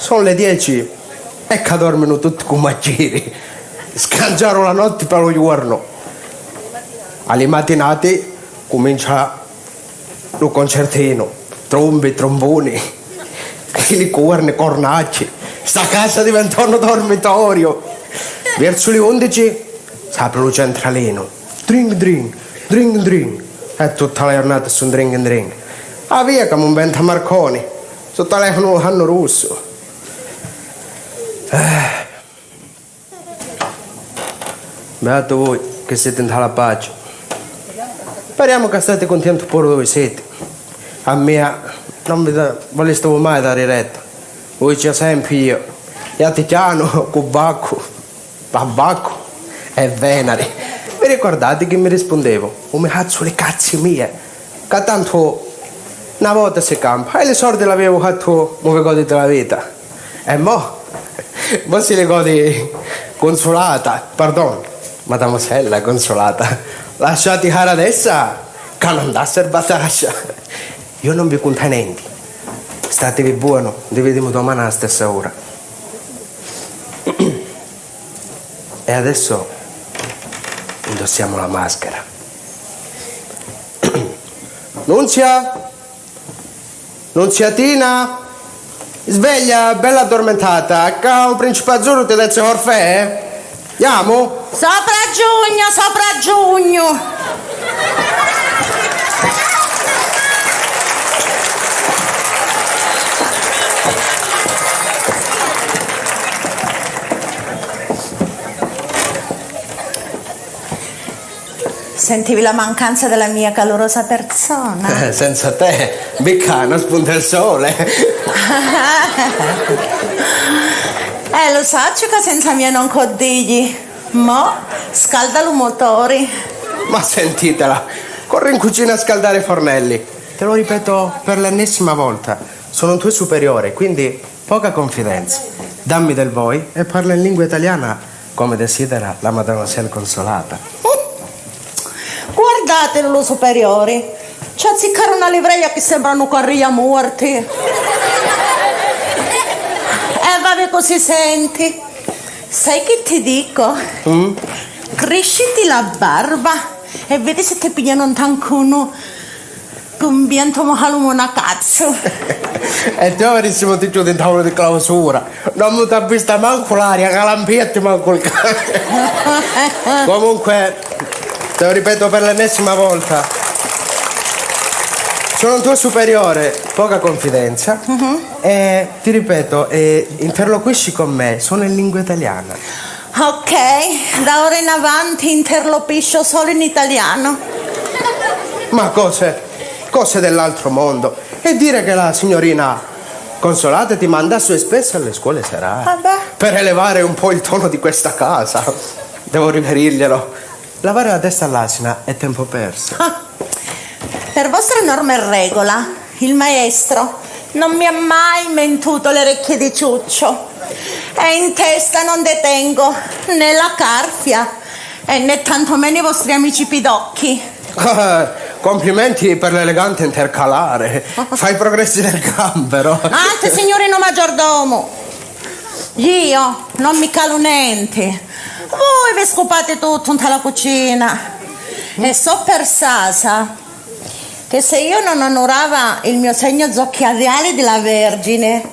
sono le 10 e che dormono tutti come giri. Scangiano la notte per lo giorno. Alle mattinate comincia lo concertino, trombe, tromboni, le corne, cornacci. Sta casa diventa un dormitorio. Verso le 11 si apre lo centralino. Drink, drink, drink, drink. E tutta la giornata su un drink, drink. Ah, via come un vento a Marconi. Sul telefono hanno russo. Beato voi che siete in tale pace. Speriamo che state contenti pure dove siete. A me non vi voleste mai dare retta. Voi c'è sempre io. E a Tiziano, Cubacco, Tabacco e Venere. Vi ricordate che mi rispondevo? Come cazzo le cazzi mie? Che tanto una volta si campa e le sordi l'avevo fatto come godete la vita. E mo si le godi consolata, pardon, mademoiselle consolata. Lasciati cara adesso che non dà serbatascia. Io non vi contenenti. Statevi buono, ci vediamo domani alla stessa ora. E adesso indossiamo la maschera. Nunzia? Nunziatina? Sveglia, bella addormentata. Che un principe azzurro ti deve Orfeo? Andiamo? Sopra giugno. Sentivi la mancanza della mia calorosa persona? Senza te, Beccano spunta il sole. Lo saccio che senza mia non codigli. Mo scalda lo motori. Ma sentitela, corri in cucina a scaldare i fornelli. Te lo ripeto per l'ennesima volta. Sono tuo superiore, quindi poca confidenza. Dammi del voi e parla in lingua italiana come desidera la mademoiselle consolata. Guardatelo lo superiore. C'è azziccare una livrea che sembrano carri morti. E vabbè così senti. Sai che ti dico? Cresciti la barba e vedi se ti pigliano un tancuno con viento mohalumo una cazzo. E giovanissimo ti chiude in tavolo di clausura. Non mi ti ha vista manco l'aria, calampietti manco il cane. Comunque, te lo ripeto per l'ennesima volta. Sono un tuo superiore, poca confidenza. E ti ripeto, interloquisci con me, sono in lingua italiana. Ok, da ora in avanti interloquisco solo in italiano. Ma cose dell'altro mondo. E dire che la signorina Consolata ti manda su e spesso alle scuole serali. Vabbè. Per elevare un po' il tono di questa casa. Devo riferirglielo. Lavare la testa all'asina è tempo perso. Per vostra norma e regola, il maestro non mi ha mai mentuto le orecchie di ciuccio. E in testa non detengo né la carfia e né tantomeno i vostri amici pidocchi. Complimenti per l'elegante intercalare. Fai progressi nel gambero. Ante, signorino maggiordomo, io non mi calo niente. Voi vi scopate tutto in la cucina. E so per sasa che se io non onorava il mio segno zocchiariale della Vergine,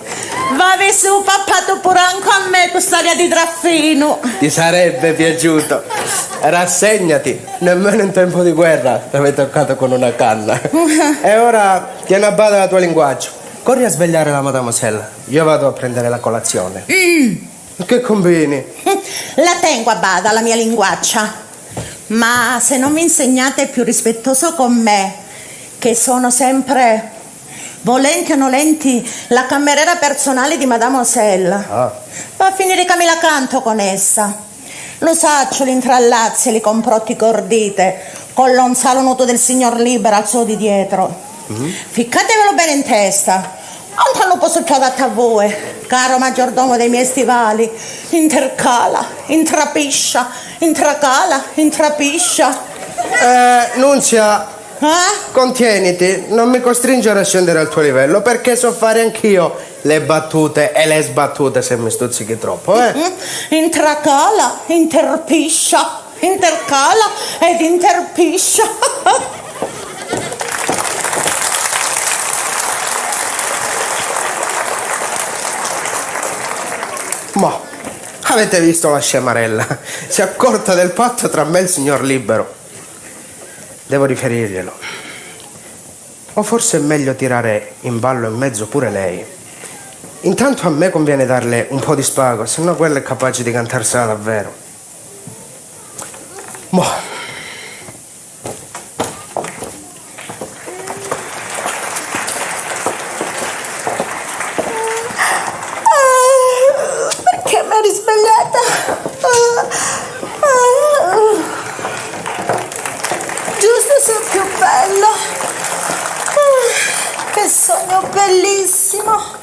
va su pappato pure anche a me quest'aria di traffino. Ti sarebbe piaciuto. Rassegnati, nemmeno in tempo di guerra ti avevi toccato con una canna. E ora tieni a bada la tua linguaggio. Corri a svegliare la mademoiselle. Io vado a prendere la colazione. Che combini? La tengo a bada la mia linguaccia. Ma se non mi insegnate più rispettoso con me, che sono sempre, volenti o nolenti, la cameriera personale di mademoiselle, va a finire che me la canto con essa. Lo saccio, l'intrallazzi e li comprotti cordite, con l'onzalo nudo del signor Libera al suo di dietro. Ficcatevelo bene in testa. Non lo posso più adatta a voi, caro maggiordomo dei miei stivali. Intercala, intrapiscia, intracala, intrapiscia. Nunzia, contieniti, non mi costringere a scendere al tuo livello, perché so fare anch'io le battute e le sbattute se mi stuzzichi troppo, Intracala, interpiscia, intercala ed interpiscia. Ma avete visto la scemarella? Si è accorta del patto tra me e il signor Libero. Devo riferirglielo. O forse è meglio tirare in ballo in mezzo pure lei. Intanto a me conviene darle un po' di spago, se no quella è capace di cantarsela davvero. Boh. Perché mi eri svegliata? Giusto sei più bello. Che sogno bellissimo.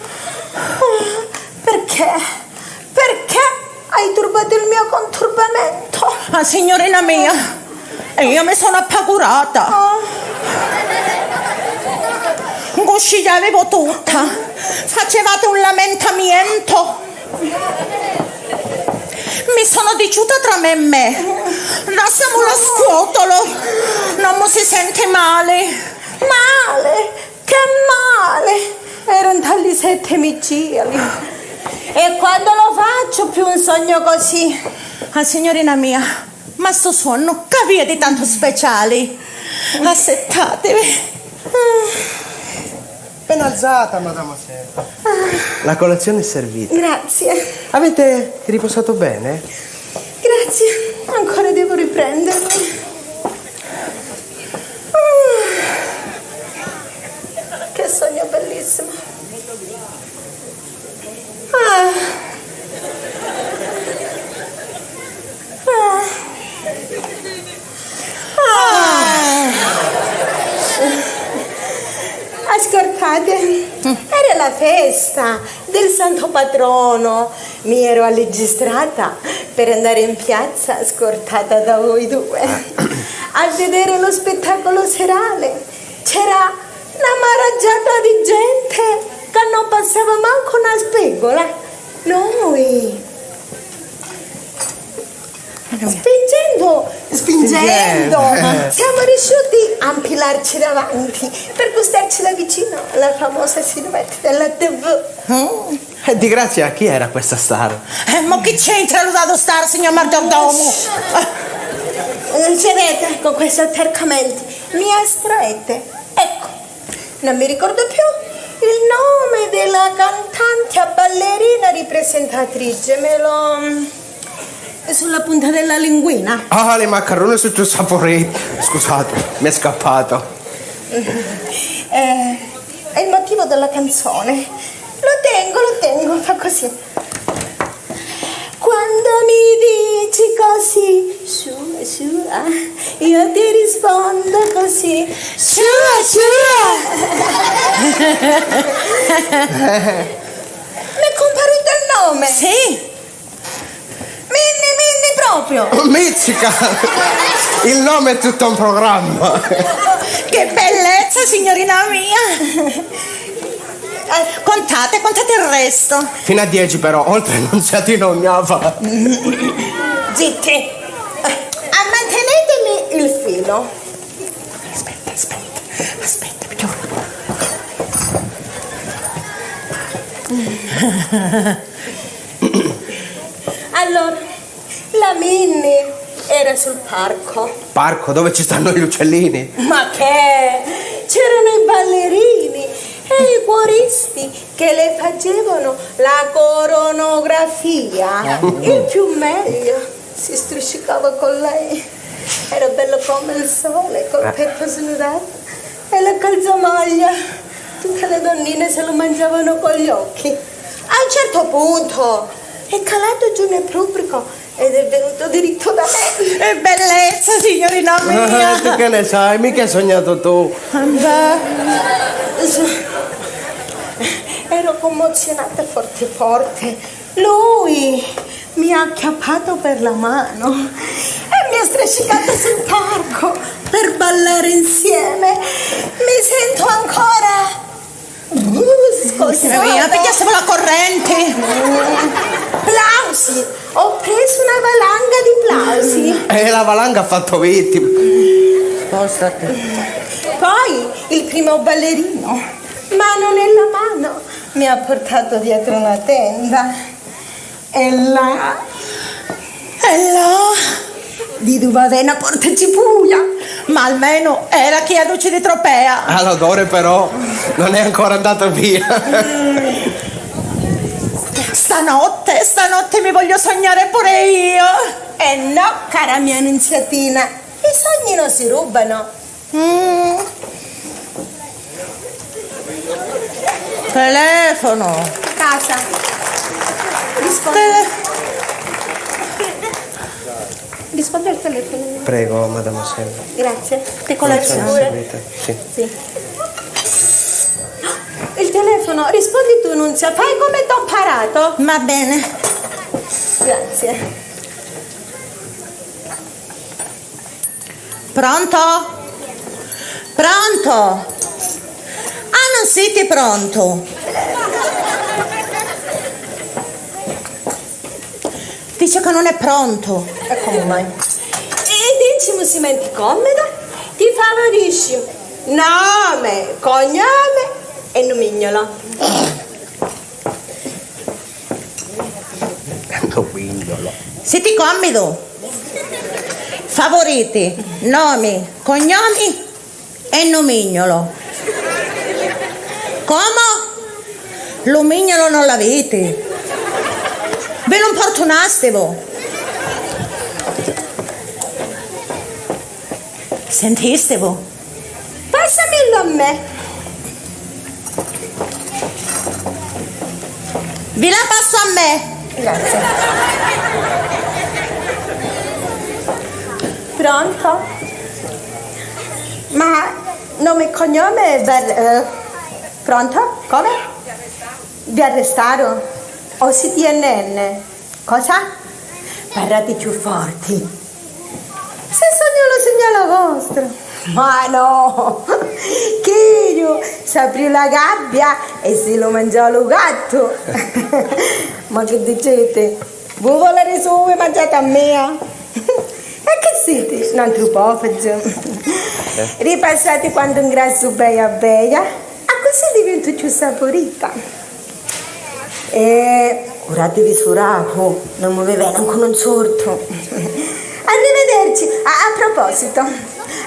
Perché? Perché hai turbato il mio conturbamento? Ah, signorina mia, io mi sono appagurata. Gusci l'avevo tutta. Facevate un lamentamento. Mi sono diciuta tra me e me. Lasciamo lo scuotolo. Non mi si sente male. Male? Che male? Erano tali 7 miceli. E quando lo faccio più un sogno così? Ah, signorina mia, ma sto sonno che di tanto speciali. Assettatevi. Ben alzata, mademoiselle. La colazione è servita. Grazie. Avete riposato bene? Grazie. Ancora devo riprendermi. Che sogno bellissimo. Ascoltate, era la festa del santo patrono. Mi ero registrata per andare in piazza scortata da voi due a vedere lo spettacolo serale. C'era una maraggiata di gente che non passava manco una spegola. Noi spingendo siamo riusciti a impilarci davanti per gustarci da vicino la famosa silhouette della TV. E di grazia a chi era questa star? Ma che c'entra l'usato star, signor maggiordomo? Vedete, con questi attercamenti mi astraete. Ecco, non mi ricordo più il nome della cantante ballerina ripresentatrice. Me lo... sulla punta della linguina. Ah, le maccherone su tuo saporetti. Scusate, mi è scappato. È il motivo della canzone. Lo tengo, fa così. Quando mi dici così, sua, io ti rispondo così, sua. Mi è comparito il nome. Sì. Minni proprio. Mizzica! Il nome è tutto un programma. Che bellezza, signorina mia. Contate il resto. Fino a 10 però, oltre non siate in ognava. Zitti. Mantenetemi il filo. Aspetta, più. Allora, la Minnie era sul parco. Parco? Dove ci stanno gli uccellini? Ma che? C'erano i ballerini e i cuoristi che le facevano la coronografia. Il più meglio si struscicava con lei. Era bello come il sole, col petto snudato e la calzamaglia. Tutte le donnine se lo mangiavano con gli occhi. A un certo punto è calato giù nel pubblico ed è venuto diritto da me. Che bellezza, signorina mia! Tu che ne sai? Mica hai sognato tu. Ero commozionata forte. Lui mi ha acchiappato per la mano e mi ha strascicato sul parco per ballare insieme. Mi sento ancora brusca. Mia mia, pigliassimo la corrente. Plausi! Ho preso una valanga di plausi. E la valanga ha fatto vittime. Spostati. Poi il primo ballerino, mano nella mano, mi ha portato dietro una tenda. E là, di dove aveva una porta cipuia. Ma almeno era chi a luce di tropea. L'odore però non è ancora andato via. Stanotte mi voglio sognare pure io. E no, cara mia Annunziatina, i sogni non si rubano. Telefono. Casa. Rispondi. Rispondi al telefono. Prego, mademoiselle. Grazie. Che colazione? Sì. Sì. Il telefono, rispondi tu, Nunzia, fai come t'ho parato. Va bene. Grazie. Pronto? Pronto? Ah, non siete pronto? Dice che non è pronto. E come mai? E dici, si menti comoda? Ti favorisci nome, cognome e nomignolo. Nomignolo. Siete comodo? Favoriti, nomi, cognomi e nomignolo. Come? L'omignolo non l'avete? Ve lo importunastevo. Sentistevo? Passamelo a me. Vi la passo a me. Grazie. Pronto? Ma nome e cognome pronto? Come? Vi arrestarono? O CTNN? Cosa? Parlate più forti. Se sogno lo vostro. Ma no! Che io si aprì la gabbia e se lo mangiò lo gatto. Ma che dicete? Voi volete solo mangiate a me? E che siete? Un antropofagi. Ripassate quando ingrasso beia beia, a così divento più saporita. E curatevi su raco, non mi vengono con un sorto. Arrivederci. A proposito,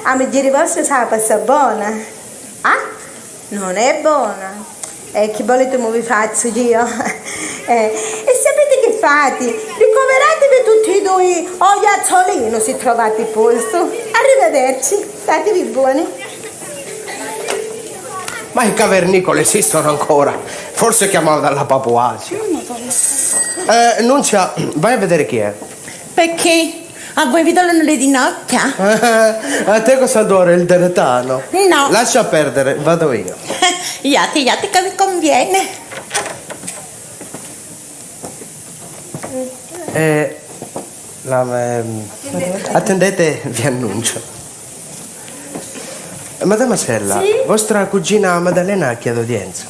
a me dire vostro sa passa buona. Ah? Non è buona. E che volete mi vi faccio io? E sapete che fate? Ricoveratevi tutti e due o iazzolino se trovate posto. Arrivederci, statevi buoni. Ma i cavernicoli esistono ancora. Forse chiamavo dalla Papuasia. Nunzia, vai a vedere chi è. Perché? A voi vi danno le ginocchia? A te cosa adora il deretano? No. Lascia perdere, vado io. Iate che vi conviene. Attendete, vi annuncio. Mademoisella, Sì? vostra cugina Maddalena chiede udienza.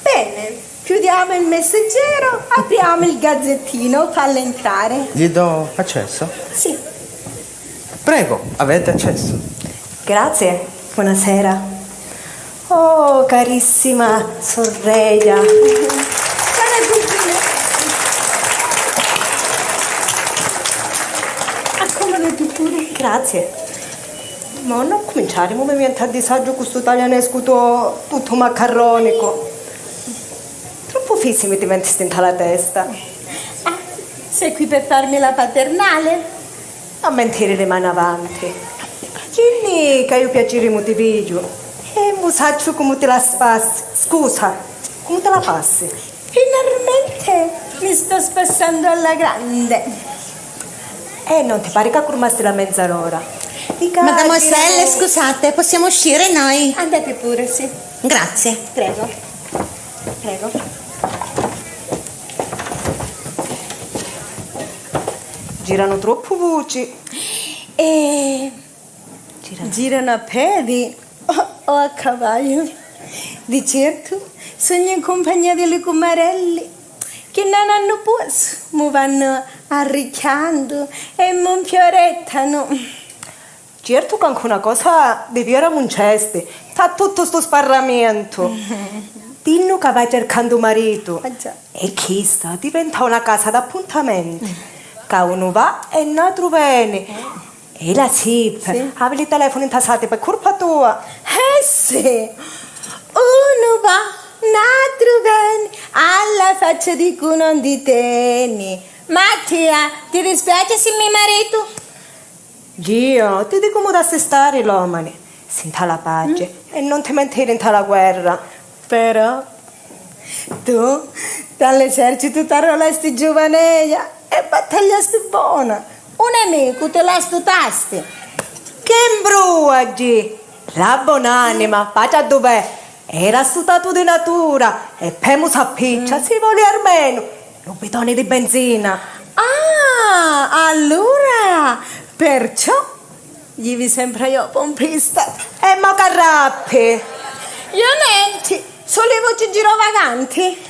Bene, chiudiamo il messaggero, apriamo il gazzettino, falla entrare. Gli do accesso? Sì. Prego, avete accesso. Grazie, buonasera. Oh, carissima sorella. Accomodati pure. Grazie. Ma non cominciare, mi viene a disagio questo italianesco tutto maccaronico. Troppo fissi mi diventi stenta la testa. Ah, sei qui per farmi la paternale? Non mentire le mani avanti. Ginny, che io piacere mo ti vedo. E mo saccio come te la spassi. Scusa, come te la passi? Finalmente mi sto spassando alla grande. Non ti pare che curmasti la mezz'ora? Mademoiselle, scusate, possiamo uscire noi? Andate pure, sì. Grazie. Prego. Prego. Girano troppo voci. E girano a piedi o a cavallo. Di certo Sogno in compagnia delle comarelli che non hanno posto, mi vanno arricchiando e mi fiorettano. Certo che anche una cosa devi ramunceste. Fa tutto sto sparramento. Dinno che vai cercando marito. Ah, già. E chissà, diventa una casa d'appuntamento. Che uno va e un altro viene. E la SIP, Sì. avevi il telefono intassato per colpa tua. Sì, uno va, un altro viene, alla faccia di cui non ti tieni. Mattia, ti dispiace se mio marito? Dio, ti dico come da stare l'uomo. Senta la pace e non ti mentire in tale guerra. Però tu dall'esercito ti arruolasti giovanella e battagliasti buona. Un nemico te la stutasti. Che imbruaggi! La buonanima, pace dov'è? Era stato di natura e poi si appiccia, si vuole almeno un bidone di benzina. Ah, allora, perciò gli vi sembra io pompista. E mo carrappi! Io niente, solevo ci girovaganti.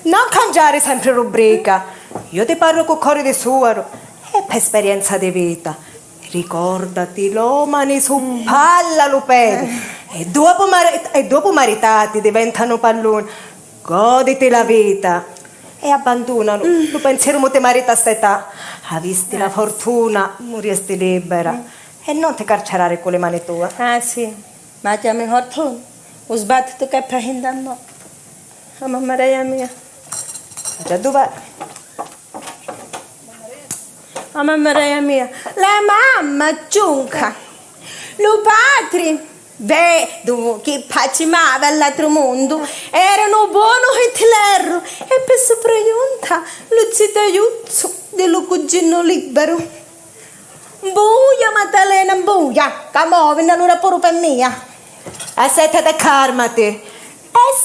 Non cambiare sempre rubrica. Io ti parlo con cuore di suoro e per esperienza di vita. Ricordati, l'omani su palla lo pede. E dopo maritati diventano palloni. Goditi la vita. E abbandonano. Lo pensiero mo te marita a st'età. Ha visti la fortuna, moresti libera. E non ti carcerare con le mani tue. Ah sì, ma ti mi horton. Ho sbattuto che per hindammo. A mamma mia. Già dov'è? A mamma mia. La mamma giunca. Lo patri. Vedo che pacimava all'altro mondo. Erano buono e tilerro. E per sopraggiunta lo zitaiuzzo dello cugino libero. Buia Maddalena, buia. Che muovi allora pure per mia. Aspetta, calmati.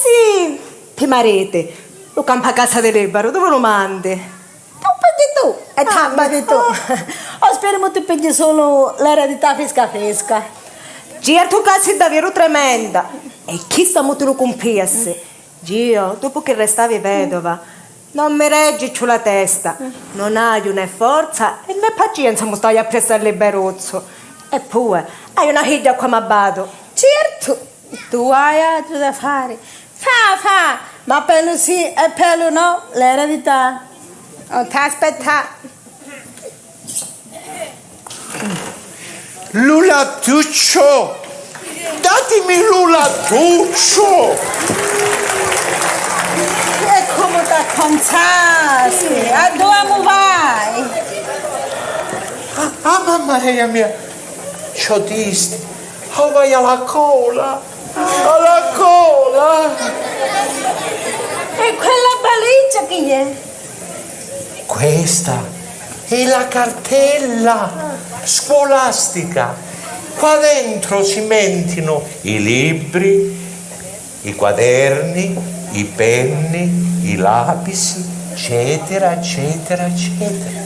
Sì, ti marete. Lo campa a casa di libero, dove lo mandi? Tu e tamba di tu. O speriamo tu pigli solo l'eredità fresca. Certo che sei davvero tremenda. E chi sta molto lo compiesse? Gio, dopo che restavi vedova, non mi reggi giù la testa. Non hai né forza e né pazienza mi stai a prestare il berozzo. Eppure, hai una figlia come abbado. Certo, tu hai altro da fare. Fa, ma pelo sì e pelo no, l'eredità. Non ti aspetta. Lulattuccio! Datemi Lulattuccio! E come ti consassi? A dove vai? Ah, mamma mia! C'ho disti! Oh, vai alla cola! Alla cola! E quella valigia chi è? Questa è la cartella scolastica. Qua dentro si mentino i libri, i quaderni, i penni, i lapisi, eccetera, eccetera, eccetera.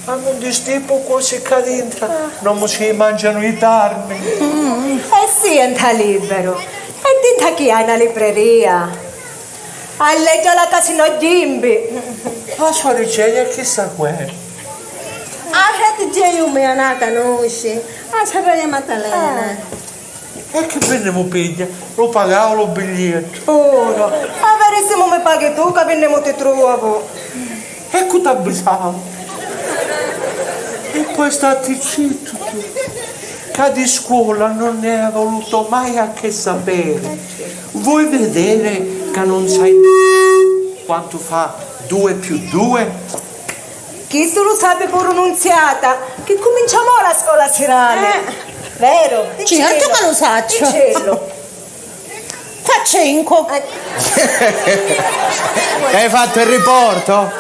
Ma non disturbo cose che dentro non mi si mangiano i tarmi. Sì, enta libero. E dinta chi hai una libreria? A leggere la casino Gimbi. Ma soriglia chissà quello. A rete io mi è nata conosci. A sapere Maddalena. E che veniamo piglia? Lo pagavo lo biglietto. Ora, avrissimo mi paghi tu che veniamo ti trovo. Ecco t'abitavo. E poi stati zitto tu. Che di scuola non ne hai voluto mai a che sapere. Vuoi vedere che non sai quanto fa 2 più 2? Chi se lo sape pronunziata? Che cominciamo la scuola serale. Vero? Certo che lo saccio. Dicello. Fa 5. Hai fatto il riporto?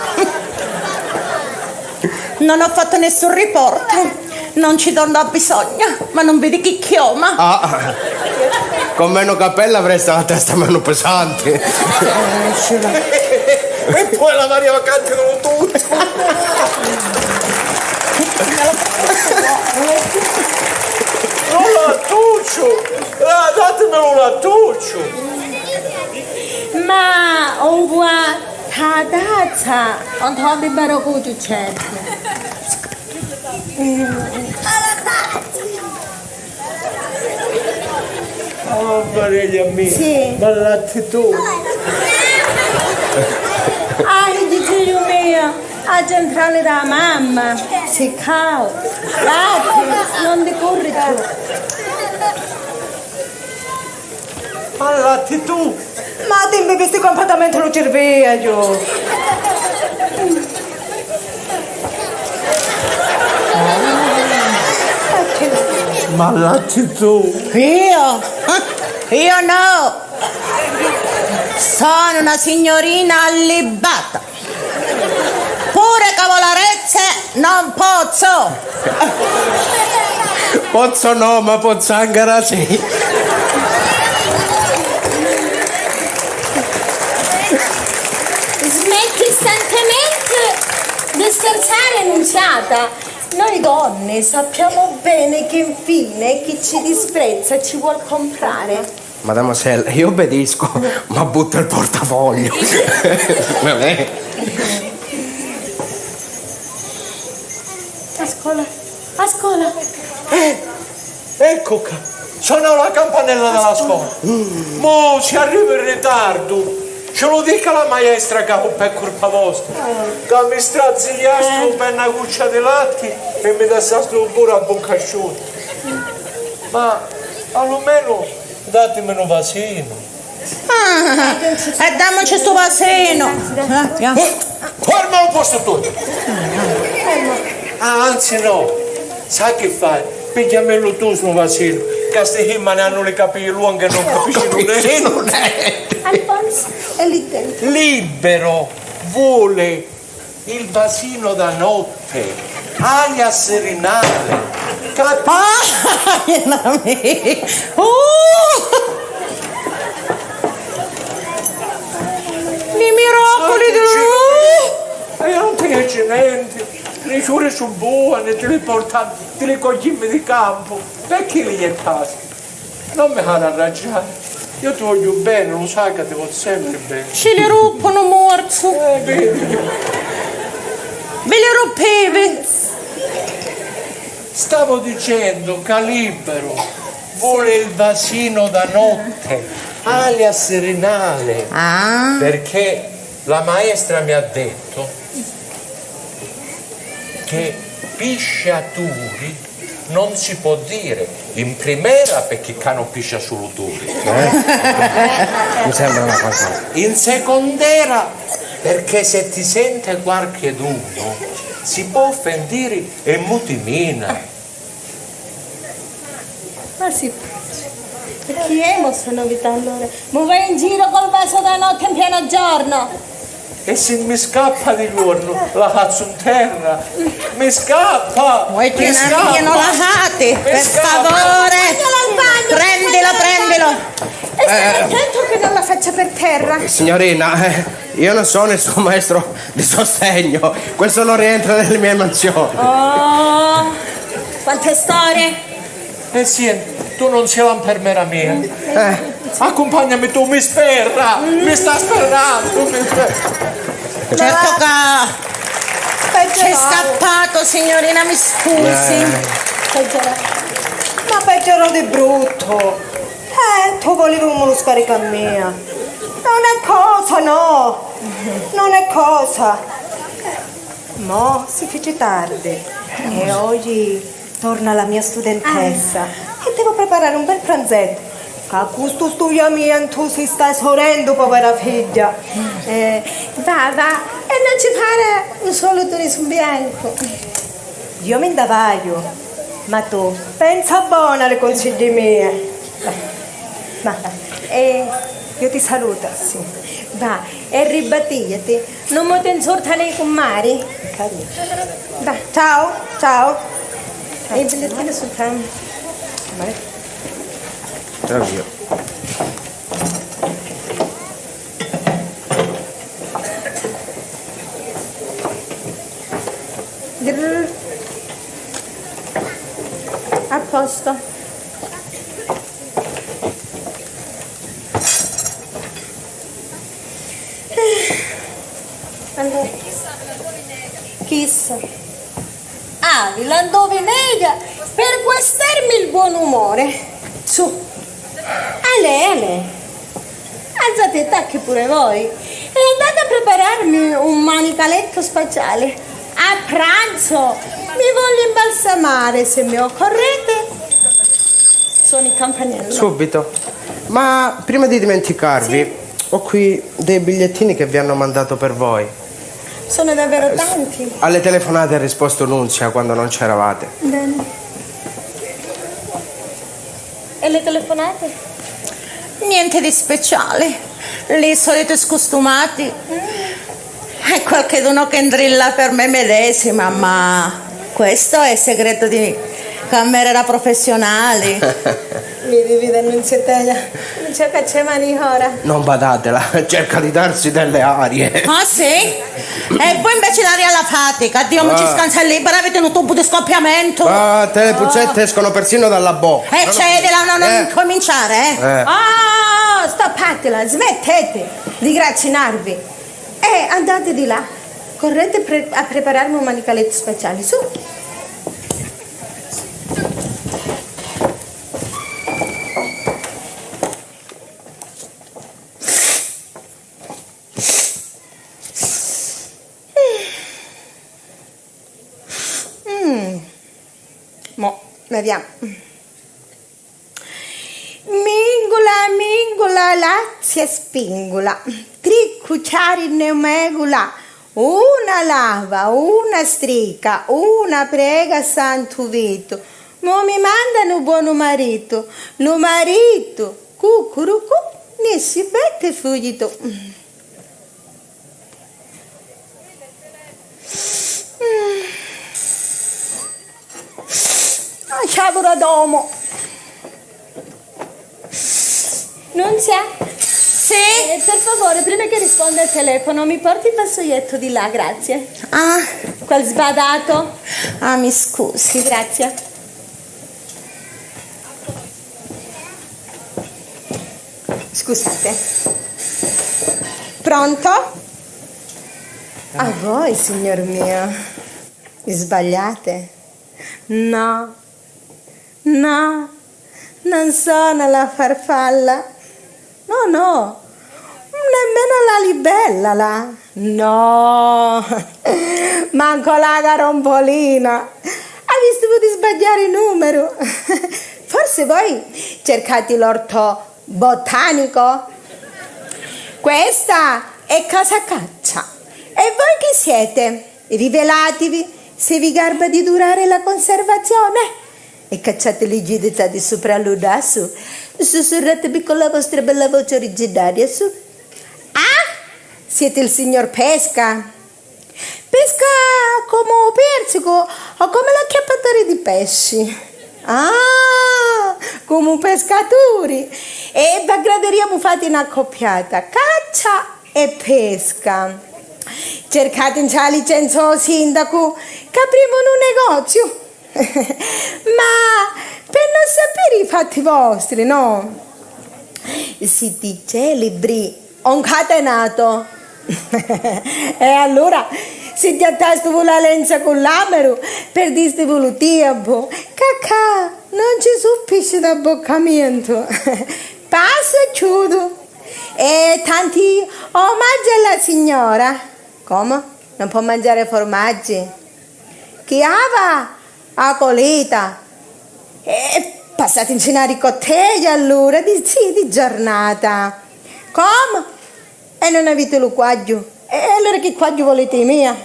Non ho fatto nessun riporto. Non ci do bisogno. Ma non vedi chi chioma? Ah, con meno capelli avresti la testa meno pesante. E poi la Maria Vacante non tutto. Non lattuccio! Datemelo lattuccio! Ma uwa tadazza. On tobi barakuju certo. Oh, Maria mia, Sì. ma latte tu. Ai, figlio mio, a centrale da mamma. Si cau. Latte, non ti corri più. Ma latte tu. Ma dimmi questi comportamenti non cervello. Ma latte tu. Io? Io no! Sono una signorina allibata. Pure cavolarezze non posso. Pozzo no, ma pozzanghera sì. Smetti istantaneamente di scherzare, Nunziata. Noi donne sappiamo bene che infine chi ci disprezza ci vuol comprare. Mademoiselle, io obbedisco, ma butto il portafoglio. Vabbè. A scuola. Ecco qua. Suona la campanella della scuola. Mo si arriva in ritardo. Ce lo dica la maestra che è colpa vostra. Che mi strazzi gli astri per una cuccia di latte e mi dà sastro pure a bocca asciutta. Ma almeno datemi un vasino. E dammoci sto vasino. Ferma un posto tutto. Anzi no, sai che fai? Pigliamelo tu sto vasino. Che queste himmane hanno le capiglie lunghe e non capisci nulla. Alfonso è lì dentro. Libero vuole il vasino da notte, aria serenale. I miracoli E non ti dice niente, le cure sono buone, te le portano, te le cogliami di campo, perché li è casa? Non mi fanno arraggiare, io ti voglio bene, lo sai che ti voglio sempre bene. Ce li ruppano morso. Vedi? Ve li ruppevi. Stavo dicendo che Libero vuole il vasino da notte, aria serenale, Ah. perché la maestra mi ha detto che pisciaturi non si può dire in primera perché cano piscia solo turi, Mi sembra una cosa. in secondera perché se ti sente qualcheduno si può offendere e mutimina. Ma sì. Perché è questa novità allora? Ma vai in giro col vaso da notte in pieno giorno? E se mi scappa di giorno la cazzo in terra, mi scappa! Vuoi che mi scappa. non la fate? Per scappa. favore. Prendilo. E stai attento che non la faccia per terra. Signorina, io non sono il suo maestro di sostegno. Questo non rientra nelle mie mansioni. Oh, quante storie. Eh sì, tu non sei l'infermiera mia. Accompagnami tu, mi sperra! Mi sta sperrando! Certo che c'è scappato, signorina, mi scusi. Ma peggio di brutto. Tu volevi uno scarica mia. Non è cosa, no. Non è cosa. Mo si fece tardi e oggi torna la mia studentessa e devo preparare un bel pranzetto. A questo studiamento si sta sorrendo, povera figlia. Va, e non ci fare un solo turismo bianco. Io mi indavaglio, ma tu pensa buona alle consigli miei. Ma io ti saluto, sì. Va, e ribattigliati. Non mi tensorta lei con Mari? Carino. Va, Ciao. e il bigliettino sul tram. Oddio. A posto. Allora, chissà. Ah, vi l'andovinega per guastarmi il buon umore. Su, Ale. Alzate i tacchi pure voi e andate a prepararmi un manicaletto spaziale. A pranzo mi voglio imbalsamare, se mi occorrete. Sono il campanello. Subito. Ma prima di dimenticarvi, ho qui dei bigliettini che vi hanno mandato per voi. Sono davvero tanti. Alle telefonate ha risposto Nunzia quando non c'eravate. Bene. E le telefonate? Niente di speciale. Le solite scostumati. E qualcheduno che indrilla per me medesima, ma questo è segreto di cameriera professionale. Mi divide Nunziatella. Non c'è che c'è mani ora. Non badatela, cerca di darsi delle arie. Ah sì? E poi invece l'aria alla fatica, Dio mi ci scansa libera, avete un tubo di scoppiamento. Ah, te le puzzette escono persino dalla bocca. Cedila, non cominciare, Ah, stoppatela, smettete di grazzinarvi. Andate di là. Correte a prepararmi un manicaletto speciale, su. Vediamo. Mingula, lazia spingula, 3 cucciari neumegula, una lava, una strica, una prega santo vito. Mo mi mandano buono marito, lo marito, cucurucu, ne si bette fuggito. Sciabura d'uomo. Nunzia? Sì? Per favore, prima che risponda al telefono, mi porti il vassoietto di là, grazie. Ah, Quel sbadato. mi scusi. Grazie. Scusate. Pronto? A voi, signor mio. Sbagliate? No, non sono la farfalla. No, nemmeno la libella là. No, manco la garompolina. Ha visto di sbagliare il numero. Forse voi cercate l'orto botanico? Questa è casa caccia. E voi chi siete? Rivelatevi se vi garba di durare la conservazione. E cacciate l'igidità di sopra l'udasso. Sussurratevi con la vostra bella voce originaria su. Ah, siete il signor Pesca? Pesca come un persico o come l'acchiappatore di pesci? Ah, come un pescatori. E vi aggraderebbe fate una accoppiata, caccia e pesca. Cercate in la licenza o sindaco che apriamo un negozio. Ma per non sapere i fatti vostri, no? Siete celebri, incatenato. E allora se ti attasto la lenza con l'amero per dirti volutivo, cacà, non ci suppisce d'abboccamento. Passo e chiudo. E tanti omaggi alla signora. Come? Non può mangiare formaggi? Chi ava? A colita. E passate in cenare con te allora, di giornata. Come? E non avete lo quaggio? E allora che quaggio volete mia?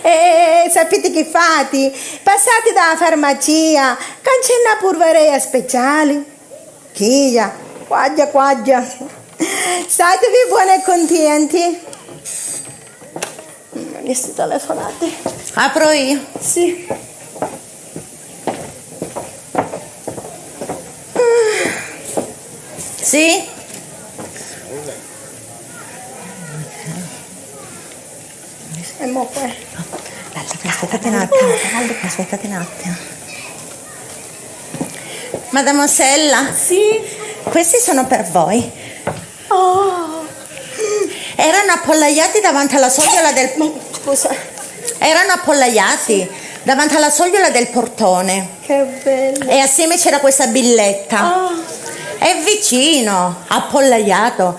E sapete che fate? Passate dalla farmacia, cancenna purvarea speciale. Chia, quaggia. Statevi buoni e contenti. Mi sto telefonate. Apro io? Sì. Sì? E mo poi. Aspettate un attimo. Mademoiselle? Sì. Questi sono per voi. Oh, Erano appollaiati davanti alla sogliola del... Scusa, Erano appollaiati davanti alla sogliola del portone. che bello. E assieme c'era questa billetta. Ah, E vicino, appollaiato,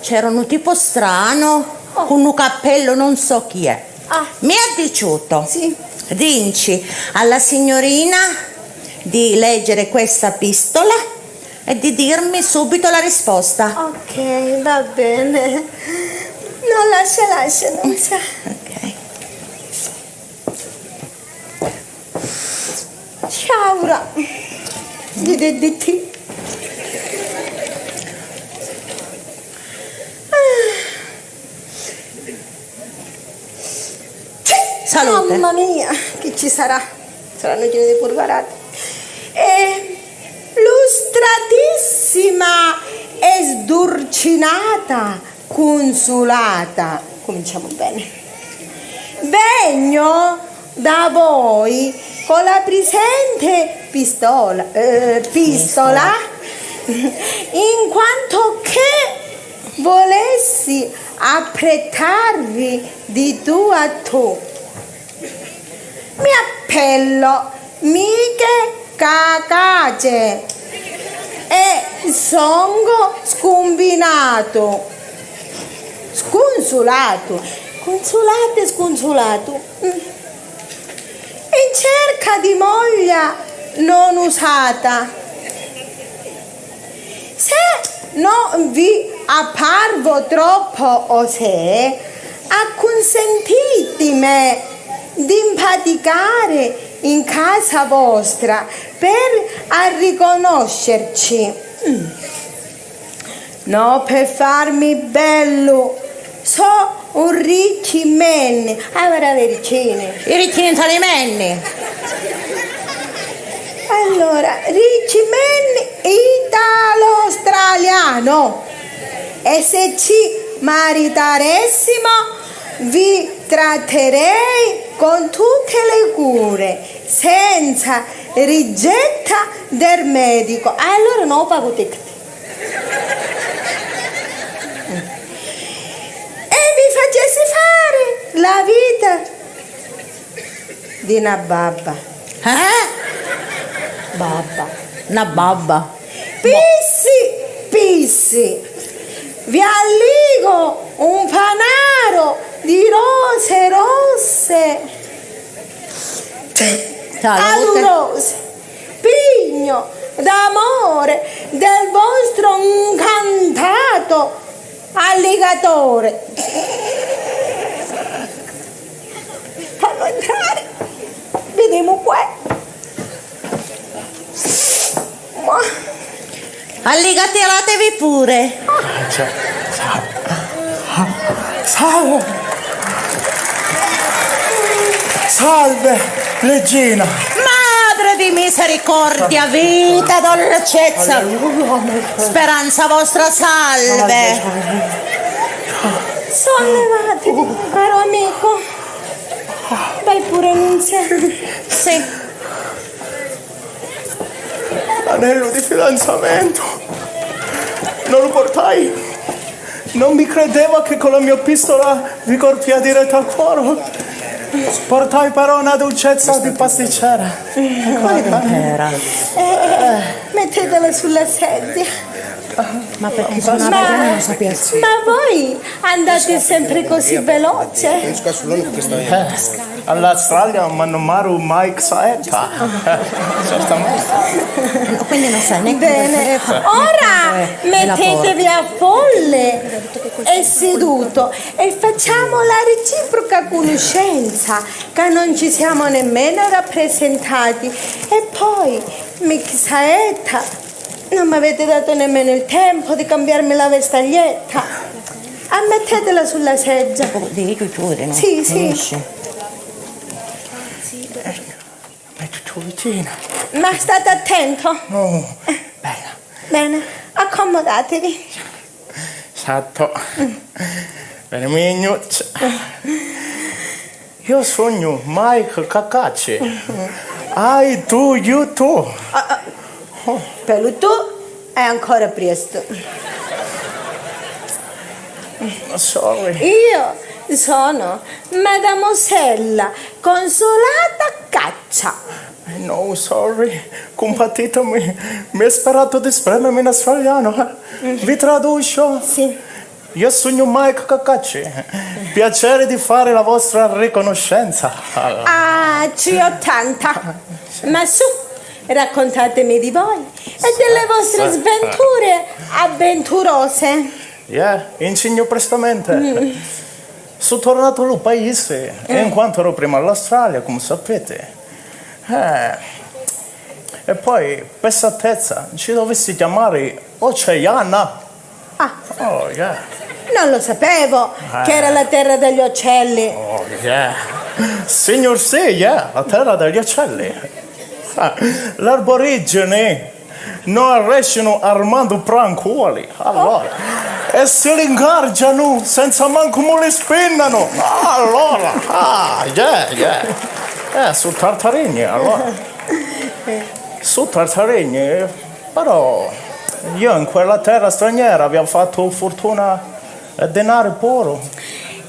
c'era un tipo strano, con un cappello, non so chi è. Ah. Mi ha diciuto, sì. dinci alla signorina di leggere questa pistola e di dirmi subito la risposta. Ok, va bene. No, lascia, non sa. Ok. Ciao, Ra. Di te. Salute. Mamma mia, che ci sarà? Saranno pieni di purgarati. E lustratissima e sdurcinata consulata. Cominciamo bene. Vegno da voi con la presente pistola, in quanto che volessi apprettarvi di tu a tu. Mi appello Miche Cacace e songo scombinato, sconsolato, consolato e sconsolato, in cerca di moglie non usata. Se non vi apparvo troppo osè, acconsentite me di impaticare in casa vostra per a riconoscerci. No, per farmi bello, so un riccimenni, avrà le riccine. I ricchini talimenni. Allora, riccimenni italo-australiano. E se ci maritaressimo, vi tratterei con tutte le cure, senza rigetta del medico. Allora no, pago te. E vi facessi fare la vita di una babba. Babba. Una babba. Pissi. Vi alligo un panaro di rose rosse, Salute. adorose, pigno d'amore del vostro incantato alligatore. Fallo entrare, vediamo qua. Alligatelatevi pure. Salve, regina. Madre di misericordia, vita, dolcezza, speranza vostra, salve. Sollevati, caro amico. Vai pure in sé. Sì. L'anello di fidanzamento. Non lo portai? Non mi credeva che con la mia pistola vi colpia diretto al cuore. Portai però una dolcezza di pasticcera. Era. Mettetela sulla sedia. Ma perché sono una non sapeva. Ma voi andate sempre così veloce? All'Australia mi hanno maru Mike Saetta. Certamente. Quindi non sai neanche. Bene, ora mettetevi a folle e seduto e facciamo la reciproca conoscenza, che non ci siamo nemmeno rappresentati. E poi, Michasaetta, non mi avete dato nemmeno il tempo di cambiarmi la vestaglietta. Ammettetela sulla sedia. Devi chiudere, no? Sì. Finisci. Metti tu vicina. Ma state attento. Oh, bella. Bene, accomodatevi. Esatto. Bene, mignuccia. Io sogno Mike Cacace. I do, you too. Per tu è ancora presto. Sorry. Io sono Mademoiselle Consolata Caccia. No, sorry. Compatitemi. Mi è sperato di esprimermi in australiano. Vi traduco. Sì. Io sono Mike Cacacci. Piacere di fare la vostra riconoscenza. Ah, C80. Ma su, raccontatemi di voi e delle vostre sventure avventurose. Insegno prestamente. Sono tornato al paese, in quanto ero prima all'Australia, come sapete. E poi, per sattezza, ci dovessi chiamare Oceana. Ah, Oh, yeah. non lo sapevo che era la terra degli uccelli. Oh, yeah. Signor sì, yeah, la terra degli uccelli. L'arborigene non riescono armando prancoli, allora. E se li ingargiano senza manco li spinnano. Allora, su tartarini, allora. Su tartarini, però io in quella terra straniera abbiamo fatto fortuna e denaro puro.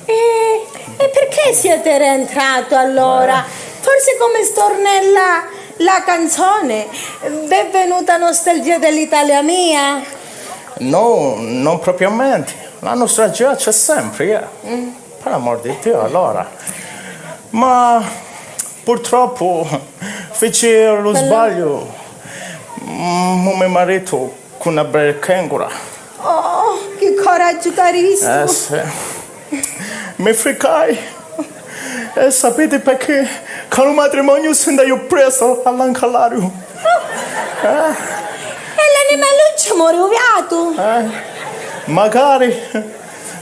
E perché siete rientrato allora? Forse come stornella la canzone? Vi è venuta nostalgia dell'Italia mia? No, non propriamente. La nostalgia c'è sempre, per l'amor di Dio, allora. Ma purtroppo feci lo sbaglio. Mio marito con una bella cangura. Oh, che coraggio carissimo! Sì. Mi freccai. E sapete perché? Con il matrimonio se andai preso all'ancalario. E l'animaluccio moriuviato! Magari,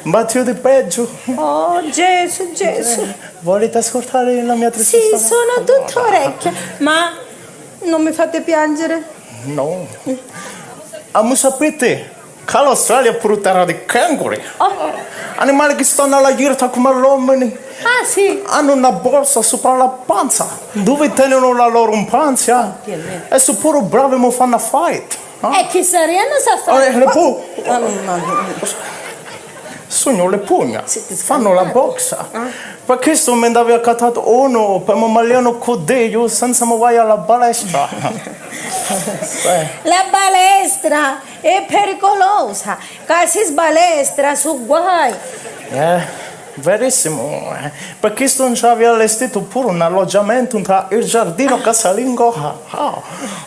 ma più di peggio. Oh, Gesù. Volete ascoltare la mia tristezza? Sì, sono tutto orecchie, ma non mi fate piangere. No. Ma sapete che l'Australia è pure terra di canguri. Animali che stanno alla girta come l'uomini. Ah, sì. Hanno una borsa sopra la panza dove tengono la loro infanzia. E sono pure bravi a fare una fight. E chi saranno sa fare? Sono le pugna, fanno la boxa. Per questo mi andavi accattato uno per mi magliano codeio senza mi vai alla palestra. La balestra è pericolosa, che si sbalestra su guai. Verissimo. Per questo non ci aveva allestito pure un alloggiamento tra il giardino casalingo.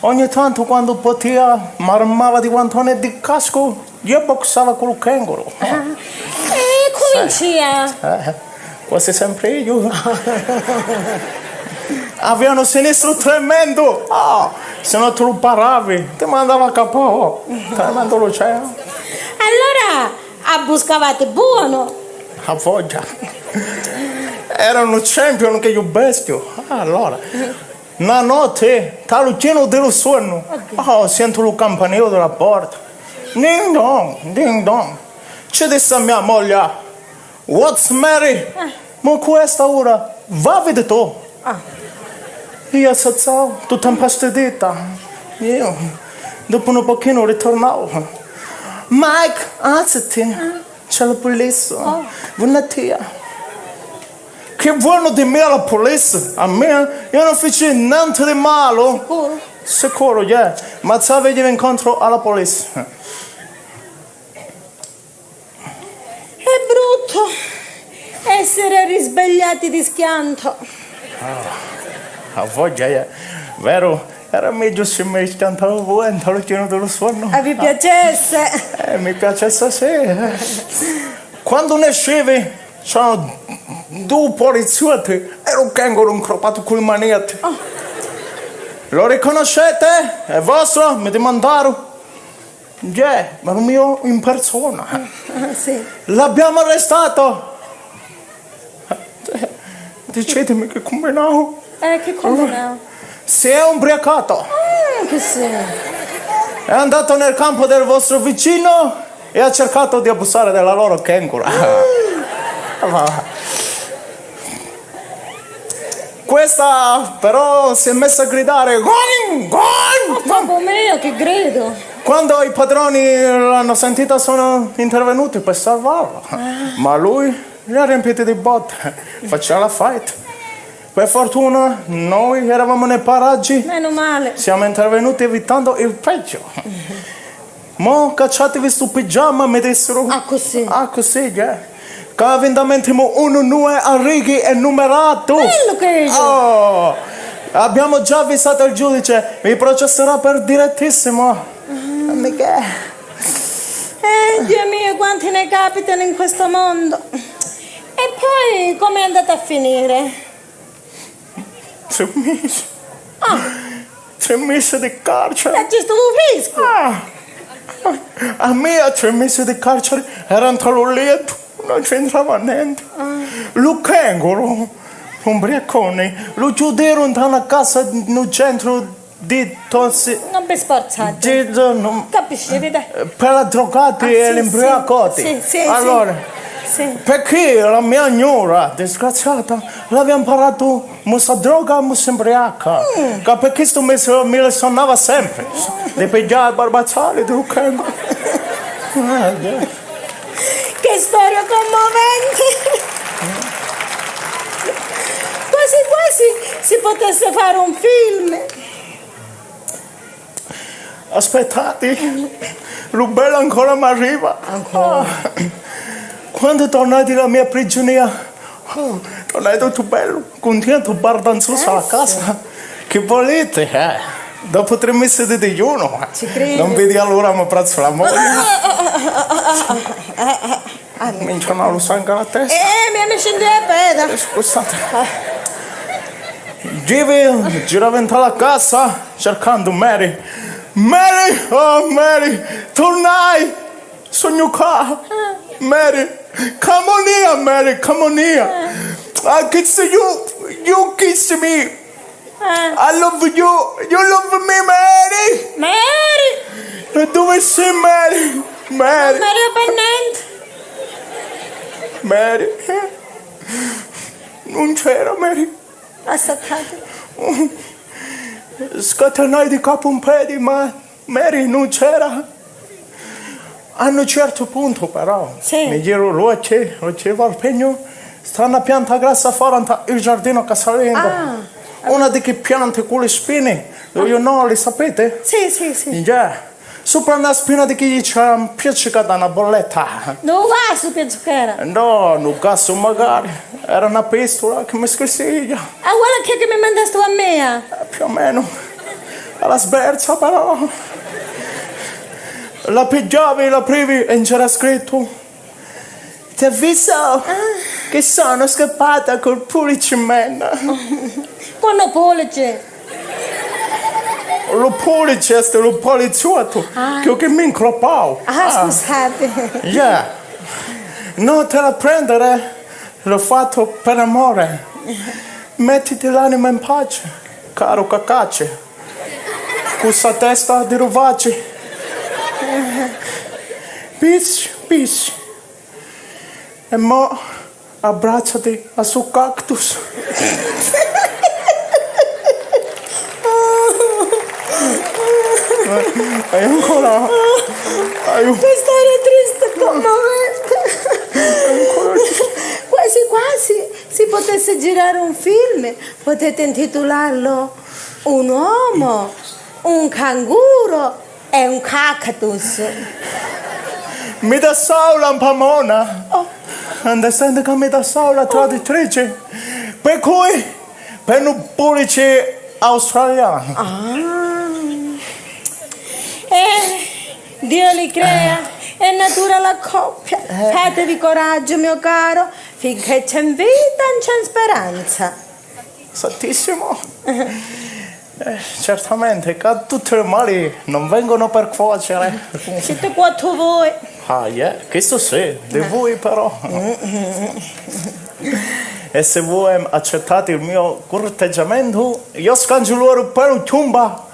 Ogni tanto quando poteva mi armava di guantone di casco, io boxava col canguro. E cominci a... Quasi sempre io. Avevano sinistro tremendo. Se non te lo paravi, ti mandava a capo. Tremendo l'oceano. Allora, abbuscavate buono. A voglia. Erano champion che io bestio. Allora, una notte, talo pieno dello sonno. Sento il campanello della porta. Ding dong, ding dong. C'è dessa mia moglie. What's Mary? Ma questa ora, va a vedere tu. Io assazzavo, tutta impastedita. Io, dopo un pochino, ritornavo. Mike, alzati. C'è la polizia. Buonasera. Che vuole di me la polizia? A me? Io non feci niente di male. Sicuro, yeah. Ma sapevi che incontro alla polizia. È brutto essere risvegliati di schianto. A voglia, yeah. Vero? Era meglio se mi schiantavo voi, lo pieno dello sonno. Vi piacesse? Mi piacesse sì. Quando ne scevi, c'erano due poliziotti e un canguro incroppato con le manette. Lo riconoscete? È vostro? Mi domandarono. Ma era mio in persona. Sì. L'abbiamo arrestato. Dicetemi che combinavo. Che combinavo? Si è ubriacato. Che sì. È andato nel campo del vostro vicino e ha cercato di abusare della loro cangura. Questa però si è messa a gridare. Gong, gong! Mamma mia, che grido! Quando i padroni l'hanno sentita sono intervenuti per salvarlo. Ma lui li ha riempiti di botte. Faceva la fight. Per fortuna noi eravamo nei paraggi. Meno male. Siamo intervenuti evitando il peggio. Mo cacciatevi sto pigiama, mi dissero. Ah, così. Ah, così, Che avendamento uno noi a righe è numerato. Bello che è. Oh, abbiamo già avvisato il giudice, mi processerà per direttissimo. Mica. Dio mio, quanti ne capitano in questo mondo. E poi come è andata a finire? 3 mesi. Ah, 3 mesi di carcere. e ci stavo fisco. A me a 3 mesi di carcere era un taloletto, non c'entrava niente. Lo canguro, ubriacone, lo chiuderono da una casa nel centro di Tossi. Non vi sforzate. Capisci, vedi? Per drogati e sì, l'imbriacati. sì, Allora, sì. perché la mia gnora, disgraziata, l'aveva imparato musa droga, musa imbriaca. Che per questo me le suonava sempre. Di pigliare il barbazzale, di un canguro. Che storia commovente! Quasi quasi si potesse fare un film. Aspettate, lo bello ancora mi arriva. Ancora? Quando tornai dalla mia prigionia, tornai tutto bello, contento, bardanzoso alla casa. Che volete, Dopo 3 mesi di digiuno, Ci credo. non vedi allora mi prezzo la moglie. Cominciano a lo sangue alla testa. Mi scende a pedra. Scusate. Giravo in la casa cercando Mary. Mary, oh Mary, tornai. Sogno qua. Mary, come on here, Mary, come on here. I kiss you, you kiss me. I love you, you love me, Mary. Mary! Dove sei, Mary? Mary, Mario Pennente! Mary. Non c'era, Mary. Aspettate. Scatenai di capo un piede, ma Mary non c'era. A un certo punto, però, Sì. mi giro luce al pegno, sta una pianta grassa fuori il giardino casalingo. Una di che piante con le spine, io no, le sapete? Sì. Già, sopra una spina di chi c'è un piaccicata una bolletta. Non va su pezzucchera. No, un gas magari, era una pistola che mi scrisiglia, Ah, guarda che mi mandaste a me. più o meno, alla sberza però. La pigiavi, la privi e c'era scritto: ti avviso che sono scappata col policeman. Quando police. Lo poliziotto, lo poliziotto, che mi incroppavo. Scusate. Yeah. Non te la prendere, l'ho fatto per amore. Mettiti l'anima in pace, caro cacace. Questa testa di rovacci. Peace. E mo abbracciati a su cactus. Hai ancora? Che storia triste, commovente. Quasi si potesse girare un film. Potete intitolarlo Un uomo, un canguro e un cactus. Mi da Saula un pamona. Understand che mi da Saula traditrice. Per cui, per un police australiano. Dio li crea, è natura la coppia. Fatevi coraggio, mio caro, finché c'è vita non c'è speranza. Santissimo. Certamente che tutti i mali non vengono per cuocere. Siete quattro voi. Questo sì, di voi però. E se voi accettate il mio corteggiamento, io scangio per un ciumba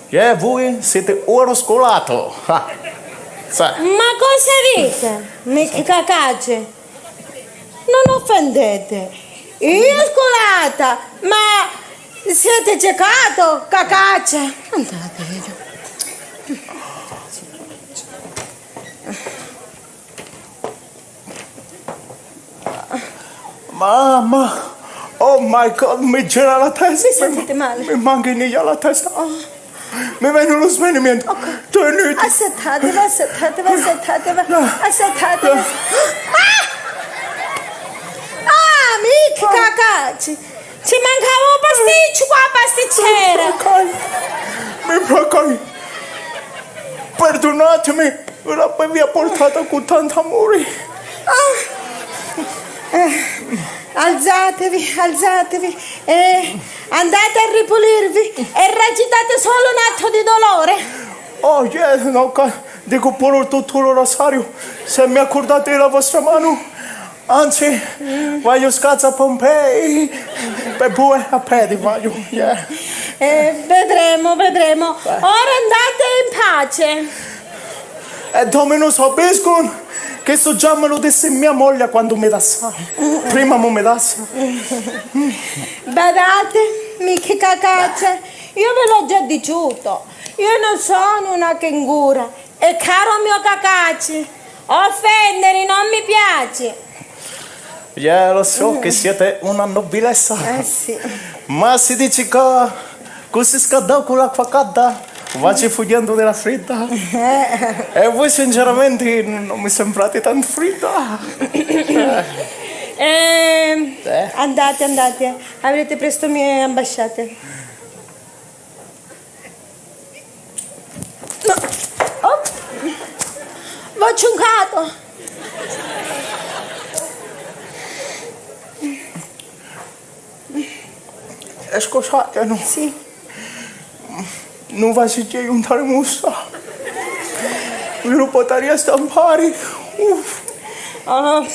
che voi siete oro scolato. Sai. Ma cosa dite? Mica cacace. Non offendete. Io scolata, ma siete ciecato, cacace. Andate via. Mamma, oh my God, mi gira la testa. Mi sentite male? Mi mangia la testa. Mi viene uno svenimento. Tenete. Assettatevi. Mica cacacci! Ci mancava un pasticcio qua, pasticcera! Mi procai. Perdonatemi, vi ha portato con tanto amore. Alzatevi e andate a ripulirvi e recitate solo un atto di dolore. Oh, yeah, no, dico pure tutto Rosario, se mi accordate la vostra mano, anzi, voglio scazza Pompei, per pure a piedi voglio, yeah. Vedremo. Ora andate in pace. E Dominus Obiscum, che so già me lo disse mia moglie quando mi dassa. Prima mi dassa. Badate, mica cacaccia, io ve l'ho già diciuto. Io non sono una cangura e caro mio cacacci, offendere non mi piace. Yeah, lo so che siete una nobilezza. Sì. Ma si dice che così scaldò con l'acqua calda, vai fuggendo dalla fredda. E voi sinceramente non mi sembrate tanto fredda. Andate, avrete presto mie ambasciate. No. Oh. V'ho ciuncato. Scusate, no? Sì. Non va a giuntare musta. Vi lo potrei stampare. Oh,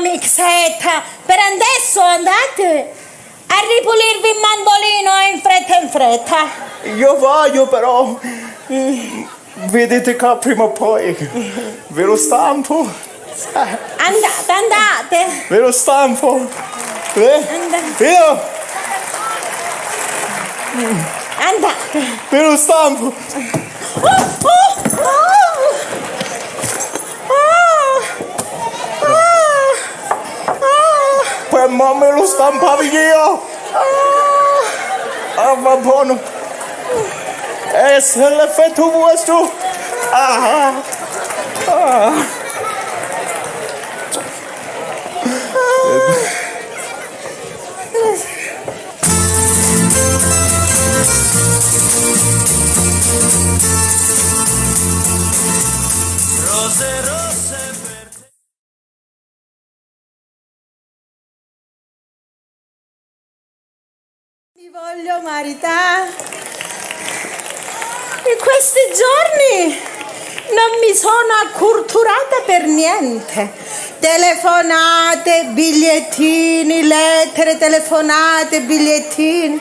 mixetta, per adesso andate a ripulirvi il mandolino in fretta. Io voglio però. Vedete che prima o poi ve lo stampo. Andate. Ve lo stampo. Andate. Io Andate. ve lo stampo. Per me me lo stampavi io. Ah, va buono. E se l'effetto vostro. Mi voglio maritare. In questi giorni non mi sono acculturata per niente. Telefonate, bigliettini, lettere, telefonate, bigliettini.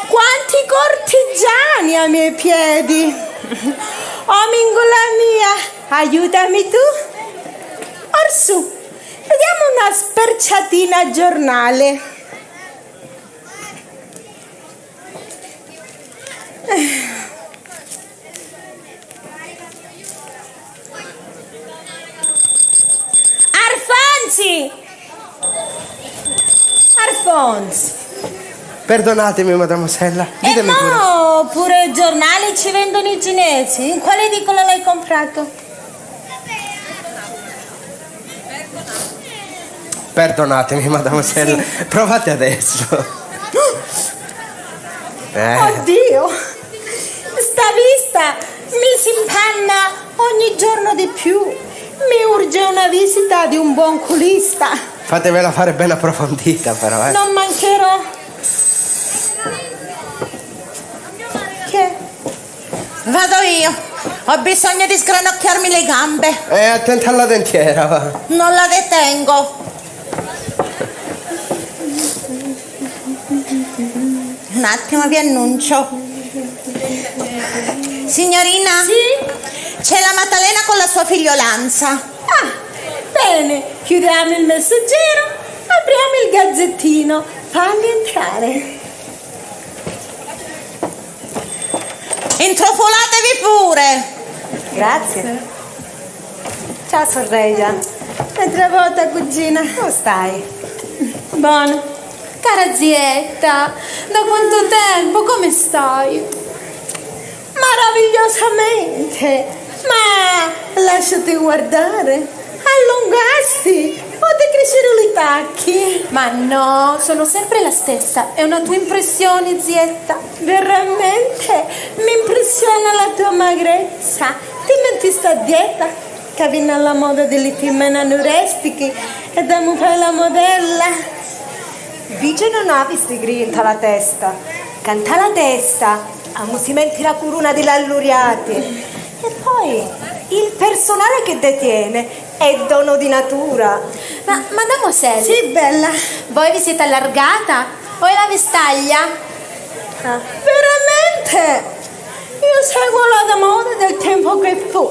Quanti cortigiani ai miei piedi. Mingola mia, aiutami tu. Orsù, vediamo una sperciatina a giornale. Alfonsi. Perdonatemi, mademoiselle. Ditemi pure. No, pure i giornali ci vendono i cinesi. In quale edicola l'hai comprato? Perdonatemi, mademoiselle. Sì. Provate adesso. Oddio! Sta vista mi si impanna ogni giorno di più. Mi urge una visita di un buon culista. Fatevela fare ben approfondita, però, Non mancherò. Che? Vado io. Ho bisogno di sgranocchiarmi le gambe. Attenta alla dentiera, va. Non la detengo. Un attimo, vi annuncio. Signorina? Sì? C'è la Maddalena con la sua figliolanza. Ah, bene. Chiudiamo il messaggero, apriamo il gazzettino. Fammi entrare. Introfolatevi pure. Grazie. Ciao sorella. Un'altra volta, cugina. Come stai? Buono. Cara zietta, da quanto tempo, come stai? Meravigliosamente. Ma lasciati guardare. Allungasti. O ti crescero i tacchi. Ma no, sono sempre la stessa. È una tua impressione, zietta. Veramente mi impressiona la tua magrezza. Ti metti sta dieta che viene alla moda delle timmene anurestiche e dammi fare la modella. Dice non ha visto grinta la testa. Canta la testa. Si mette la corona degli alluriati. E poi il personale che detiene è dono di natura. Ma mademoiselle, Sì, bella. voi vi siete allargata? O è la vestaglia? Veramente? Io seguo la moda del tempo che fu,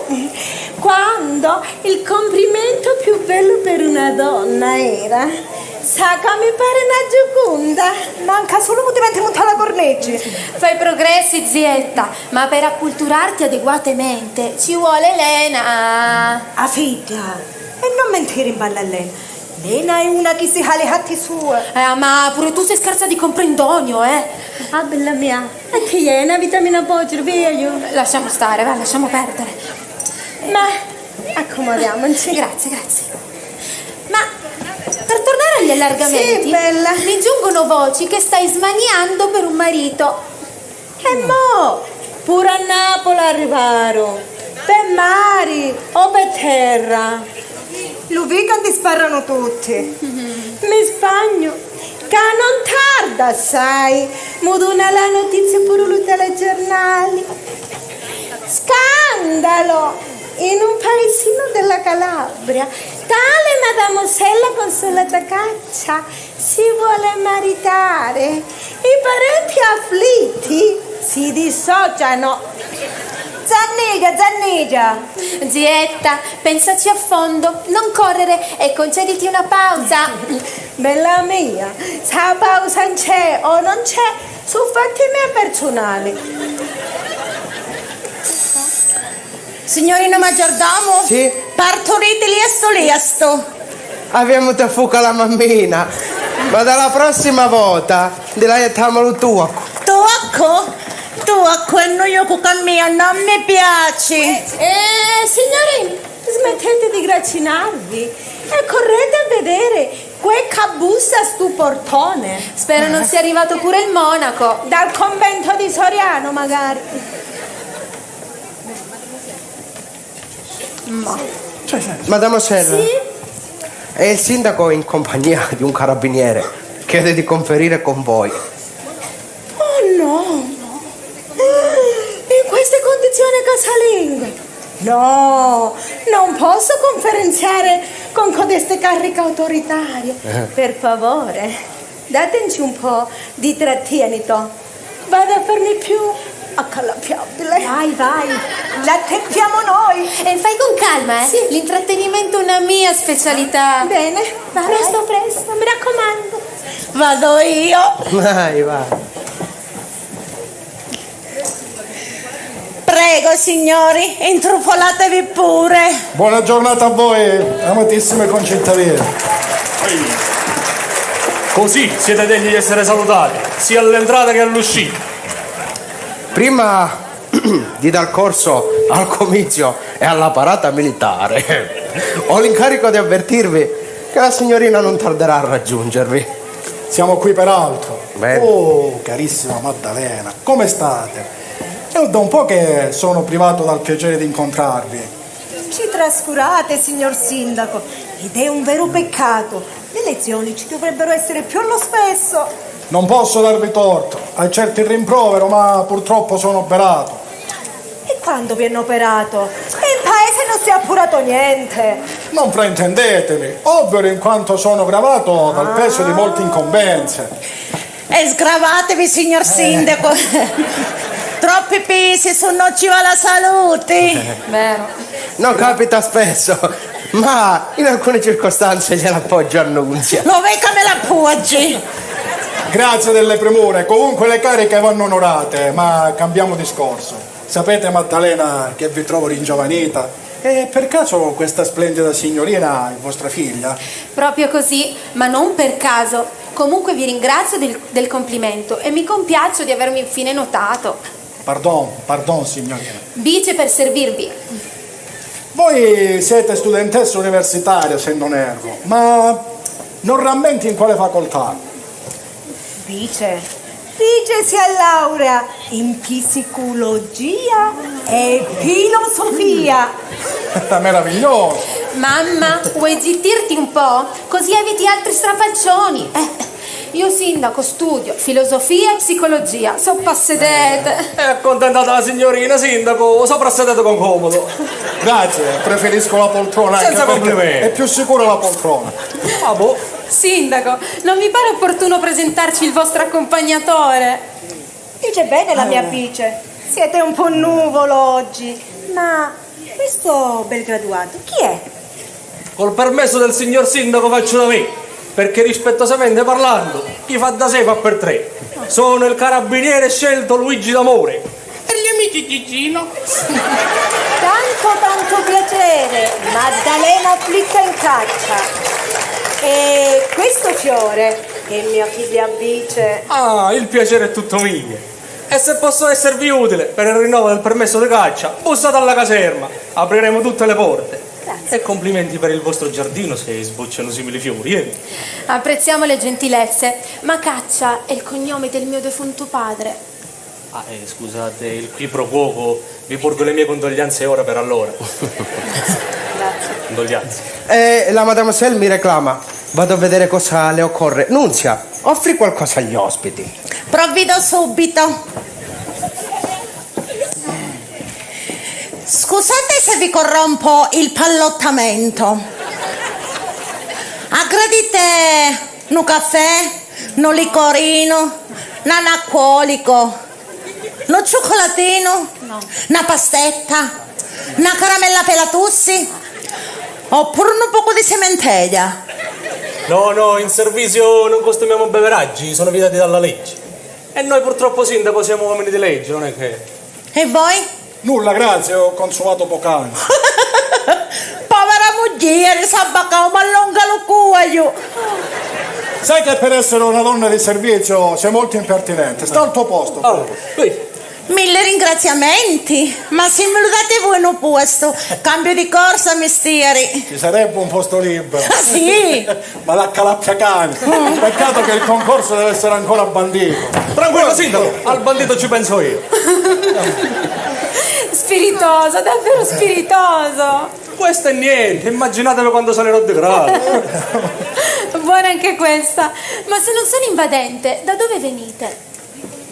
quando il complimento più bello per una donna era: Sacca, mi pare una Gioconda. Manca solo movimenti montare la cornice. Fai progressi, zietta, ma per acculturarti adeguatamente ci vuole Lena. A figlia. E non mentire in balla a Lena. Lena è una che si ha le hatti sue. Ma pure tu sei scarsa di comprendonio, Ah, bella mia, e che è una vitamina poggia, via io. Lasciamo stare, va, lasciamo perdere. Ma accomodiamoci. Grazie. Ma per tornare agli allargamenti, Sì, bella. mi giungono voci che stai smaniando per un marito. E mo, pure a Napoli arrivarono, per mari o per terra. Lo weekend sparano tutti. Mi spagno, che non tarda, sai, moduna la notizia pure lui telegiornali. Scandalo! In un paesino della Calabria, tale mademoisella Consolata Caccia si vuole maritare. I parenti afflitti si dissociano. Zanniga. Zietta, pensaci a fondo, non correre e concediti una pausa. Bella mia, se la pausa c'è o non c'è, sono fatti miei personali. Signorino maggiordomo? Sì? Partorite liesto. Abbiamo te fuoco la mammina. Ma dalla prossima volta dilettiamolo tuo. Tu, quello io con mia non mi piace. Signorino, smettete di gracinarvi e correte a vedere quel cabussa stu portone. Spero non sia arrivato pure il monaco. Dal convento di Soriano, magari. Mademoiselle, Sì? è il sindaco in compagnia di un carabiniere. Chiede di conferire con voi. Oh no! In queste condizioni casalinghe? No, non posso conferenziare con codeste cariche autoritarie. Per favore, dateci un po' di trattenito. Vado a farmi più accalappiabile. Vai. La teppiamo noi. E fai con calma, Sì. L'intrattenimento è una mia specialità. Bene, Vai. presto, mi raccomando. Vado io. Vai. Prego, signori, intrufolatevi pure. Buona giornata a voi, amatissime concittadine. Così siete degni di essere salutati, sia all'entrata che all'uscita. Prima di dar corso al comizio e alla parata militare, ho l'incarico di avvertirvi che la signorina non tarderà a raggiungervi. Siamo qui per altro. Bene. Oh, carissima Maddalena, come state? È da un po' che sono privato dal piacere di incontrarvi. Ci trascurate, signor sindaco, ed è un vero peccato. Le lezioni ci dovrebbero essere più allo spesso. Non posso darvi torto, accetto il rimprovero, ma purtroppo sono operato. E quando vi hanno operato? In paese non si è appurato niente. Non fraintendetemi, ovvero in quanto sono gravato dal peso di molte incombenze. E sgravatevi, signor sindaco. Troppi pesi sono nocivi alla salute. Vero. Non capita spesso, ma in alcune circostanze gliela appoggio a Nunzia. Lo vedi come l'appoggi? Grazie delle premure, comunque le cariche vanno onorate, ma cambiamo discorso. Sapete Maddalena che vi trovo ringiovanita? E per caso questa splendida signorina è vostra figlia? Proprio così, ma non per caso. Comunque vi ringrazio del complimento e mi compiaccio di avermi infine notato. Pardon signorina. Bice per servirvi. Voi siete studentessa universitaria se non erro, ma non rammenti in quale facoltà? Vice si laurea in psicologia e filosofia. Meraviglioso. Mamma, vuoi zittirti un po'? Così eviti altri strafalcioni. Io sindaco studio filosofia e psicologia, so passedete. È accontentata la signorina, sindaco, sopra sedete con comodo. Grazie, preferisco la poltrona. Senza anche perché complimenti. è più sicura la poltrona. Ah boh. Sindaco, non vi pare opportuno presentarci il vostro accompagnatore? Dice bene la mia Bice. Siete un po' nuvolo oggi. Ma questo bel graduato chi è? Col permesso del signor sindaco faccio da me, perché rispettosamente parlando, chi fa da sé fa per tre. Sono il carabiniere scelto Luigi D'Amore. Per gli amici Gigino. Tanto piacere, Maddalena Flicca in Caccia. E questo fiore è mia figlia Bice. Ah, il piacere è tutto mio. E se posso esservi utile per il rinnovo del permesso di caccia, bussate alla caserma, apriremo tutte le porte. Grazie. E complimenti per il vostro giardino se sbocciano simili fiori. Apprezziamo le gentilezze, ma Caccia è il cognome del mio defunto padre. Scusate, il qui pro quo, vi porgo le mie condoglianze ora per allora. Grazie. Condoglianze. La mademoiselle mi reclama. Vado a vedere cosa le occorre. Nunzia, offri qualcosa agli ospiti. Provvido subito. Scusate se vi corrompo il pallottamento. Aggradite un caffè, un licorino, un anacquolico, un cioccolatino, una pastetta, una caramella pelatussi, oppure un poco di sementeglia. No, in servizio non costumiamo beveraggi, sono vietati dalla legge. E noi purtroppo sindaco siamo uomini di legge, non è che... E voi? Nulla, grazie, ho consumato poc'anzi. Povera moglie, sabacao, ma allunga lo cuoio. Sai che per essere una donna di servizio sei molto impertinente. Sta al tuo posto. Allora, qui. 1000 ringraziamenti, ma se me lo date voi un posto, cambio di corsa, mestieri. Ci sarebbe un posto libero. Ah sì? Ma la calappia cani. Peccato che il concorso deve essere ancora bandito. Tranquillo sindaco, al bandito ci penso io. Spiritoso, davvero spiritoso. Questo è niente, immaginatevi quando salerò di grado. Buona anche questa. Ma se non sono invadente, da dove venite?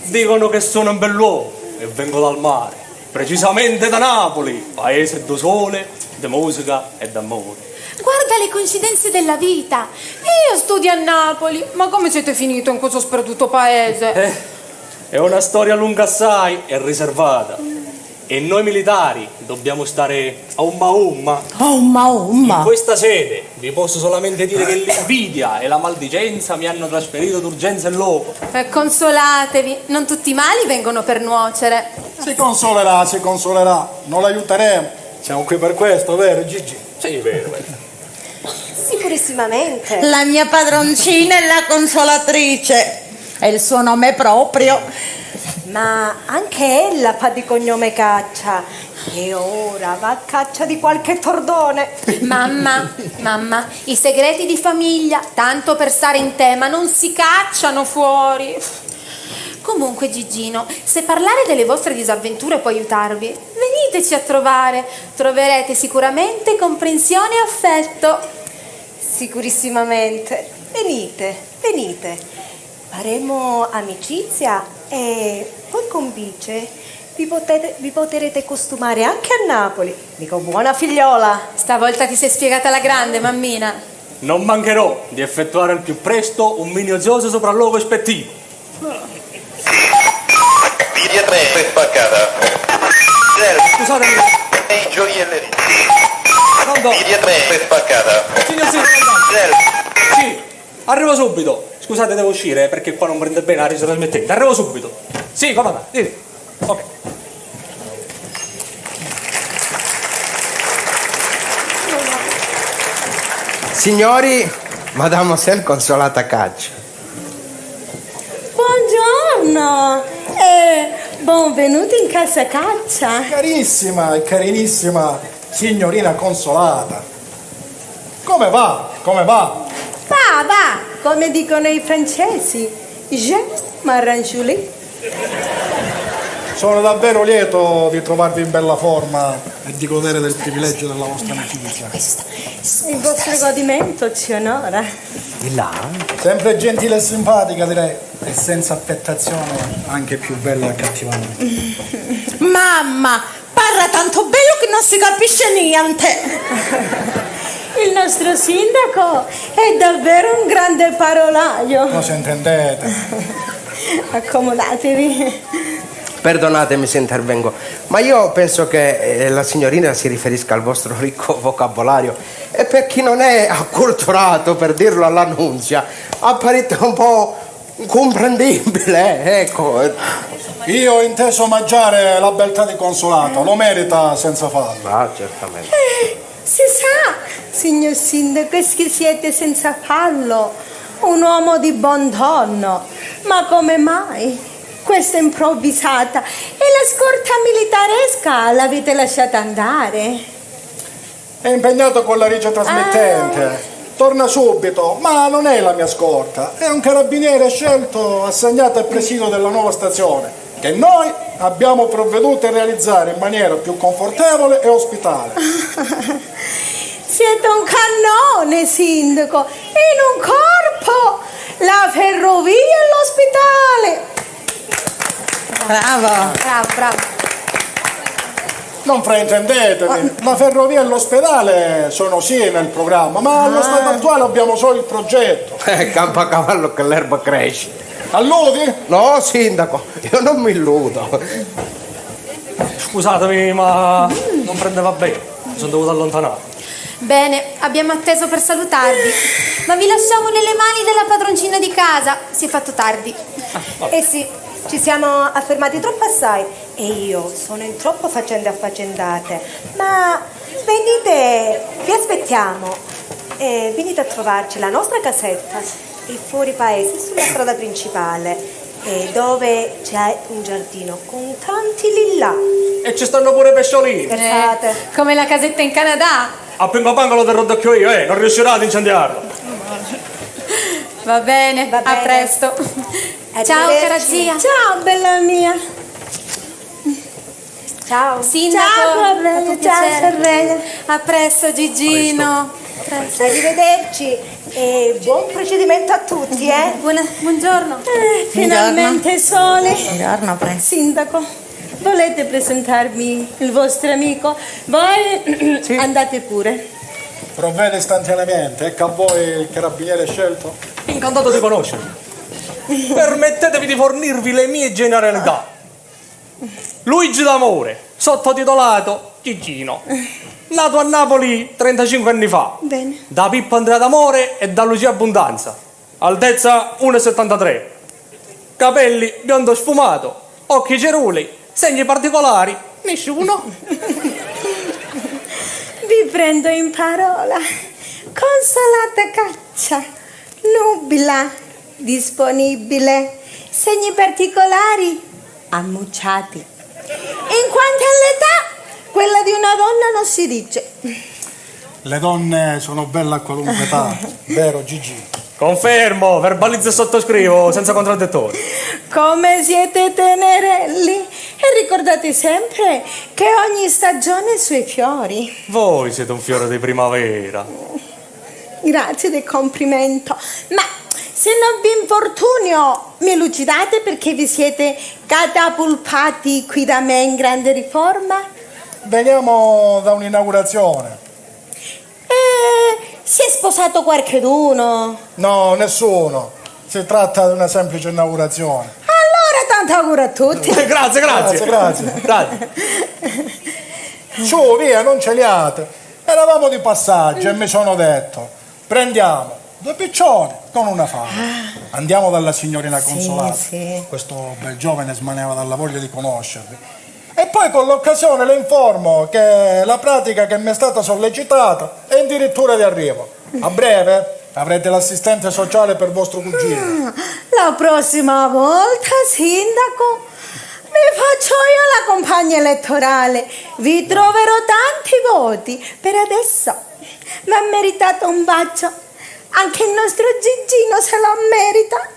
Dicono che sono un bell'uomo e vengo dal mare, precisamente da Napoli, paese di sole, di musica e d'amore. Guarda le coincidenze della vita. Io studio a Napoli. Ma come siete finito in questo sperduto paese? È una storia lunga assai e riservata. E noi militari dobbiamo stare a umma. In questa sede vi posso solamente dire che l'invidia e la maldicenza mi hanno trasferito d'urgenza in loco. Consolatevi, non tutti i mali vengono per nuocere. Si consolerà. Non l'aiuteremo. Siamo qui per questo, vero Gigi? Sì, vero. Sicurissimamente. La mia padroncina è la consolatrice. È il suo nome proprio. Ma anche ella fa di cognome Caccia. E ora va a caccia di qualche tordone. Mamma, i segreti di famiglia, tanto per stare in tema, non si cacciano fuori. Comunque Gigino, se parlare delle vostre disavventure può aiutarvi, veniteci a trovare. Troverete sicuramente comprensione e affetto. Sicurissimamente. Venite. Faremo amicizia e poi con Bice vi potrete costumare anche a Napoli. Dico buona figliola. Stavolta ti sei spiegata alla grande, mammina. Non mancherò di effettuare al più presto un minuzioso sopralluogo ispettivo. Via 3 spaccata. Scusatemi. Nei gioiellerie. Pronto? Via 3 spaccata. Signor sì, arrivo subito. Scusate, devo uscire perché qua non prende bene la resa trasmettente. Arrivo subito. Sì, come va? Dite. Ok. Signori, Mademoiselle Consolata Caccia. Buongiorno e benvenuti in casa Caccia. Carissima e carinissima signorina Consolata. Come va? Come va? Va, come dicono i francesi. Je m'arrange lì. Sono davvero lieto di trovarvi in bella forma e di godere del privilegio della vostra amicizia. Il vostro godimento ci onora. Di là? Sempre gentile e simpatica, direi, e senza affettazione, anche più bella e accattivante. Mamma, parla tanto bello che non si capisce niente. Il nostro sindaco è davvero un grande parolaio. Cosa intendete? Accomodatevi. Perdonatemi se intervengo, ma io penso che la signorina si riferisca al vostro ricco vocabolario e per chi non è acculturato, per dirlo all'annunzia, apparite un po' incomprendibile, ecco. Io ho inteso omaggiare la beltà di Consolato, lo merita senza fallo. Ah, certamente. Si sa, signor sindaco, che siete senza fallo, un uomo di buon tono, ma come mai? Questa improvvisata e la scorta militaresca l'avete lasciata andare? È impegnato con la regia trasmittente. Torna subito, ma non è la mia scorta, è un carabiniere scelto, assegnato al presidio della nuova stazione, che noi abbiamo provveduto a realizzare in maniera più confortevole e ospitale. Siete un cannone, sindaco, in un corpo, la ferrovia e l'ospitale. Bravo. Non fraintendetevi, la ferrovia e l'ospedale sono sì nel programma, ma allo stato attuale abbiamo solo il progetto. Campo a cavallo che l'erba cresce. Alludi? No, sindaco, io non mi illudo. Scusatemi, ma non prendeva bene. Mi sono dovuto allontanare. Bene, abbiamo atteso per salutarvi, ma vi lasciamo nelle mani della padroncina di casa. Si è fatto tardi. Eh sì, ci siamo affermati troppo assai e io sono in troppo faccende affaccendate. Ma venite, vi aspettiamo e venite a trovarci. La nostra casetta è fuori paese, sulla strada principale, dove c'è un giardino con tanti lillà. E ci stanno pure pesciolini. Scherzate. Come la casetta in Canada. A Pingo Pango lo terrò d'occhio io, non riuscirò ad incendiarlo. Va bene, a presto. Ciao cara zia. Ciao, bella mia. Ciao sindaco. Ciao, Sorrella. Ciao, Sorrella. A presto Gigino. Presto. Arrivederci e buon procedimento a tutti, Buongiorno. Finalmente sole. Buongiorno, Sindaco. Volete presentarmi il vostro amico? Voi andate pure. Provvede istantaneamente, ecco a voi il carabiniere scelto. Incantato di conoscervi. Permettetevi di fornirvi le mie generalità. Luigi D'Amore, sottotitolato Gigino. Nato a Napoli 35 anni fa. Bene. Da Pippo Andrea D'Amore e da Lucia Abbondanza. Altezza 1,73. Capelli biondo sfumato. Occhi cerulei. Segni particolari. Nessuno. Vi prendo in parola. Consolata Caccia. Nubila. Disponibile. Segni particolari. Ammucciati. In quanto all'età, quella di una donna non si dice. Le donne sono belle a qualunque età, vero Gigi? Confermo, verbalizzo e sottoscrivo senza contraddittori. Come siete tenerelli e ricordate sempre che ogni stagione ha i suoi fiori. Voi siete un fiore di primavera. Grazie del complimento, ma se non vi infortunio mi elucidate perché vi siete catapultati qui da me in grande riforma? Veniamo da un'inaugurazione. Si è sposato qualcheduno? No, nessuno. Si tratta di una semplice inaugurazione. Allora tanto auguro a tutti. Grazie. Su, via, non celiate. Eravamo di passaggio e mi sono detto, prendiamo 2 piccioni con una fame. Andiamo dalla signorina Consolata. Sì. Questo bel giovane smaneva dalla voglia di conoscervi. E poi con l'occasione le informo che la pratica che mi è stata sollecitata è addirittura di arrivo. A breve avrete l'assistente sociale per vostro cugino. La prossima volta, sindaco, mi faccio io la compagna elettorale. Vi troverò tanti voti. Per adesso mi ha meritato un bacio. Anche il nostro Gigino se lo merita.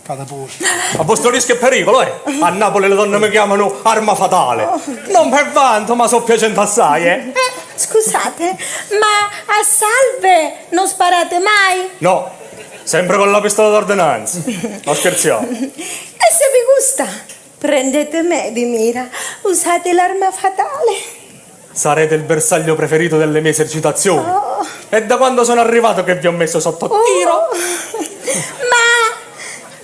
Fate pure. A vostro rischio e pericolo, eh? A Napoli le donne mi chiamano arma fatale. Non per vanto, ma so piacente assai, eh? Scusate, ma a salve non sparate mai? No, sempre con la pistola d'ordinanza. Non scherziamo. E se vi gusta, prendete me di mira, usate l'arma fatale. Sarete il bersaglio preferito delle mie esercitazioni. È da quando sono arrivato che vi ho messo sotto tiro. Ma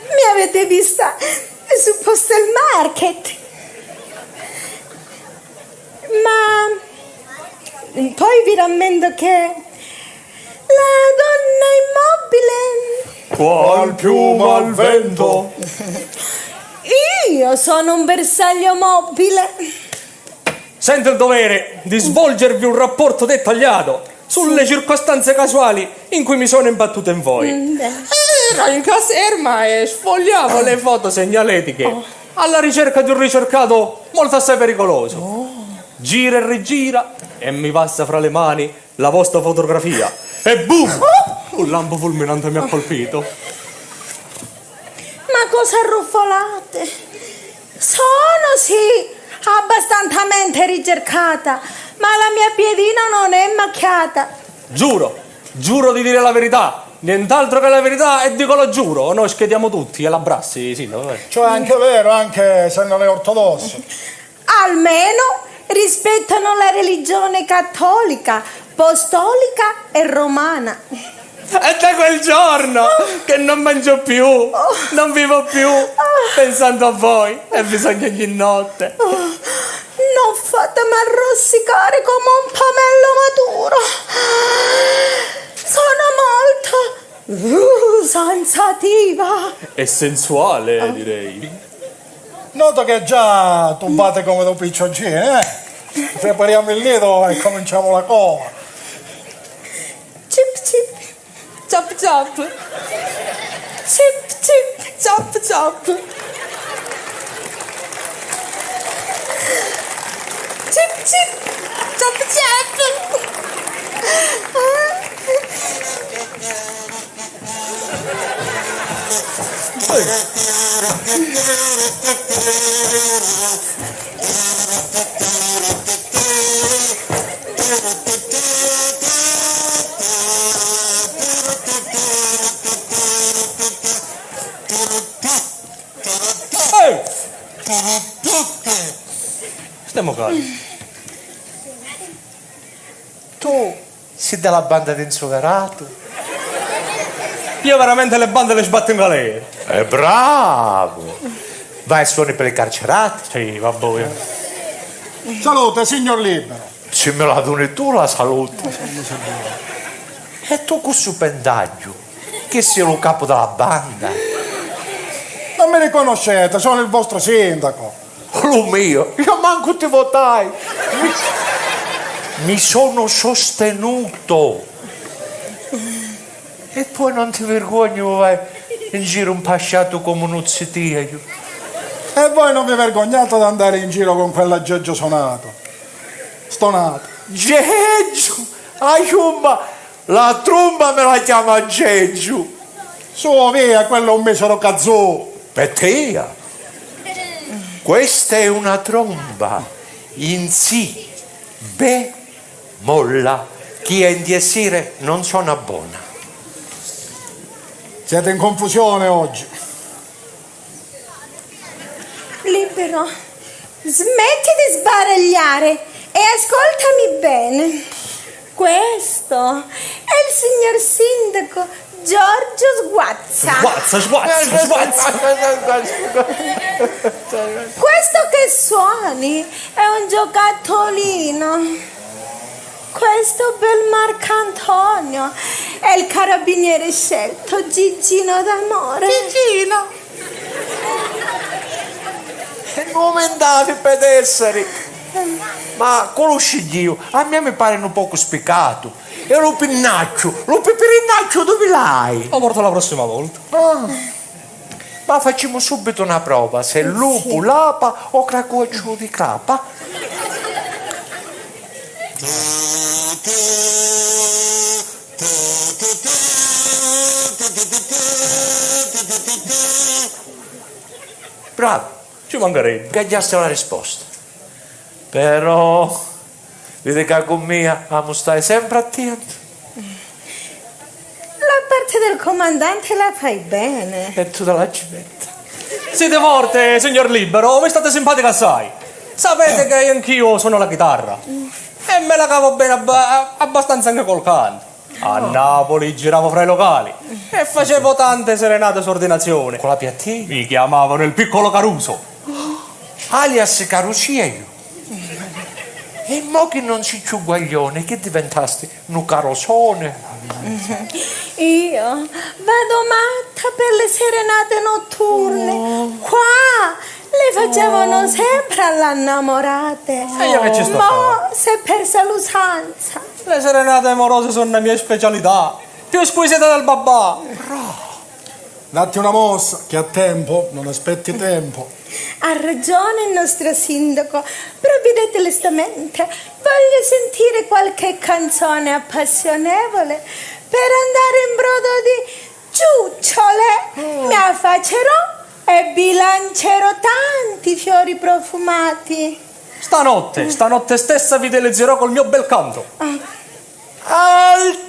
mi avete vista su Postal Market? Ma poi vi rammento che la donna immobile. Qual piuma al vento. Io sono un bersaglio mobile. Sento il dovere di svolgervi un rapporto dettagliato sulle circostanze casuali in cui mi sono imbattuto in voi. Ero in caserma e sfogliavo le foto segnaletiche alla ricerca di un ricercato molto assai pericoloso. Gira e rigira e mi passa fra le mani la vostra fotografia e boom! Un lampo fulminante mi ha colpito. Ma cosa arruffolate? Sono sì abbastanza ricercata, ma la mia piedina non è macchiata. Giuro di dire la verità. Nient'altro che la verità e dico lo giuro, o noi schediamo tutti e l'abbrassi, sì, no? Cioè anche vero, anche se non è ortodosso. Almeno rispettano la religione cattolica, apostolica e romana. È da quel giorno che non mangio più, non vivo più, pensando a voi e bisogna ogni notte. Non fatemi arrossicare come un pomello maturo. Sono molto sensativa. E sensuale, direi. Noto che già tumbate come due piccioncini, eh? Prepariamo il nido e cominciamo la cova. Cip cip. Chop chop. Cip cip. Chop chop. Cip cip. Chop chop. Stiamo calmi. Tu sei della banda di Insoverato? Io veramente le bande le sbatto in galera. È bravo! Vai e suoni per i carcerati? Sì, vabbè. Salute, signor Libero. Se me la doni tu la salute. E tu con su pendaggio, che sei lo capo della banda? Non mi riconoscete, sono il vostro sindaco. Lo mio, io manco ti votai. Mi sono sostenuto. E poi non ti vergogni, vai in giro un pasciato come un uzzitio. E voi non vi vergognate ad andare in giro con quell'aggeggio stonato? Geggio! Aiumma! La tromba me la chiama Geggio! Su, via, quello è un misero cazzù! Pettea! Questa è una tromba in si, be, molla, chi è in diesire non suona buona. Siete in confusione oggi. Libero, smetti di sbaragliare e ascoltami bene. Questo è il signor sindaco Giorgio Sguazza. Questo che suoni è un giocattolino. Questo bel Marcantonio è il carabiniere scelto Gigino d'amore. Gigino! E come andavi per essere? Ma conosci Dio, a me mi pare un poco spiccato. E lo peperinaccio dove l'hai? Lo porto la prossima volta. Ma facciamo subito una prova, se il lupo lapa o cracoccio di crapa. Bravo, Ci mancherebbe. gaggiaste la risposta. Però, vedi che con mia, amo stai sempre attento. La parte del comandante la fai bene. E tu te la ci metti. Siete forte, signor Libero, mi state simpatica assai. Sapete che anch'io suono la chitarra. E me la cavo bene abbastanza anche col canto. A Napoli giravo fra i locali e facevo tante serenate su ordinazione. Con la piattina? Mi chiamavano il piccolo Caruso. Alias Carusia io. E mo che non si ciù guaglione, che diventasti un carosone? Io vado matta per le serenate notturne. Qua le facevano sempre all'innamorate. E io che ci sto a Ma si è persa l'usanza. Le serenate amorose sono la mia specialità. Più squisita del babà. Datti una mossa, che a tempo non aspetti tempo. Ha ragione il nostro sindaco. Provvedete lestamente. Voglio sentire qualche canzone appassionevole per andare in brodo di ciucciole. Mi affaccerò e bilancerò tanti fiori profumati. Stanotte stessa vi delezzerò col mio bel canto. Alt!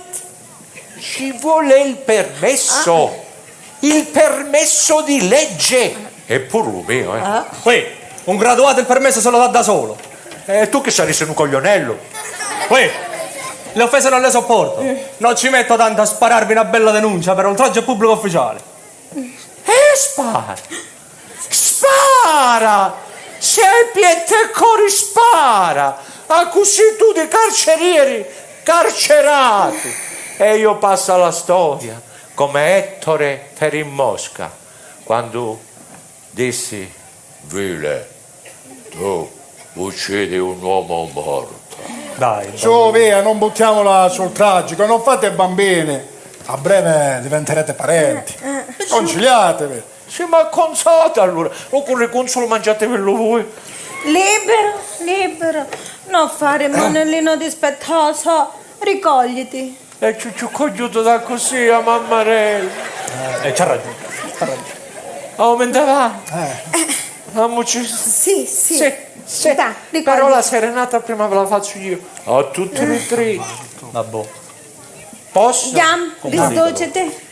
Ci vuole il permesso. Il permesso di legge. Eppure lo mio, Qui, un graduato il permesso se lo dà da solo. E tu che saresti un coglionello. Qui, le offese non le sopporto. Non ci metto tanto a spararvi una bella denuncia per oltraggio pubblico ufficiale. E spara. Spara! Se hai pietà e cori spara! A così tu di carcerieri carcerati! E io passo alla storia come Ettore ferì Mosca quando dissi: Vile, tu uccidi un uomo morto. Dai, Su, via, non buttiamola sul tragico, non fate bambini. A breve diventerete parenti. Conciliatevi. Sì, ma consate allora. O con le console mangiatevelo voi. Libero. Non fare monellino dispettoso. Ricogliti. E ci ho cogliuto da così a mammarella. c'ha ragione. Aumentava? Amoci. Sì. Sì. Dai, ricordi. Però la serenata prima ve la faccio io. A tutti e tre. Vabbè. Posso? Andiamo, risdocete.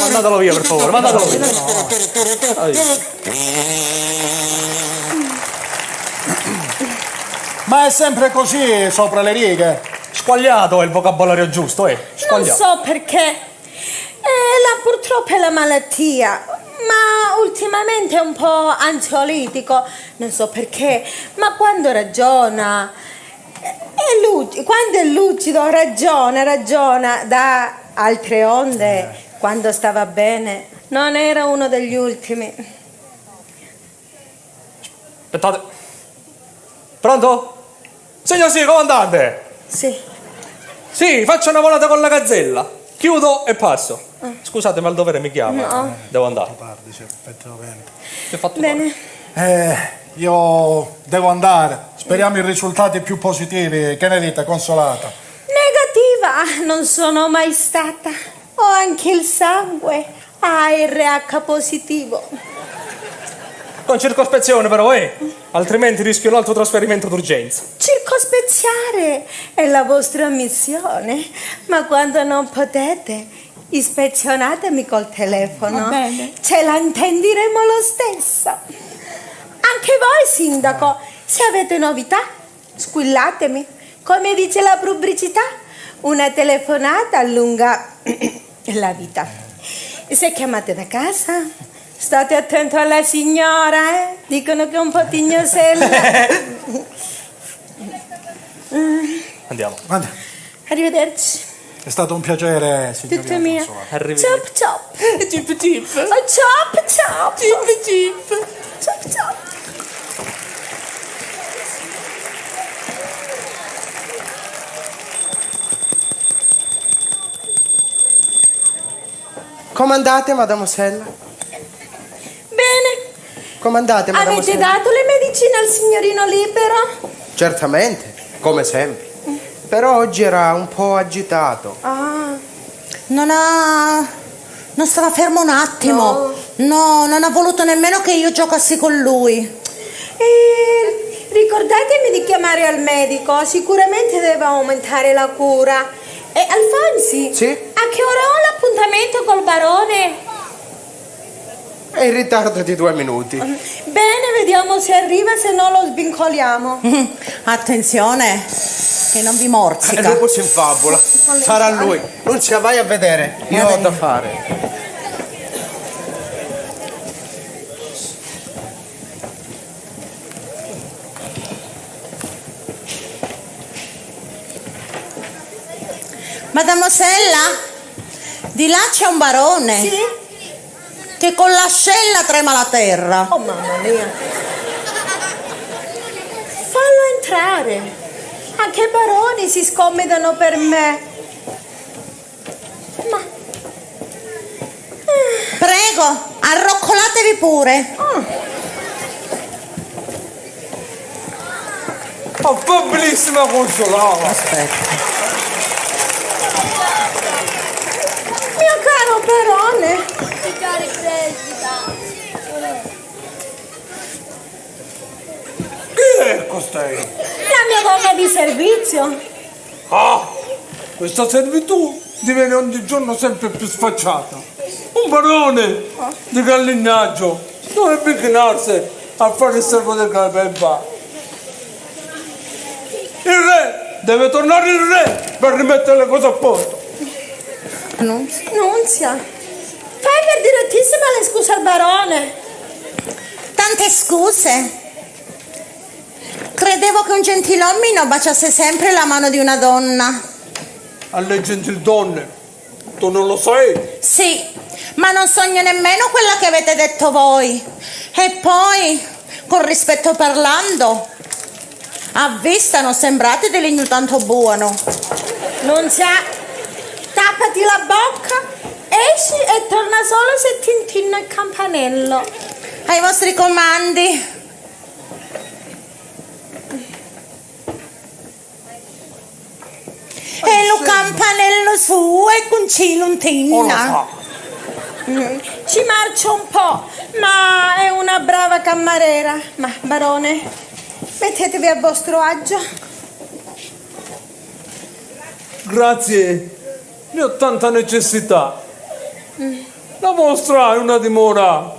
Mandatelo via, per favore, mandatelo via. Ma è sempre così sopra le righe. Squagliato è il vocabolario giusto, Non Squagliato. so perché. Purtroppo è la malattia. Ma ultimamente è un po' ansiolitico. Non so perché. Ma quando ragiona. Quando è lucido ragiona da altre onde. Quando stava bene. Non era uno degli ultimi. Aspettate. Pronto? Signor sì, comandante. Sì, faccio una volata con la gazzella. Chiudo e passo. Scusate, ma il dovere mi chiama. No. Devo andare. Effettivamente. Che ho fatto Bene. Io devo andare. Speriamo i risultati più positivi. Che ne dite, Consolata? Negativa. Non sono mai stata. Ho anche il sangue ARH positivo. Con circospezione però, altrimenti rischio un altro trasferimento d'urgenza. Circospeziare è la vostra missione, ma quando non potete, ispezionatemi col telefono. Va bene. Ce la intenderemo lo stesso. Anche voi, sindaco, se avete novità, squillatemi. Come dice la pubblicità, una telefonata allunga la vita. Se chiamate da casa, state attento alla signora, Dicono che è un po' tignosella. Andiamo. Arrivederci. È stato un piacere, signorina Tutto mio. Consolata. Arrivederci. Chop chop. Cip cip. Oh, chop chop. Cip cip. Chop chop. Come andate, mademoiselle? Bene. Come andate, Avete mademoiselle? dato le medicine al signorino Libero? Certamente, come sempre. Però oggi era un po' agitato. Non stava fermo un attimo. No, non ha voluto nemmeno che io giocassi con lui. Ricordatemi di chiamare al medico, sicuramente deve aumentare la cura. E Alfonsi? Sì? A che ora ho l'appuntamento col barone? È in ritardo di 2 minuti. Bene, vediamo se arriva, se no lo svincoliamo. Attenzione, che non vi morsica. Il lupo si infabula. Sarà lui. Non ci vai a vedere. Io ho da fare. Mademoisella, di là c'è un barone. Sì? Che con l'ascella trema la terra. Oh mamma mia. Fallo entrare. Anche baroni si scomodano per me. Ma Prego, arroccolatevi pure. Affabilissima Consolata. Aspetta. mio caro barone. Chi è costei? La mia donna di servizio. Ah, questa servitù diviene ogni giorno sempre più sfacciata. Un barone di gallignaggio dovrebbe inchinarsi a fare il servo del Capelba. Il re deve tornare il re per rimettere le cose a posto. Nunzia, fai per direttissima le scuse al barone. Tante scuse. Credevo che un gentiluomino baciasse sempre la mano di una donna. Alle gentildonne, tu non lo sai? Sì, ma non sogno nemmeno quella che avete detto voi. E poi, con rispetto parlando, a vista non sembrate di legno tanto buono. Nunzia, tappati la bocca, esci e torna solo se ti intinno il campanello. Ai vostri comandi. E lo campanello suo e concilo un tinna. Ci marcio un po', ma è una brava cameriera. Ma, barone, mettetevi a vostro agio. Grazie, ne ho tanta necessità. La vostra è una dimora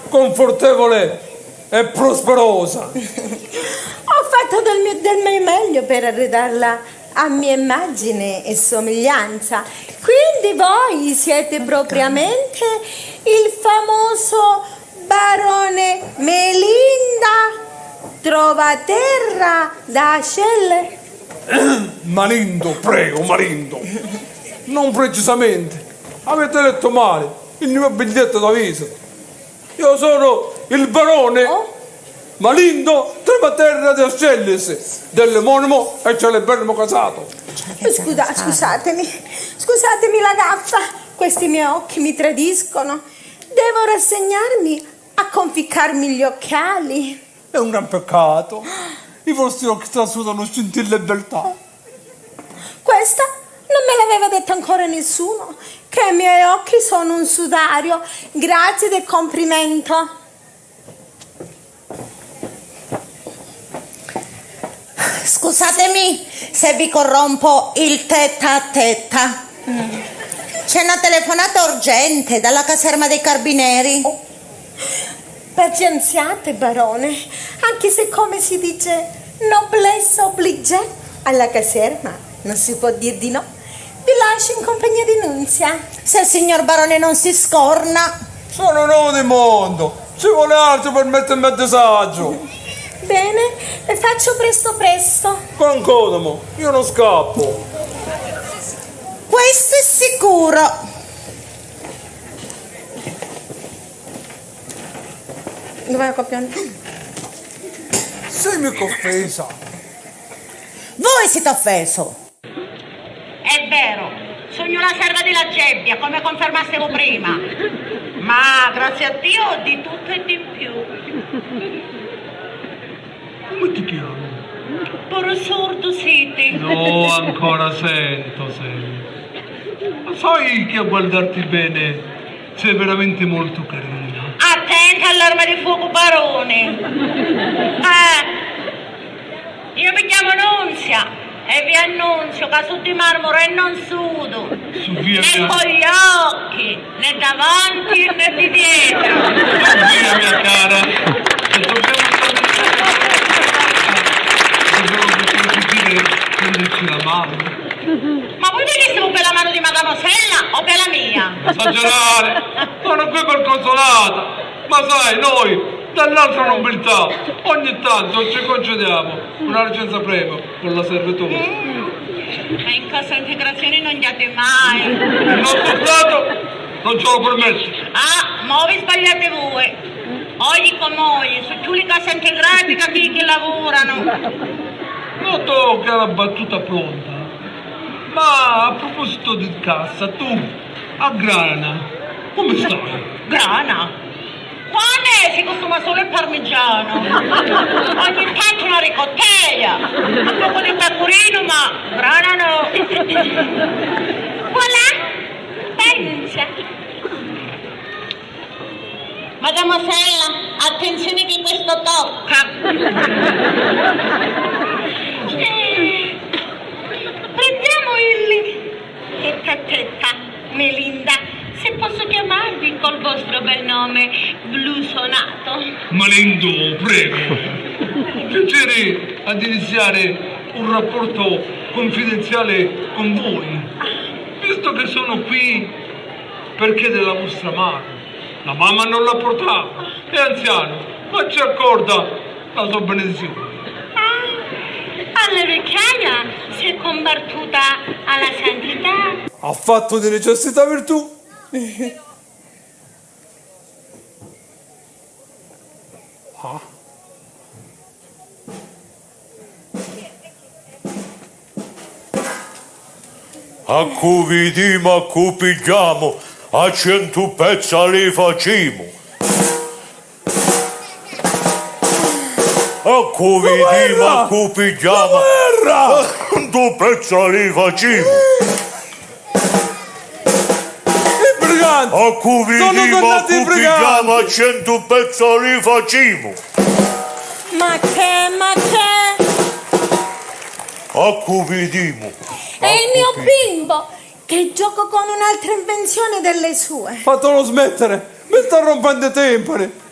confortevole e prosperosa. Ho fatto del mio meglio per arredarla a mia immagine e somiglianza. Quindi voi siete propriamente il famoso barone Melinda Trovaterra da Ascelle? Malindo, prego, Malindo. Non precisamente. Avete letto male il mio biglietto d'avviso. Io sono il barone Malindo Trevaterra di Ascelles, dell'omonimo e celeberrimo casato. Scusatemi la gaffa, questi miei occhi mi tradiscono. Devo rassegnarmi a conficcarmi gli occhiali. È un gran peccato. I vostri occhi trasudano scintille e beltà. Questa non me l'aveva detto ancora nessuno, che i miei occhi sono un sudario. Grazie del complimento. Scusatemi se vi corrompo il tetta a tetta. C'è una telefonata urgente dalla caserma dei carabinieri. Pazienziate, barone, anche se, come si dice, noblesse oblige, alla caserma non si può dir di no. Vi lascio in compagnia di Nunzia. Se il signor barone non si scorna. Sono nuovo di mondo. Ci vuole altro per mettermi a disagio. Bene, faccio presto presto. Con Codamo, io non scappo. Questo è sicuro. Dov'è la coppia? Sei mica offesa. Voi siete offeso. È vero, sogno la serva della Gebbia, come confermastevo prima. Ma grazie a Dio ho di tutto e di più. Come ti chiami? Poro sordo siete. No, ancora sento. Ma sai che a guardarti bene sei veramente molto carina. Attenta all'arma di fuoco, barone. Io mi chiamo Nunzia e vi annunzio che su di marmoro e non sudo. Via, né mia... con gli occhi, né davanti né di dietro. Via, mia cara. Dobbiamo prenderci la mano. Ma voi venissimo per la mano di Mademoiselle o per la mia? Esagerare! Sono qui per consolata! Ma sai, noi dall'altra nobiltà ogni tanto ci concediamo una licenza premio con la servitù. Ma in cassa integrazione non diate mai. Il nostro Stato non ce lo permette. Ma vi sbagliate voi. Oggi con noi, su tutte le casse integrate capì che lavorano. Noto che è la battuta pronta. Ma a proposito di cassa, tu a Grana, come stai? Grana? Qua si consuma solo il parmigiano. Ogni tanto una ricotteglia. Un poco di pecorino, ma grana no. Voilà, pensa. Mademoiselle, attenzione che questo tocca. Prendiamo il tetta Melinda, se posso chiamarvi col vostro bel nome blusonato. Malindo, prego. Piacere ad iniziare un rapporto confidenziale con voi, visto che sono qui per chiedere la vostra mano. La mamma non la portava, è anziano, ma ci accorda la sua benedizione. Alla vecchiaia si è convertuta alla santità. Ha fatto di necessità virtù. A cui vediamo, a cui pigliamo, a 100 pezzi li facciamo. A cui vediamo, a cui pigliamo, a 100 pezzi li facciamo. A cui vediamo, a cui pigliamo, a 100 pezzi li facciamo. Ma che? A cui vediamo. È il mio bimbo che gioca con un'altra invenzione delle sue. Fatelo smettere, mi sta rompendo i timpani.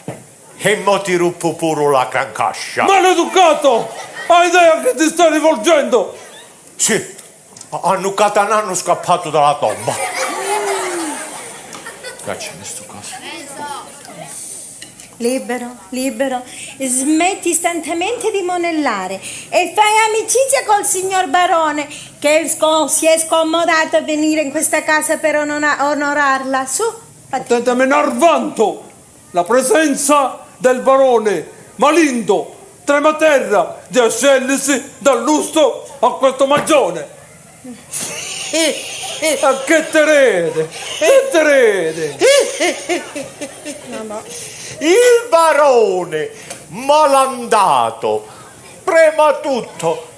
E mo ti ruppo pure la cancascia. Maleducato! Hai idea che ti sta rivolgendo? Sì, hanno catanano scappato dalla tomba. Grazie, in questo caso. Libero, smetti istantaneamente di monellare e fai amicizia col signor barone che si è scomodato a venire in questa casa per onorarla. Su, Attenta Menarvanto, la presenza del barone Malindo Trematerra di ascellersi dal lustro a questo magione. A che te rede? Il barone malandato, prima tutto,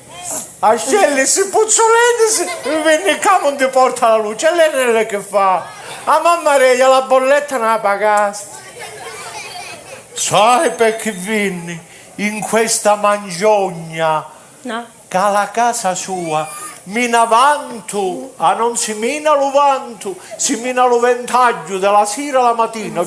a scegliersi puzzolenti, venne qua non ti porta la luce, e lei che fa? A mamma Maria la bolletta non la pagasse. Sai perché venni in questa mangiogna? No. Che la casa sua mina vanto, a non si mina lo vanto, si mina lo ventaggio della sera alla mattina.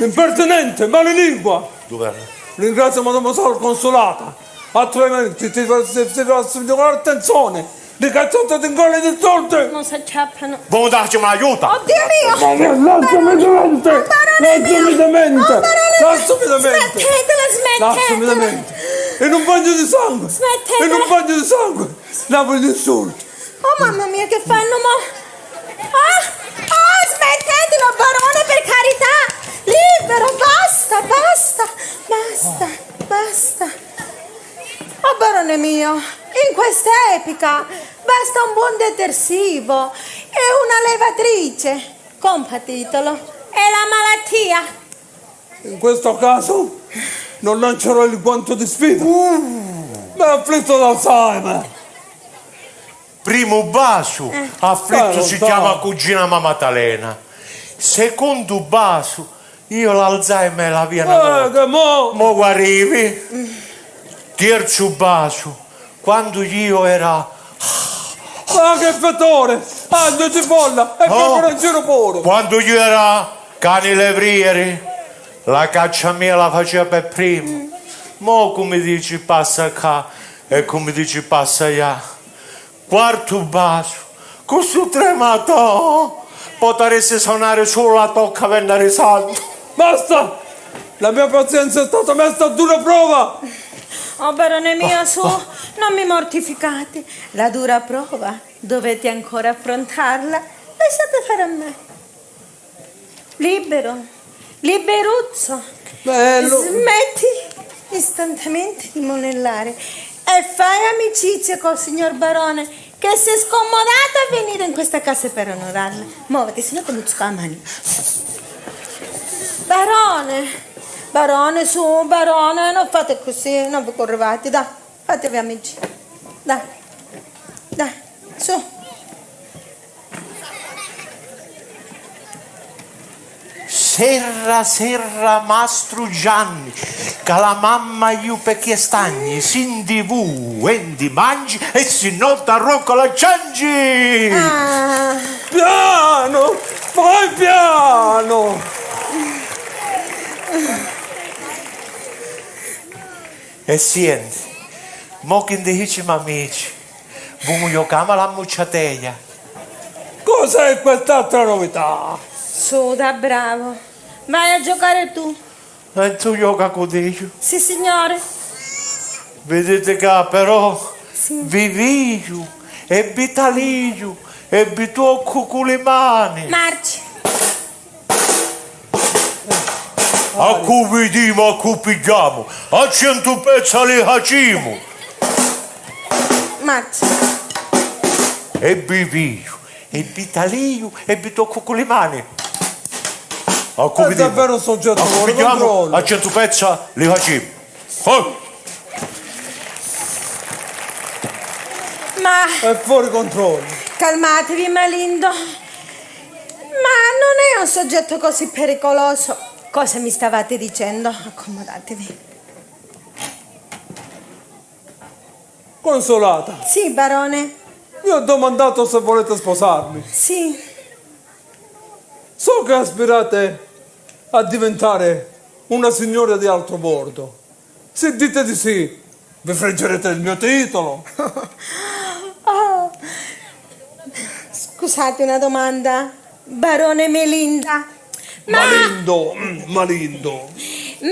Impertinente, malilingua! Dov'è? Ringrazio Mademoiselle Consolata, altrimenti ti con attenzione di cazzate di incolle di torte. Non si acciappano. Vuoi darci un'aiuto? Oddio mio! Lasciami demente! Lasciami demente! Lasciami demente! Smettetela, Lasciami demente! In un bagno di sangue! Smettetela. In un bagno di sangue! Napoli di insulti! Oh mamma mia, che fanno mo? Oh, smettetelo, barone, per carità! Libero, basta! Oh barone mio, in quest'epoca basta un buon detersivo e una levatrice. Compatitelo. È la malattia. In questo caso non lancerò il guanto di sfida. Mi è afflitto d'Alzheimer. Primo bacio, afflitto si so. chiama cugina Maddalena. Secondo bacio, io l'Alzheimer la viene Che mo guarivi. Terzo bacio, quando io era... che fettore! Non ci folla! E proprio non giro puro! Quando io era cani levrieri, la caccia mia la faceva per primo. Mo come dici passa qua e come dici passa là. Quarto bacio, questo tremato potresti suonare solo la tocca vendere salto. Basta! La mia pazienza è stata messa a dura prova! Oh barone mio, su, non mi mortificate. La dura prova dovete ancora affrontarla. Lasciate fare a me. Liberuzzo. Bello! Smetti istantaneamente di monellare e fai amicizia col signor barone che si è scomodato a venire in questa casa per onorarla. Muoviti, se no ti mucco la mano. Barone, su, barone, non fate così, non vi correvate, dai, fatevi amici. Dai, su. Serra Mastro Gianni, che la mamma io perché stagni, sin di vu, endi mangi e si nota roccola ciangi. Piano! Vai piano! E senti, mo che diciamo amici, vuoi giocare alla mucciateia? Cos'è quest'altra novità? Su, da bravo. Vai a giocare tu. E tu gioca con te? Sì, signore. Vedete che però viviglio e vitaliglio e vi tocco con le mani. Marci. A cui vediamo, a cui pigliamo, a 100 pezzi li facciamo. Marci. E viviglio e vitaliglio e vi tocco con le mani. A cui È vediamo, davvero un soggetto a cui fuori pigliamo, controllo. a 100 pezzi li facciamo. Oh. Ma È fuori controllo. calmatevi, Malindo. Ma non è un soggetto così pericoloso. Cosa mi stavate dicendo? Accomodatevi. Consolata, Sì, barone. vi ho domandato se volete sposarmi. Sì. So che aspirate a diventare una signora di alto bordo. Se dite di sì, vi freggerete il mio titolo. Oh. Scusate una domanda, barone Melinda. Malindo.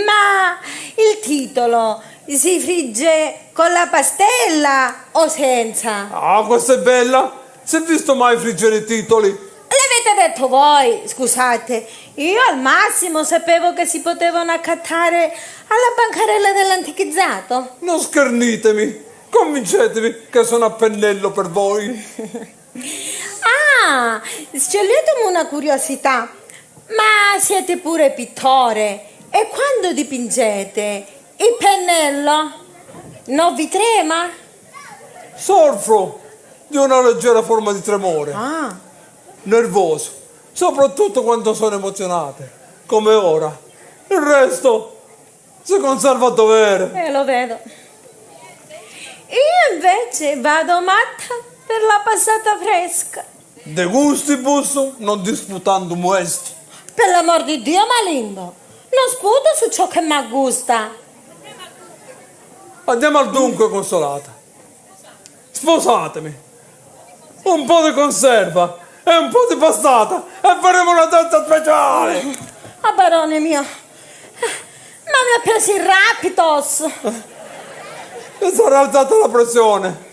Ma il titolo si frigge con la pastella o senza? Ah, questa è bella. Si è visto mai friggere i titoli? L'avete detto voi, scusate. Io al massimo sapevo che si potevano accattare alla bancarella dell'antichizzato. Non schernitemi. Convincetevi che sono a pennello per voi. Ah, sceglietemi una curiosità. Ma siete pure pittore e quando dipingete il pennello non vi trema? Soffro di una leggera forma di tremore. Ah. Nervoso, soprattutto quando sono emozionate, come ora. Il resto si conserva a dovere. Lo vedo. Io invece vado matta per la passata fresca. De gustibus non disputandum est. Per l'amor di Dio, Malindo, non sputo su ciò che mi gusta. Andiamo al dunque, Consolata. Sposatemi. un po' di conserva e un po' di passata e faremo una torta speciale. Ah, barone mio, ma mi ha preso il rapidos. Mi sarà alzata la pressione.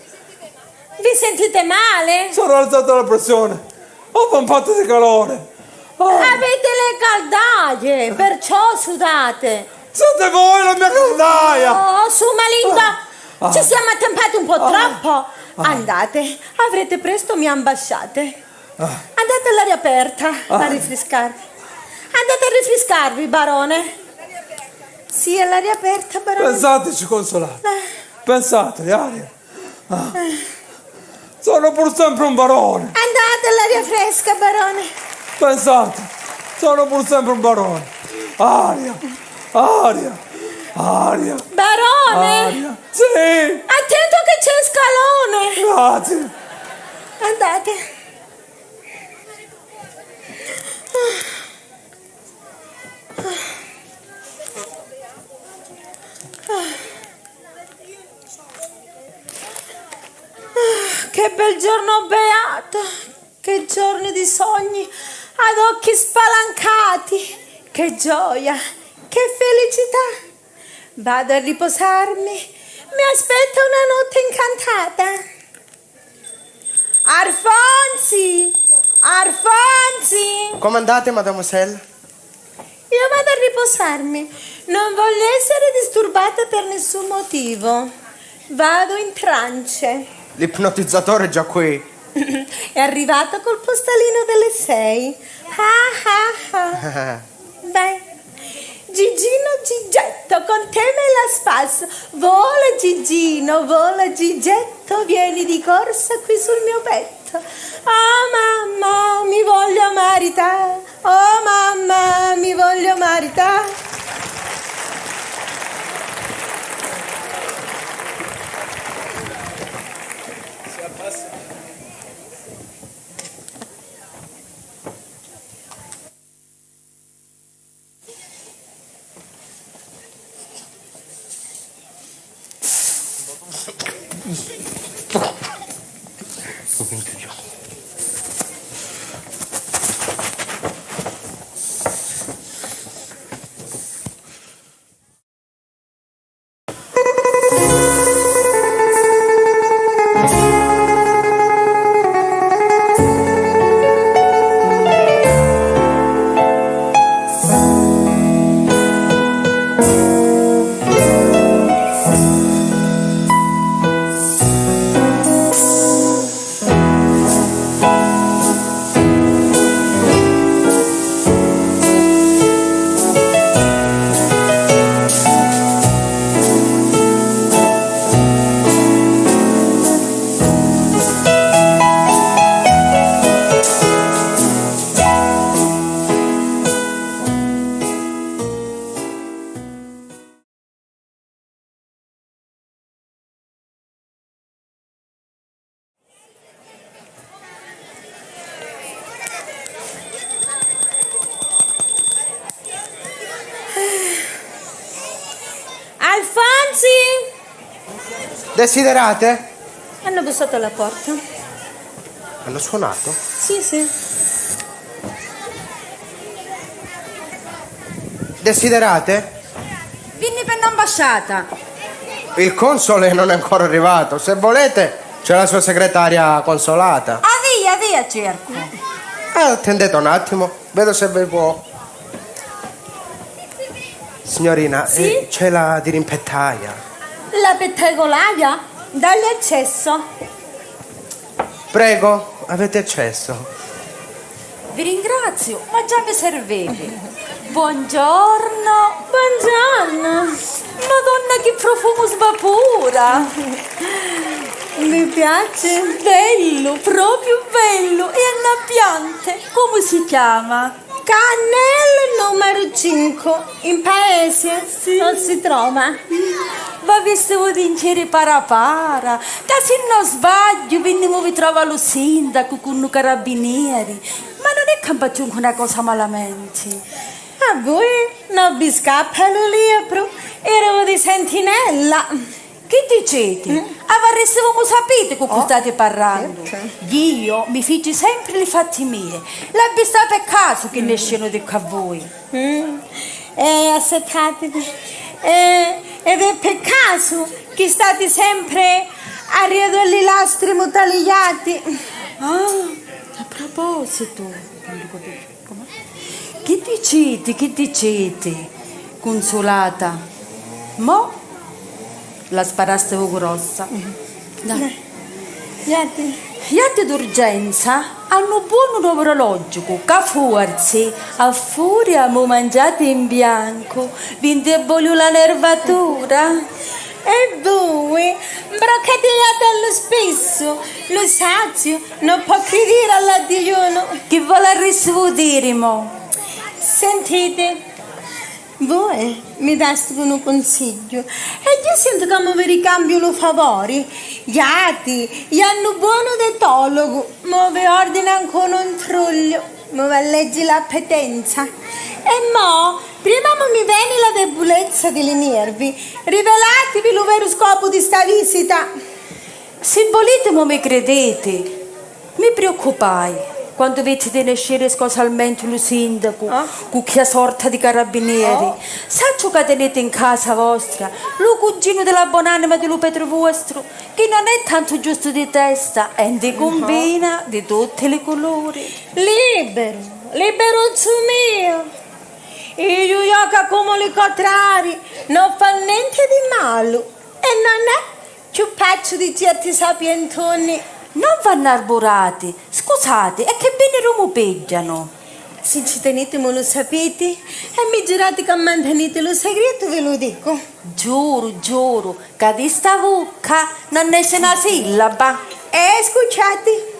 Vi sentite male? Sarà alzata la pressione. Ho pompato di calore. Avete le caldaie, perciò sudate. Siete voi la mia caldaia. Oh, su Malinda, ci siamo attempati un po' troppo. Andate, avrete presto mie ambasciate. Andate all'aria aperta a rinfrescarvi. Andate a rinfrescarvi, barone. Sì, all'aria aperta, barone. Pensateci, consolati. Pensate, Aria. Sono pur sempre un barone. Andate all'aria fresca, barone. Pensate, sono pur sempre un barone. Aria. Barone. Aria. Sì. Attento che c'è scalone. Grazie. Andate. Che bel giorno beato, che giorni di sogni ad occhi spalancati, che gioia, che felicità. Vado a riposarmi, mi aspetta una notte incantata. Alfonsi! Come andate, mademoiselle? Io vado a riposarmi, non voglio essere disturbata per nessun motivo. Vado in trance. L'ipnotizzatore è già qui. È arrivato col postalino delle 6. Beh, Gigino Gigetto, con te me la spasso. Vola Gigino, vola Gigetto, vieni di corsa qui sul mio petto. Oh mamma, mi voglio maritare. Oh mamma, mi voglio maritare. Desiderate? Hanno bussato alla porta. Hanno suonato? Sì, sì. Desiderate? Vinni per l'ambasciata. Il console non è ancora arrivato. Se volete, c'è la sua segretaria consolata. Via, cerco. Attendete un attimo, vedo se vi può. Signorina, Sì? c'è la dirimpettaia. La pettegolaia? Dagli accesso. Prego, avete accesso. Vi ringrazio, ma già mi servete. Buongiorno. Buongiorno. Madonna, che profumo svapora. Mi piace. Bello, proprio bello. E annabbiante. Come si chiama? Cannello numero 5. In paese non si trova. Va visto di incere parapara. Che se non sbaglio, veniamo vi trova lo sindaco con i carabinieri. Ma non è che faccio una cosa malamente. A voi non vi scappa lo libro. Ero di sentinella. Che dicete? Avressimo sapito con cui state parlando. Io mi figgio sempre le fatti mie. La vista per caso che ne escono di qua a voi. Aspettate. Ed è per caso che state sempre a ridere gli lastri mutagliati. A proposito, che dicete? Consolata. Mo' la sparaste grossa. Dai. Gli d'urgenza hanno un buon neurologico che forse a furia mo mangiate in bianco vi indeboliu la nervatura. E voi, broccateggiate allo spesso, lo sazio non può credere alla digiuno. Che vuole risudire mo? Sentite, voi mi date un consiglio e io sento che mi ricambio lo favore. Gli hanno buono detologo, ma vi ordina ancora un truglio, ma vi leggi la petenza. E mo, prima mi viene la debolezza delle nervi, rivelatevi lo vero scopo di sta visita. Se volete mo mi credete, mi preoccupai. Quando vedete nascere scasalmente lo sindaco, con che sorta di carabinieri, saccio che tenete in casa vostra, lo cugino della buonanima dello Petro vostro, che non è tanto giusto di testa, e di combina di tutti i colori. Libero su mio. E io che come i contrari, non fa niente di male, e non è più pezzo di certi sapientoni. Non vanno arborati, scusate, e che bene rumopeggiano. Se ci tenete me lo sapete, e mi giurate che mantenete lo segreto, ve lo dico. Giuro, che di sta bocca non esce una sillaba. Scusate.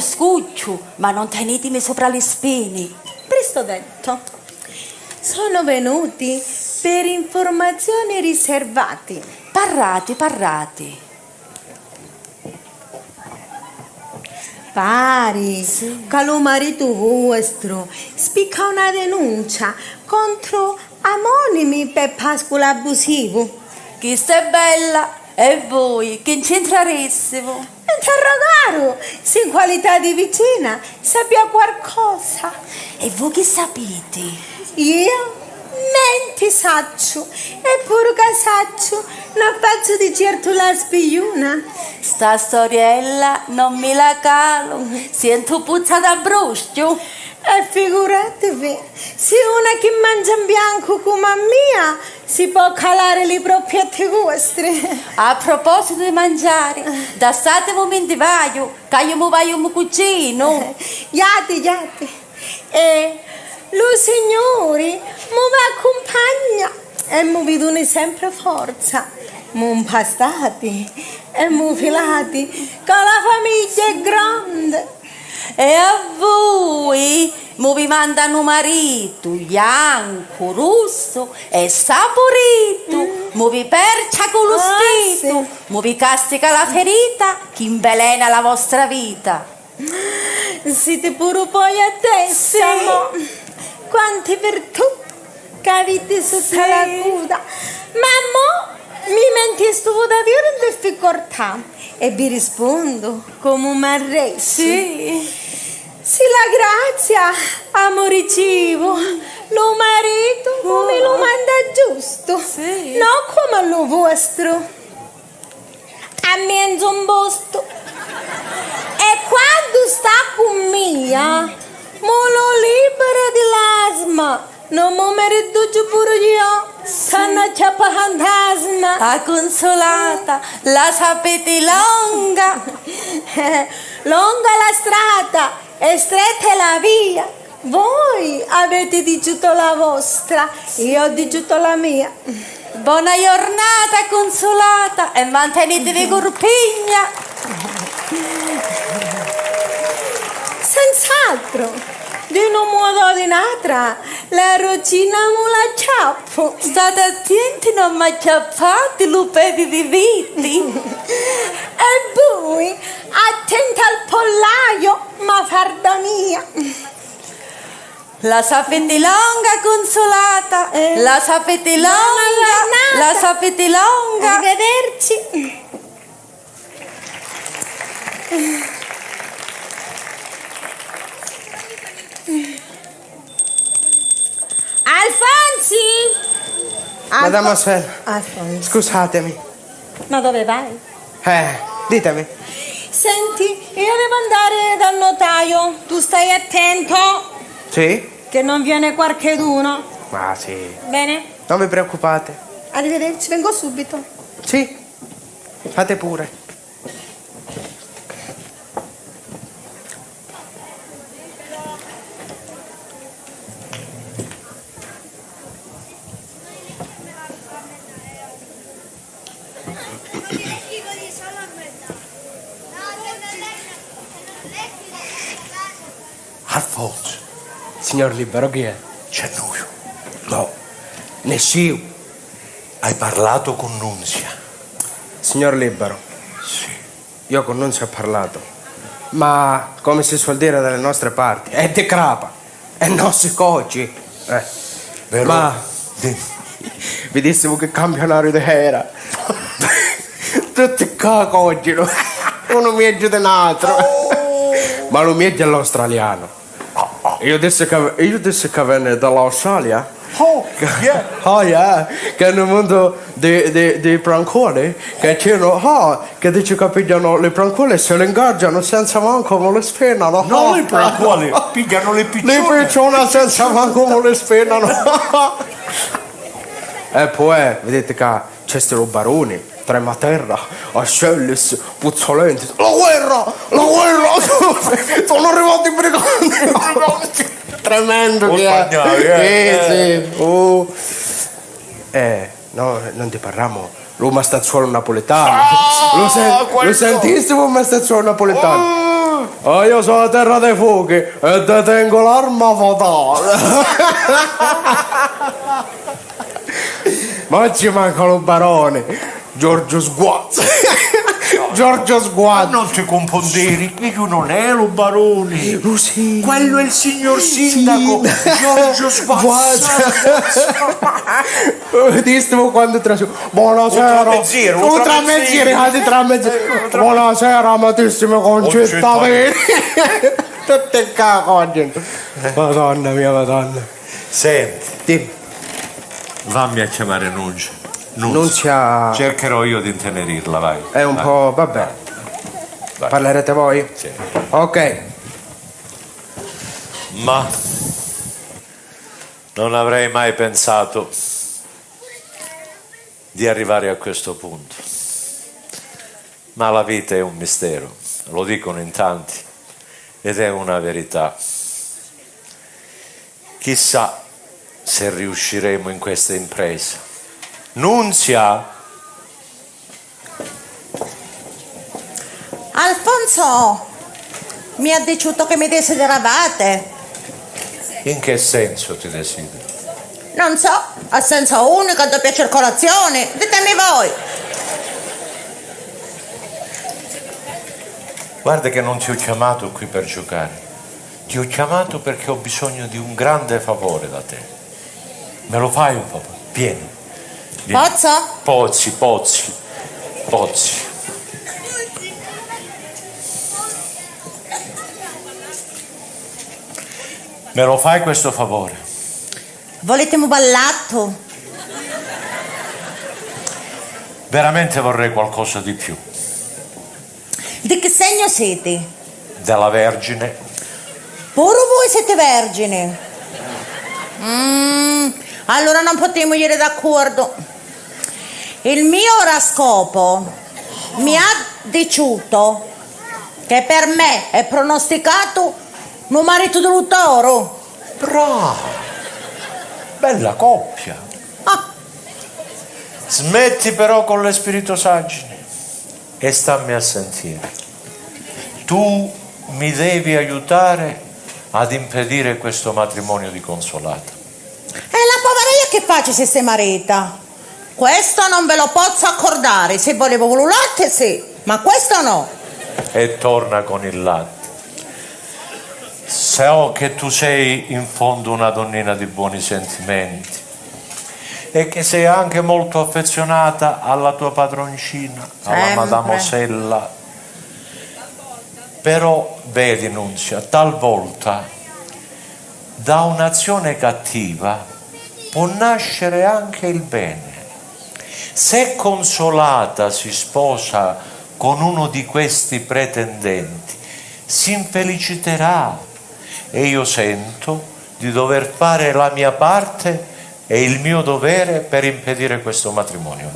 Scuccio, ma non tenetemi sopra le spine. Presto detto. Sono venuti per informazioni riservate. Parlate. Pari, che lo marito vostro spicca una denuncia contro anonimi per pascolo abusivo. Chi sta bella e voi che c'entraressimo? Interrogaro se in qualità di vicina sappia qualcosa. E voi che sapete? Io? Menti saccio, eppure che saccio, non faccio di certo la spigliuna. Sta storiella non mi la calo, sento puzza da bruscio. E figuratevi, se una che mangia in bianco come mia si può calare le proprietà vostre. A proposito di mangiare, da state momenti vaio, che io mi vaio un cucino. Yate. E lo signori mi accompagna e mi vedono sempre forza. Mi impastati e mi filati, che la famiglia è grande. E a voi vi mandano marito bianco, rosso e saporito, vi percia con lo stito, vi castica la ferita che invelena la vostra vita. Siete pure poi a testa, quante virtù che avete sotto la coda. Ma mo mi menti davvero in difficoltà e vi rispondo come un marrese. Sì, la grazia, amore cibo, lo marito come lo manda giusto, non come lo vostro. A me è un bosto. E quando sta con mia, mo lo libera di l'asma. Non mi riduce pure io, sanno ciappa fantasma. La consolata, la sapete longa. Longa la strada e stretta è la via. Voi avete digiuto la vostra, io ho digiuto la mia. Buona giornata, consolata, e mantenetevi corpigna. Senz'altro. Di un modo o di un'altra, la rocina me la ciappo. State attenti, non mi acciappate, lupeti di viti. E voi, attenti al pollaio, ma farda mia. La sapete longa, Consolata? La sapete longa? La sapete longa? Arrivederci. Alfonsi! Mademoiselle, Alfonso. scusatemi. Ma dove vai? Ditemi. Senti, io devo andare dal notaio. Tu stai attento Sì? che non viene qualcheduno. Ma sì. Bene? Non vi preoccupate. Arrivederci, vengo subito. Sì? Fate pure. Alfonso, Signor Libero, chi è? c'è lui. No, nessuno. Hai parlato con Nunzia? Signor Libero. Sì. Io con Nunzia ho parlato. Ma, come si suol dire dalle nostre parti, è de crapa. E non si coggi. Però, Ma, vi dissimo che campionario di era. Tutti qua coggino. Uno meglio dell'altro. Ma lo meglio è l'australiano. Io dissi che venne dall'Australia. Oh, yeah. Oh yeah, che nel mondo dei brancoli che c'erano, che dice che pigliano le brancole se le ingaggiano senza manco le spennano. Non le brancole, pigliano le piccione. Le piccione senza manco le spennano. E poi vedete che c'è sti baroni, Trematerra, Ascellis, Puzzolenti. La guerra! Sono arrivati i briganti! Tremendo che è. Sì. No, non ti parliamo. Lo mastazzuolo napoletano. Lo sentissimo mastazzuolo napoletano. Io sono la terra dei fuochi e detengo l'arma fatale. Ma ci mancano baroni. Giorgio Sguazzo. Giorgio Sguazzo. Non ti confondere, quello non è lo barone. Sì. Quello è il signor sindaco, Giorgio Sguazzo. Dissimo quando trasù. Buonasera. Buonasera, amatissimi concittadini. Tutte cagoglie. Madonna mia, madonna. Senti, Dimmi. vammi a chiamare Nunzia. Nunzia. Cercherò io di intenerirla, vai. È un Vai. po'. Vabbè. Vai. Parlerete voi? Sì. Ok. Ma non avrei mai pensato di arrivare a questo punto. Ma la vita è un mistero, lo dicono in tanti, ed è una verità. Chissà se riusciremo in questa impresa. Nunzia! Alfonso, mi ha detto che mi desideravate. In che senso ti desideri? Non so, a senso unico, a doppia circolazione. Ditemi voi. Guarda che non ti ho chiamato qui per giocare. Ti ho chiamato perché ho bisogno di un grande favore da te. Me lo fai un favore? Vieni. Pozzo? Pozzi. Me lo fai questo favore? Volete un ballato? Veramente vorrei qualcosa di più. Di che segno siete? Della Vergine. Pure voi siete vergini. Allora non potremo dire d'accordo. Il mio oroscopo mi ha detto che per me è pronosticato un marito del toro. Bravo! Bella coppia. Smetti però con le spiritosaggini e stammi a sentire. Tu mi devi aiutare ad impedire questo matrimonio di Consolata. E la povera io che faccio se sei marita? Questo non ve lo posso accordare. Se volevo un latte sì, ma questo no. E torna con il latte. So che tu sei in fondo una donnina di buoni sentimenti e che sei anche molto affezionata alla tua padroncina, alla Madamosella. Però, vedi Nunzia, talvolta da un'azione cattiva può nascere anche il bene. Se Consolata si sposa con uno di questi pretendenti, si infeliciterà e io sento di dover fare la mia parte e il mio dovere per impedire questo matrimonio.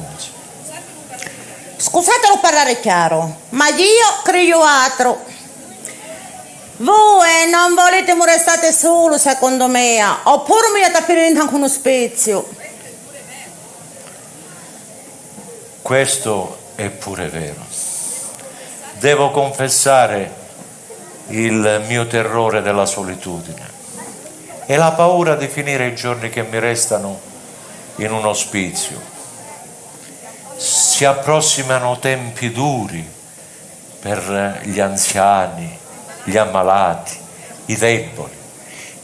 Scusatelo parlare chiaro, ma io credo altro. Voi non volete mo restate solo, secondo me, oppure mi tapere anche uno spezio. Questo è pure vero. Devo confessare il mio terrore della solitudine e la paura di finire i giorni che mi restano in un ospizio. Si approssimano tempi duri per gli anziani, gli ammalati, i deboli,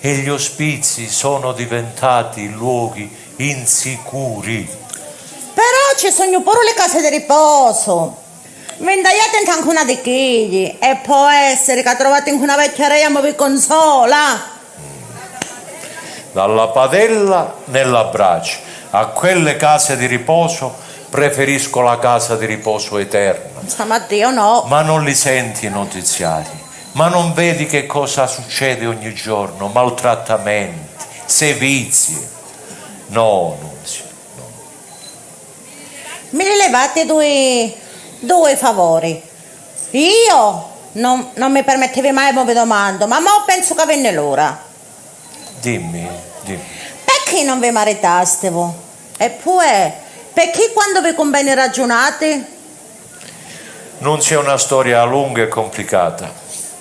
e gli ospizi sono diventati luoghi insicuri. Però ci sono pure le case di riposo. Vendaiate anche una di chigli e può essere che trovate in una vecchieria ma vi consola. Dalla padella nella brace a quelle case di riposo preferisco la casa di riposo eterna. Stamattina no. Ma non li senti i notiziari? Ma non vedi che cosa succede ogni giorno? Maltrattamenti, sevizie. No, Nunzia, no. Mi rilevate due favori. Io non mi permettevi mai, ma vi domando, ma mo penso che venne l'ora. Dimmi. Perché non vi maritaste voi? E poi, perché quando vi conviene ragionate? Non c'è una storia lunga e complicata.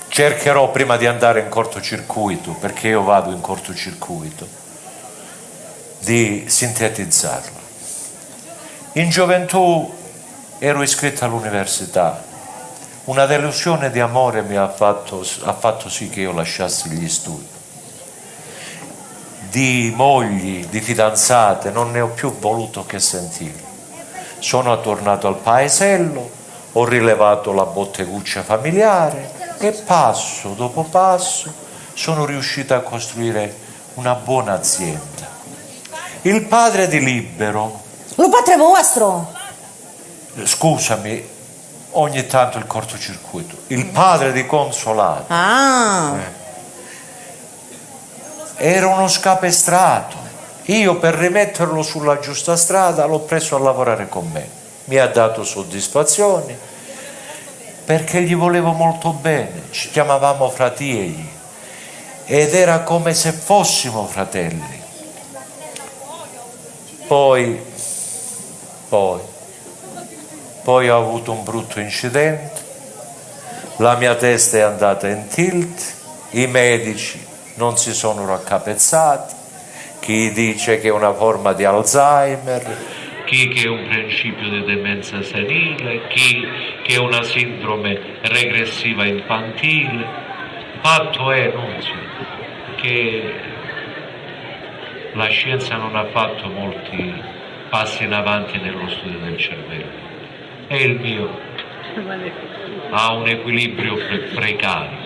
Cercherò prima di andare in cortocircuito, perché io vado in cortocircuito, di sintetizzarla. In gioventù ero iscritto all'università. Una delusione di amore mi ha fatto sì che io lasciassi gli studi. Di mogli, di fidanzate, non ne ho più voluto che sentire. Sono tornato al paesello, ho rilevato la botteguccia familiare e passo dopo passo sono riuscito a costruire una buona azienda. Il padre di Libero... Lo padre vostro? Scusami, ogni tanto il cortocircuito. Il padre di Consolato. Era uno scapestrato. Io per rimetterlo sulla giusta strada l'ho preso a lavorare con me. Mi ha dato soddisfazioni perché gli volevo molto bene. Ci chiamavamo fratelli ed era come se fossimo fratelli. Poi ho avuto un brutto incidente, la mia testa è andata in tilt, i medici non si sono raccapezzati, chi dice che è una forma di Alzheimer, chi che è un principio di demenza senile, chi che è una sindrome regressiva infantile. Fatto è, Nunzio, che la scienza non ha fatto molti passi in avanti nello studio del cervello e il mio ha un equilibrio precario.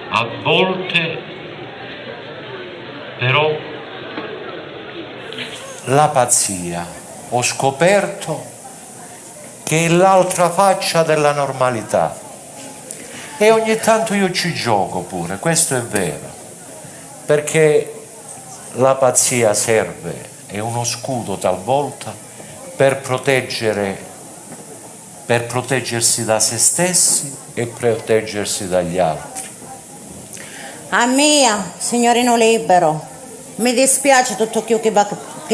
A volte però la pazzia ho scoperto che è l'altra faccia della normalità e ogni tanto io ci gioco pure, questo è vero, perché la pazzia serve, è uno scudo talvolta per proteggersi da se stessi e proteggersi dagli altri. A mia, signorino Libero, mi dispiace tutto ciò che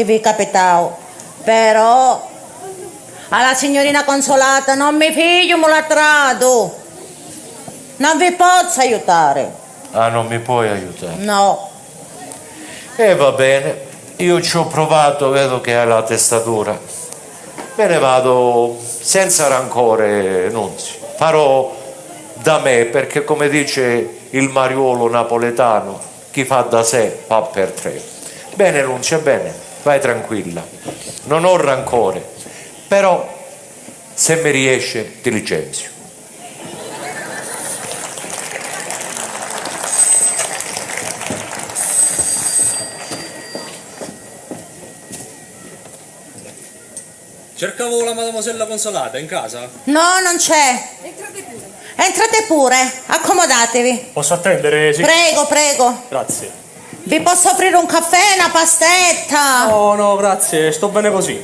vi è capitato, però alla signorina Consolata non mi figlio molatrato, non vi posso aiutare. Ah, non mi puoi aiutare? No. Va bene, io ci ho provato, vedo che hai la testa dura. Me ne vado senza rancore, Nunzio. Farò da me, perché come dice il mariuolo napoletano, chi fa da sé fa per tre. Bene Nunzia, bene, vai tranquilla, non ho rancore, però se mi riesce ti licenzio. Cercavo la mademoisella Consolata, in casa? No, non c'è. Entrate pure, accomodatevi. Posso attendere? Sì. Prego, prego. Grazie. Vi posso offrire un caffè, una pastetta? No, no, grazie, sto bene così.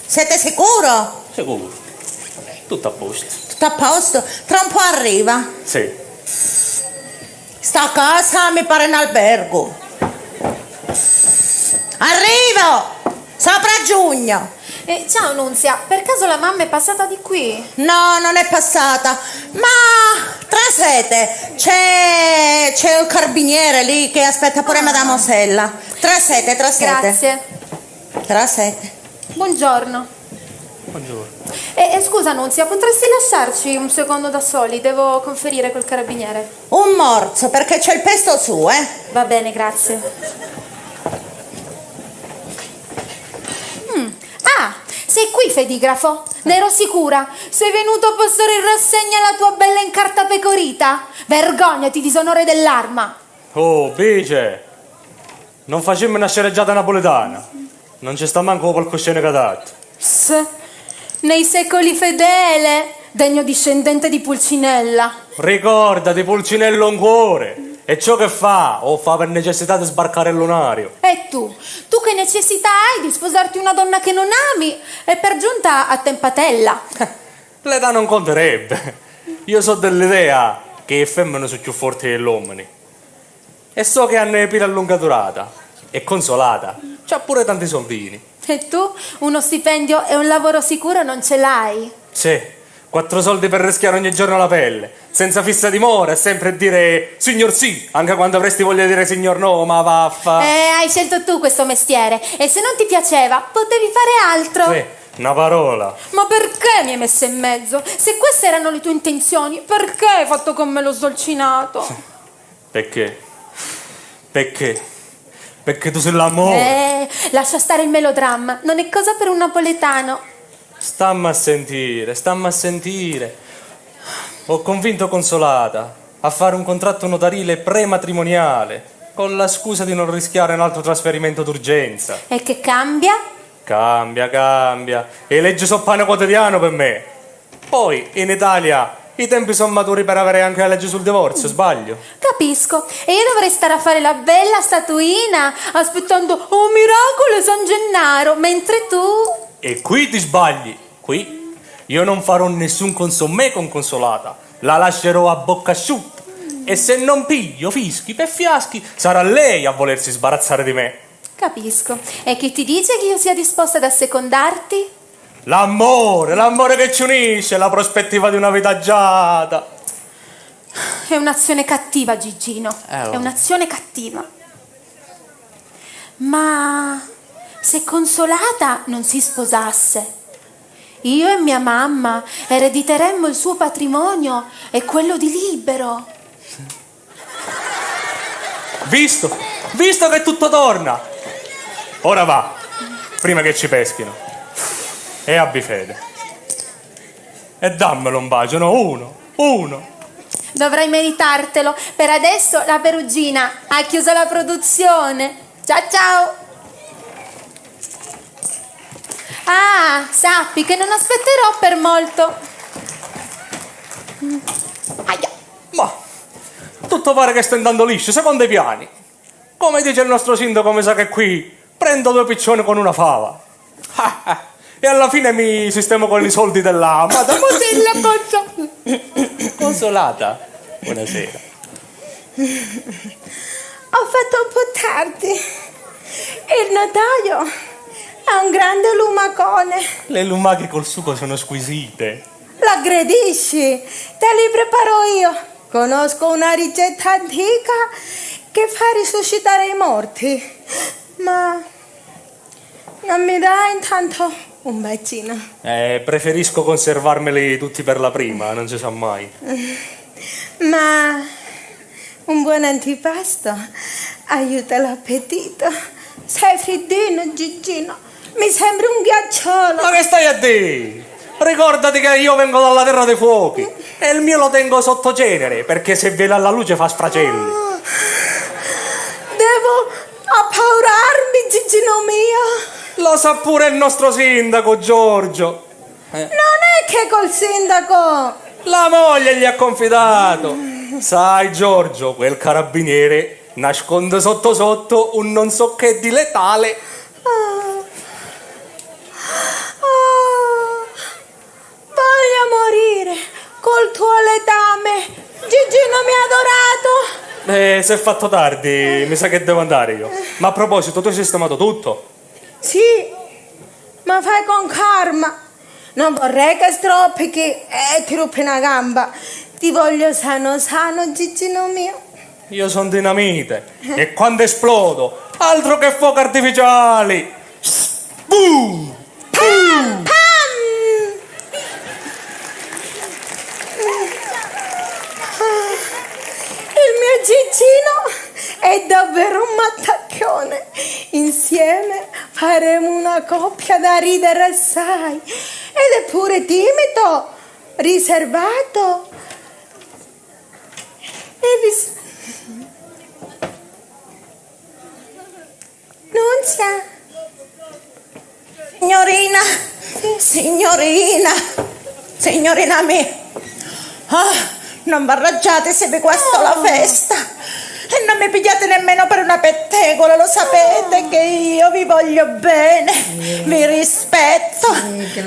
Siete sicuro? Sicuro. Tutto a posto. Tutto a posto? Tra un po' arriva. Sì. Sta casa mi pare un albergo. Arrivo! Sopra giugno. Ciao Nunzia, per caso la mamma è passata di qui? No, non è passata, ma trasete, c'è il carabiniere lì che aspetta pure Mademoisella. Trasete. Grazie. Trasete. Buongiorno. Buongiorno. Scusa Nunzia, potresti lasciarci un secondo da soli? Devo conferire col carabiniere. Un morso, perché c'è il pesto su, eh? Va bene, grazie. Sei qui, Fedigrafo? Ne ero sicura. Sei venuto a passare in rassegna la tua bella incartapecorita? Vergognati, disonore dell'arma. Oh, Bice, non facemmo una sceneggiata napoletana. Non ci sta manco qualcoscene cadato. Nei secoli fedele, degno discendente di Pulcinella. Ricordati, Pulcinello un cuore. E ciò che fa, o fa per necessità di sbarcare il lunario. E tu che necessità hai di sposarti una donna che non ami e per giunta a tempatella? L'età non conterebbe. Io so dell'idea che le femmine sono più forti degli uomini. E so che hanno le pile a lunga durata. E Consolata c'ha pure tanti soldini. E tu uno stipendio e un lavoro sicuro non ce l'hai? Sì, 4 soldi per rischiare ogni giorno la pelle, senza fissa dimora e sempre dire signor sì, anche quando avresti voglia di dire signor no, ma vaffa. Hai scelto tu questo mestiere e se non ti piaceva potevi fare altro. Sì, una parola. Ma perché mi hai messo in mezzo? Se queste erano le tue intenzioni, perché hai fatto con me lo sdolcinato? Perché? Perché tu sei l'amore. Lascia stare il melodramma, non è cosa per un napoletano. Stammi a sentire. Ho convinto Consolata a fare un contratto notarile prematrimoniale con la scusa di non rischiare un altro trasferimento d'urgenza. E che cambia? Cambia. E legge so pane quotidiano per me. Poi in Italia i tempi sono maturi per avere anche la legge sul divorzio, sbaglio? Capisco. E io dovrei stare a fare la bella statuina aspettando oh miracolo San Gennaro, mentre tu... E qui ti sbagli. Qui io non farò nessun consommé con Consolata. La lascerò a bocca asciutta. E se non piglio fischi per fiaschi, sarà lei a volersi sbarazzare di me. Capisco. E chi ti dice che io sia disposta ad assecondarti? L'amore che ci unisce, la prospettiva di una vita agiata. È un'azione cattiva, Gigino. È un'azione cattiva. Ma se Consolata non si sposasse, io e mia mamma erediteremmo il suo patrimonio e quello di Libero. Visto che tutto torna. Ora va, prima che ci peschino. E abbi fede. E dammelo un bacio, no? Uno. Dovrai meritartelo. Per adesso la Perugina ha chiuso la produzione. Ciao. Ah, sappi che non aspetterò per molto. Aia. Ma tutto pare che stia andando liscio, secondo i piani. Come dice il nostro sindaco, mi sa che qui prendo 2 piccioni con una fava. E alla fine mi sistemo con i soldi della mademoisella Boccia. Consolata, buonasera. Ho fatto un po' tardi. Il notaio ha un grande lumacone. Le lumache col sugo sono squisite. L'aggredisci? Te li preparo io. Conosco una ricetta antica che fa risuscitare i morti. Ma non mi dai intanto Un bacino. Preferisco conservarmeli tutti per la prima, non si sa mai. Ma un buon antipasto aiuta l'appetito. Sei freddino, Gigino. Mi sembra un ghiacciolo. Ma che stai a dire? Ricordati che io vengo dalla terra dei fuochi e il mio lo tengo sotto cenere, perché se viene alla luce fa sfracelli. Devo appaurarmi, Gigino mio. Lo sa pure il nostro sindaco, Giorgio. Non è che col sindaco. La moglie gli ha confidato. Sai, Giorgio, quel carabiniere nasconde sotto sotto un non so che di letale. Voglio morire col tuo letame. Gigino mi ha adorato. Si è fatto tardi, mi sa che devo andare io. Ma a proposito, tu hai sistemato tutto? Sì, ma fai con calma. Non vorrei che stroppichi e ti rupi una gamba. Ti voglio sano sano, Gigino mio. Io sono dinamite e quando esplodo, altro che fuochi artificiali. Boom! Pam! Pam! Il mio Gigino è davvero un mattacchione. Insieme faremo una coppia da ridere assai. Ed è pure timido, riservato. Nunzia. Signorina mia. Non vi arraggiate se vi guasto la festa. E non mi pigliate nemmeno per una pettegola, lo sapete che io vi voglio bene, vi rispetto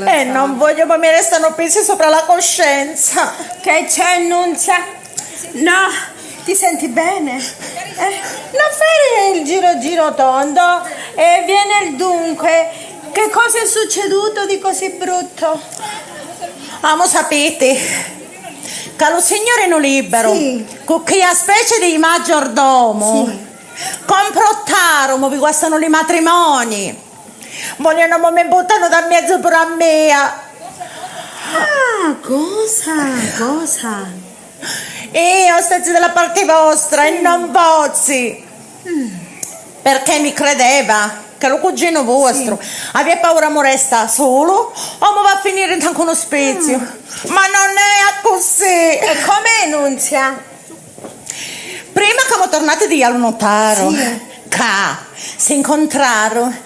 e non voglio che mi restano pesi sopra la coscienza. Che c'è, Nunzia? No, ti senti bene? Non fare il giro tondo e viene il dunque. Che cosa è succeduto di così brutto? Amo sapete che lo signore non libero, con che specie di maggiordomo, comprottarono, vi guastano i matrimoni, vogliono mi buttano da mezzo pure a me. Cosa? Io sto dalla parte vostra e non bozzi, perché mi credeva che lo cugino vostro aveva paura mo resta solo o mo va a finire in tanto uno spezio. Ma non è così. E com'è, Nunzia? Prima che siamo tornati di al notario, si incontrarono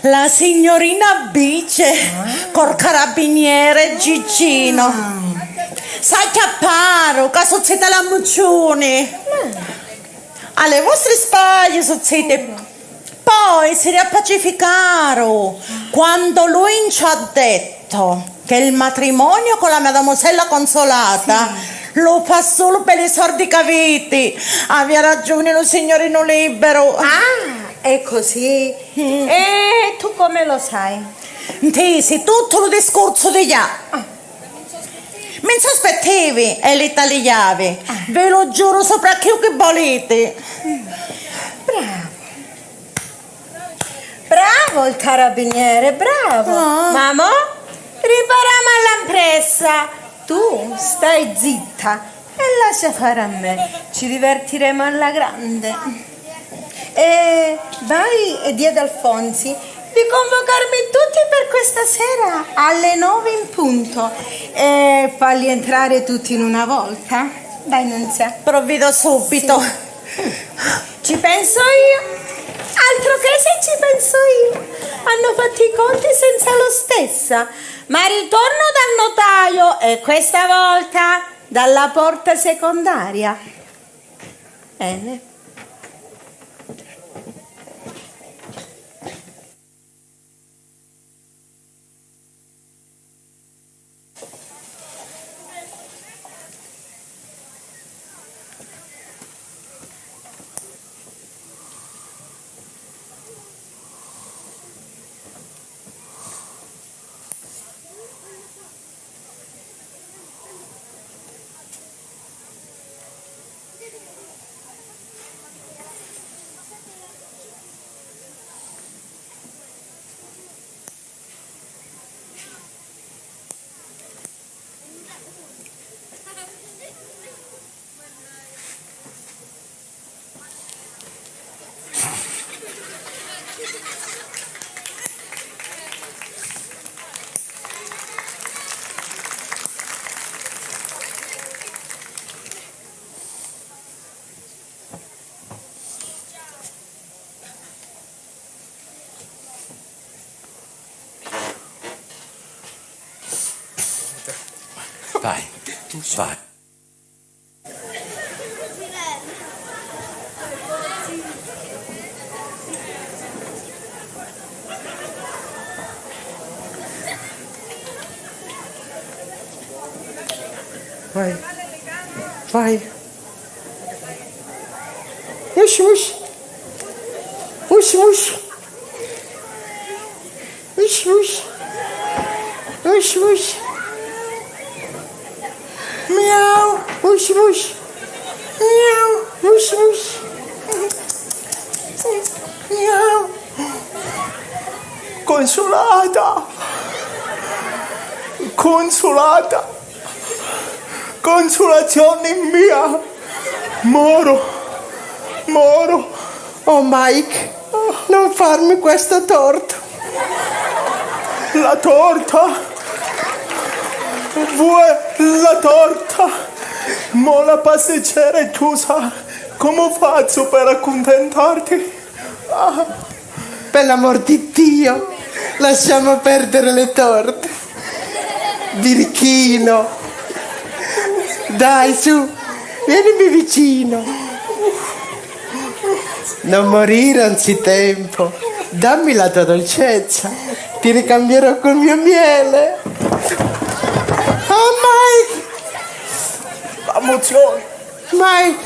la signorina Bice col carabiniere Gigino. S'acchiapparono, che sozzita la muccione. Alle vostre spalle sozzite. Poi si riappacificarono quando lui ci ha detto che il matrimonio con la mademoisella Consolata lo fa solo per i sordi caviti. Aveva ragione lo signorino libero. È così. E tu come lo sai? Intesi tutto lo discorso di già. Mi sospettavi e li tagliavi. Ve lo giuro sopra chiunque volete. Bravo il carabiniere, bravo. Mamma, ripariamo all'ampressa. Tu stai zitta e lascia fare a me. Ci divertiremo alla grande. E vai e di ad Alfonsi di convocarmi tutti per questa sera alle 9 in punto e farli entrare tutti in una volta. Dai, Nunzia. Provvedo subito. Ci penso io. Altro che se ci penso io. Hanno fatto i conti senza lo stessa. Ma ritorno dal notaio e questa volta dalla porta secondaria. Bene. Vai, vai. Vai. Vai. Ush, ush. Ush, ush. Ush, ush. Ush, ush. Miau. Ush, ush. Miau. Ush, ush. Miau. Consolata. Consolata. Consolazione mia. Moro. Moro. Oh Mike, non farmi questa torta. La torta? Vuoi la torta? Ma la pasticcera è chiusa. Come faccio per accontentarti? Ah. Per l'amor di Dio, lasciamo perdere le torte. Birichino. Dai, su, vienimi vicino. Non morire anzitempo. Dammi la tua dolcezza. Ti ricambierò col mio miele. Oh, Mike! Emozioni. Mike!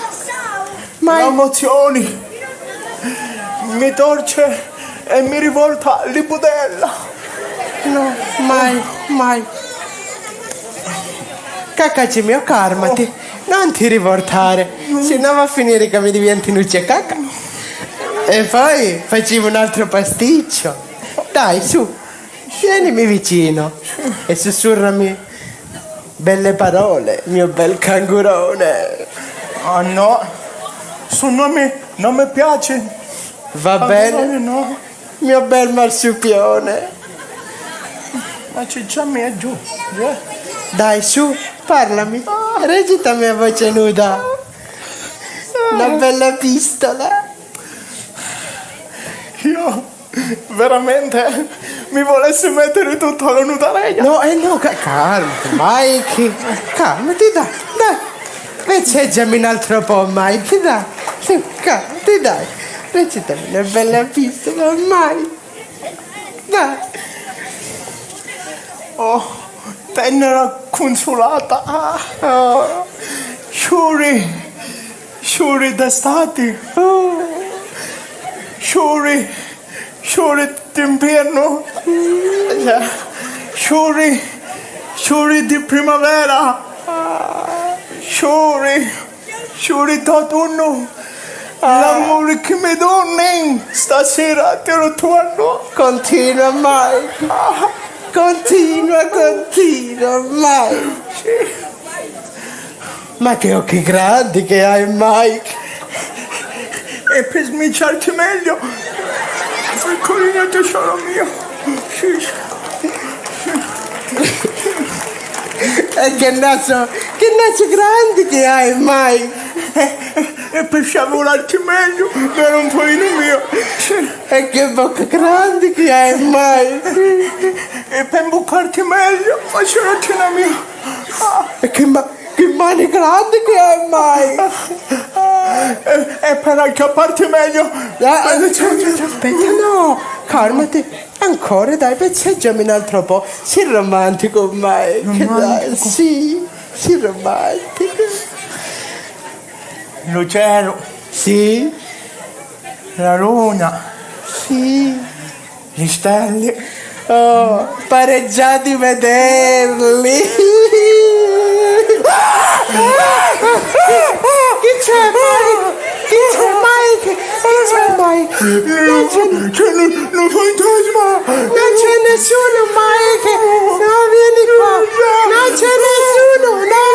Emozioni. Mi torce e mi rivolta l'ipotella. No, mai. Cacaci mio, calmati. Non ti rivoltare, se no va a finire che mi diventi nuce caca. E poi facciamo un altro pasticcio. Dai, su, vienimi vicino e sussurrami belle parole, mio bel cangurone. Ah no, non mi piace. Va bene, no. Mio bel marsupione. Ma cicciami è giù. Dai, su, parlami. Recitami a voce nuda una bella epistola. Io veramente mi volessi mettere tutta la nudareglia. No, calmati, Mike. Calmati, dai. Vezzeggiami un altro po', Mike, dai. Sì, calmati, dai. Recitami una bella epistola, Mike. Dai. Oh, tenera consolata. Oh, Shuri d'estate. Oh, Shuri d'inverno. Shuri di primavera. Shuri d'autunno. L'amore che mi doni stasera te lo torno. Continua, Mike. Continua, Mike. Ma che occhi grandi che hai, Mike. E per sminciarti meglio, piccolino tesoro mio. E che naso grande che hai, Mike. E per sciavolarti meglio, per un pochino mio. E che bocca grande che hai, Mike. E per imboccarti meglio, facciamoci la mia. E che mani grandi che hai, Mike. E per acchiapparti meglio. Aspetta, no, calmati. Ancora, dai, vezzeggiami un altro po'. Sii romantico, Mike. Dai, sì, romantico. Lo cielo. Sì. La luna. Sì. Le stelle. Oh, pare già di vederli. Chi c'è, Mike? C'è un fantasma. Non c'è nessuno, Mike. No, vieni qua. Non c'è nessuno, no.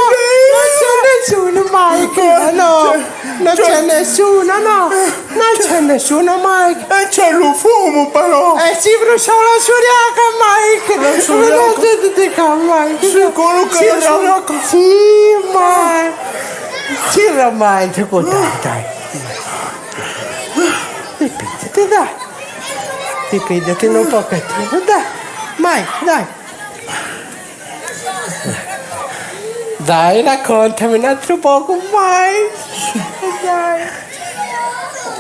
Non c'è nessuno, Mike. No, non c'è nessuno, no. Non c'è nessuno, Mike. E c'è lo fumo, però. Si brucia la suriaca, Mike. La suriaca? Mike. Sicuro che la suriaca? Sì, Mike. Sì, romantico, dai. Ripigliati un pochettino, dai. Mike, dai. Dai, raccontami un altro poco, vai. Dai.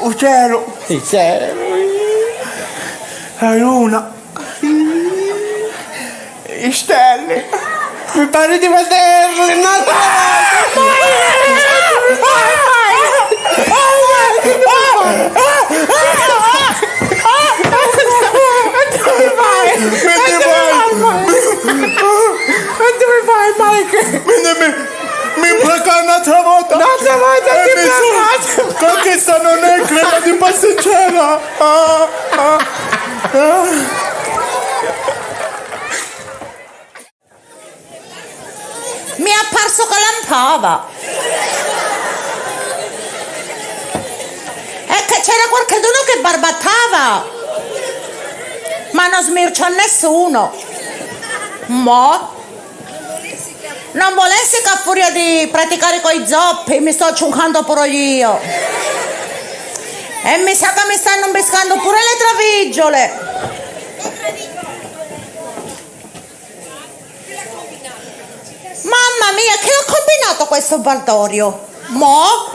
Il cielo, Il cielo. la luna, le stelle. Mi pare di vederle, no? Dove vai, Mike? Mi implaca un'altra volta. Un'altra volta ti implaca. Con questa non è crema di pasticcera. Mi è apparso che lampava. E che c'era qualcuno che barbattava. Ma non smirciò nessuno. Mo? Non volessi che a furia di praticare coi zoppi mi sto ciuncando pure io. E mi sa che mi stanno imbiscando pure le travigiole. Mamma mia, che ha combinato questo Baldorio? Mo?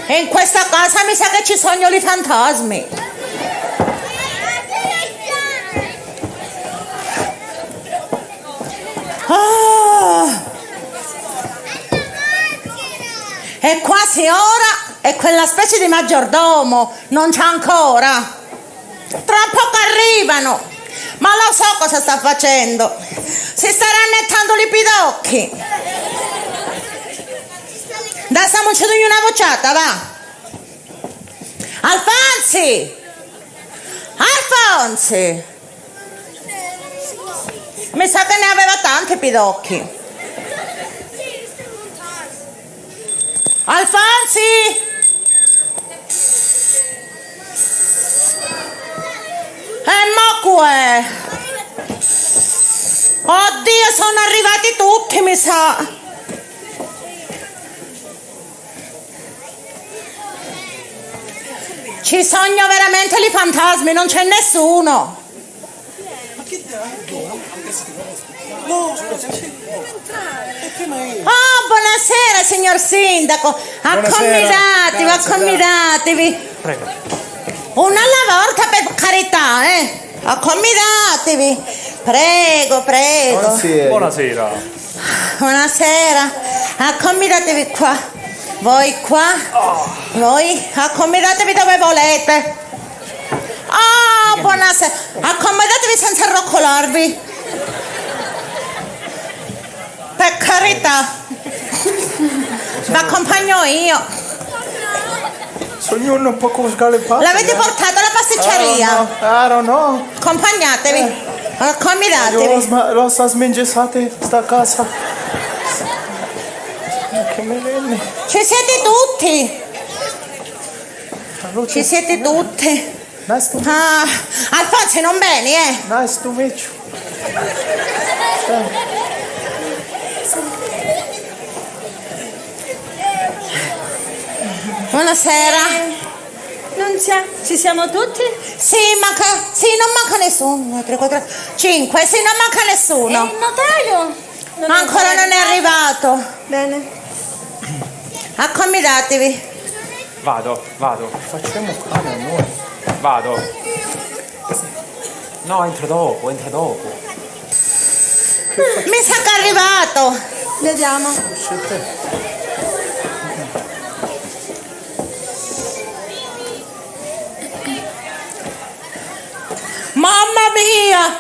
E in questa casa mi sa che ci sono i fantasmi. Ah. E quasi ora e quella specie di maggiordomo non c'è ancora. Tra poco arrivano, ma lo so cosa sta facendo. Si sta rannettando i pidocchi. Dai, stiamo facendo una vociata, va. Alfonsi! Alfonsi! Mi sa che ne aveva tanti pidocchi. Alfonsi! Mo è? Oddio, sono arrivati tutti, mi sa. Ci sono veramente i fantasmi, non c'è nessuno. Oh, buonasera signor sindaco. Accomodatevi, accomodatevi. Una alla volta, per carità, accomodatevi. Prego, prego. Buonasera. Buonasera. Accomodatevi qua. Voi qua. Voi accomodatevi dove volete. Oh, buonasera. Accomodatevi senza roccolarvi. Per carità. Vi accompagno io. Sono un poco sgalepato. L'avete portato alla pasticceria? I don't know. Accompagnatevi. Accomodatevi. Lo sta smingesate sta casa. Che melenne. Ci siete tutti. Ci siete tutti. Nice to meet you. Alfonso, non bene, Nice to meet you. Buonasera. Non c'è? Ci siamo tutti? Sì, non manca nessuno. 3, 4, 5, sì, non manca nessuno. E il notaio? Ancora non è arrivato. Bene. Accomodatevi. Vado. Facciamo cane noi. Vado. No, entra dopo. Mi sa che è arrivato. Vediamo. Mamma mia!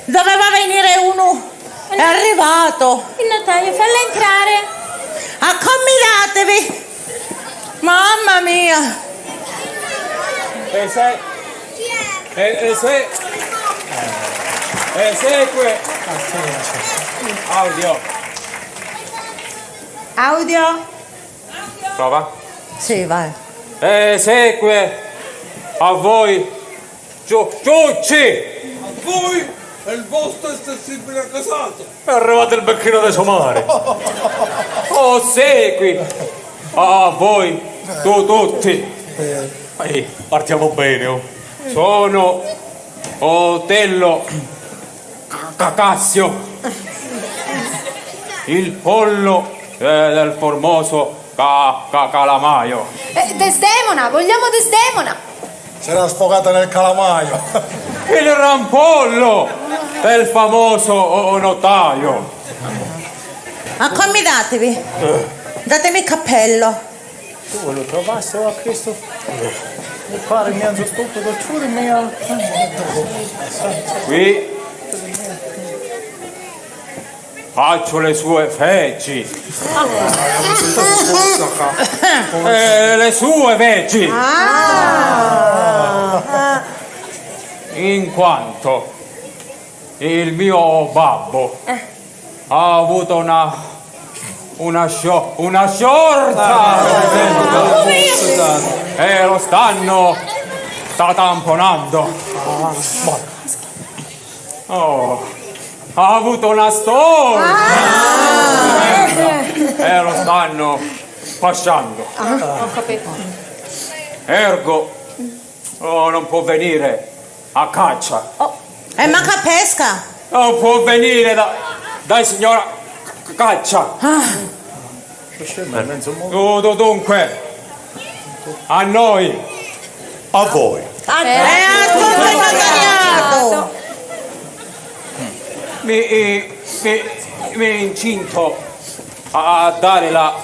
Doveva venire uno. È arrivato. Il notaio, falla entrare. Accomodatevi. Mamma mia. Segue. Audio. Prova. Sì, vai. Segue. A voi. Ciucci. A voi è il vostro sensibile casato. È arrivato il becchino di somare. Oh, segui. A voi, tu tutti. Partiamo bene. Oh. Sono Otello Cacassio. il pollo del formoso calamaio. Desdemona, vogliamo Desdemona. Si era sfogata nel calamaio. Il rampollo del famoso notaio. Accomodatevi. Datemi il cappello. Tu lo trovaste a questo? Mi pare mezzo stupido, giuro mio. Qui faccio le sue feci. Le sue feci. In quanto il mio babbo ha avuto una sciorta e lo stanno tamponando. Oh, ha avuto una storta e lo stanno fasciando. Ho capito. Ergo non può venire a caccia. Manca pesca. Non può venire dai signora caccia. Dunque, a noi. A voi. Mi incinto a dare la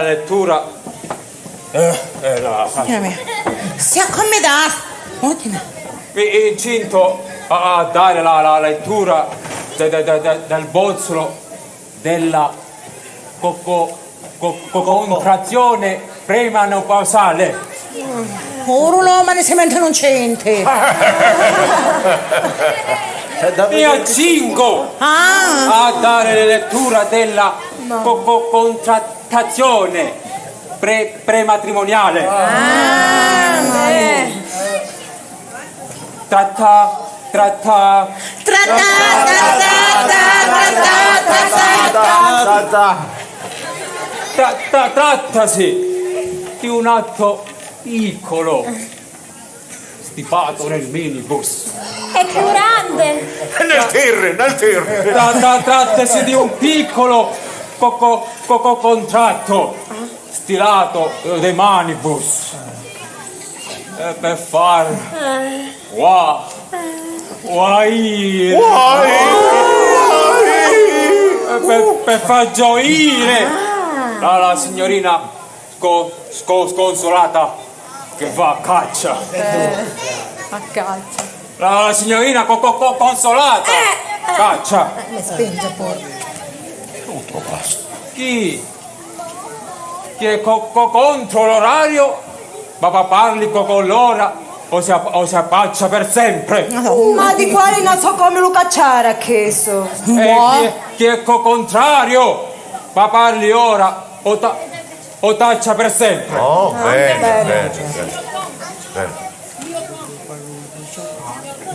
lettura. Si accomoda. Mi incinto a dare la lettura del bozzolo della contrazione premenopausale. Ora l'uomo ne si mente non c'ente. Mi accingo a dare la lettura della contrattazione prematrimoniale. Trattasi di un atto piccolo stipato nel minibus. È più grande. Nel terre. Trattasi di un piccolo contratto stilato dei manibus per far per far gioire la signorina sconsolata che va a caccia. A caccia. La signorina consolata caccia. Mi spinge pure. Tutto basta. Chi è contro l'orario parli con l'ora o si appaccia per sempre. Ma di quale non so come lo cacciare a questo? Chi è contrario parli ora o taccia per sempre. Oh, bene.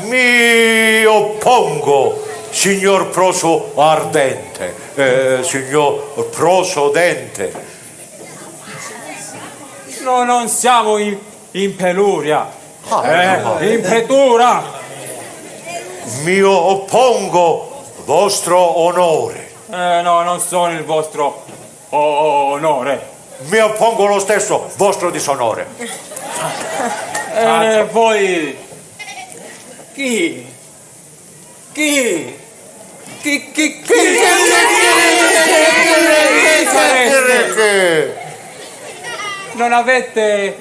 Mi oppongo, signor Proso Ardente, signor Prosodente. No, non siamo in peluria, in pretura. Mi oppongo, vostro onore. No, non sono il vostro onore. Mi oppongo lo stesso, vostro disonore. Voi chi sareste? Non avete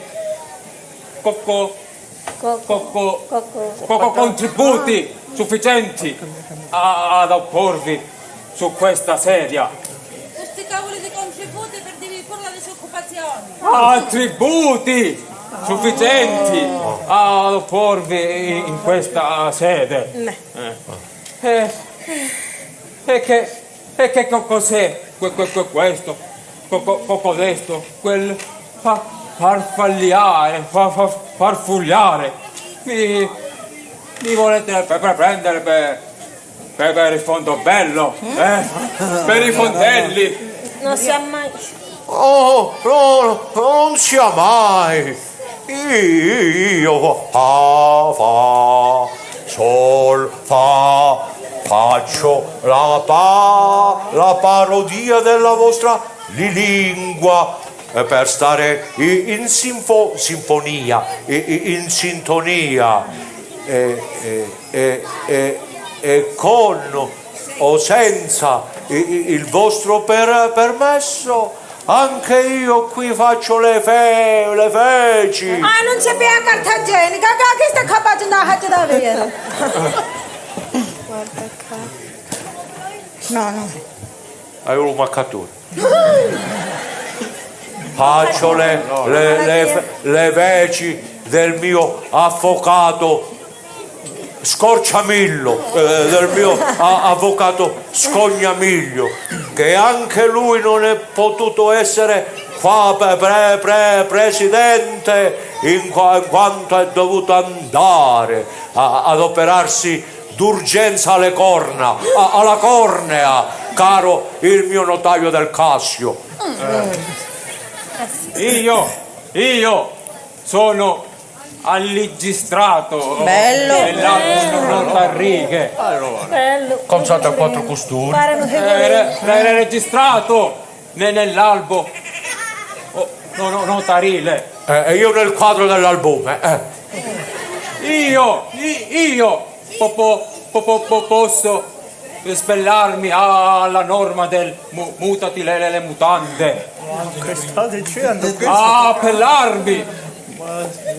contributi sufficienti ad opporvi su questa sedia. Questi cavoli di contributi per dirvi pure la disoccupazione. Attributi sufficienti ad opporvi in questa sede. E che cos'è questo? Codesto? Quel farfugliare. Mi volete prendere per il fondo bello? Per i fondelli? Non si è mai. Oh, no, non sia mai. Io fa, sol, fa, faccio la parodia della vostra lingua per stare in sinfonia, in sintonia e con o senza il vostro permesso anche io qui faccio le feci. Ah, non sapeva carta igienica, che sta capace da hati da vero. Guarda qua. No. Hai un maccatura. Faccio le feci del mio avvocato Scorciamiglio, del mio avvocato Scognamiglio, che anche lui non è potuto essere qua presidente in quanto è dovuto andare ad operarsi d'urgenza alle corna, alla cornea, caro il mio notaio del Cassio. Io sono alligistrato nell'albo Notarrighe. Bello. Consato a 4 costumi. Era registrato nell'albo notarile. E io nel quadro dell'albume. Io posso spellarmi alla norma del mutati le mutande. Che sta dicendo? Appellarmi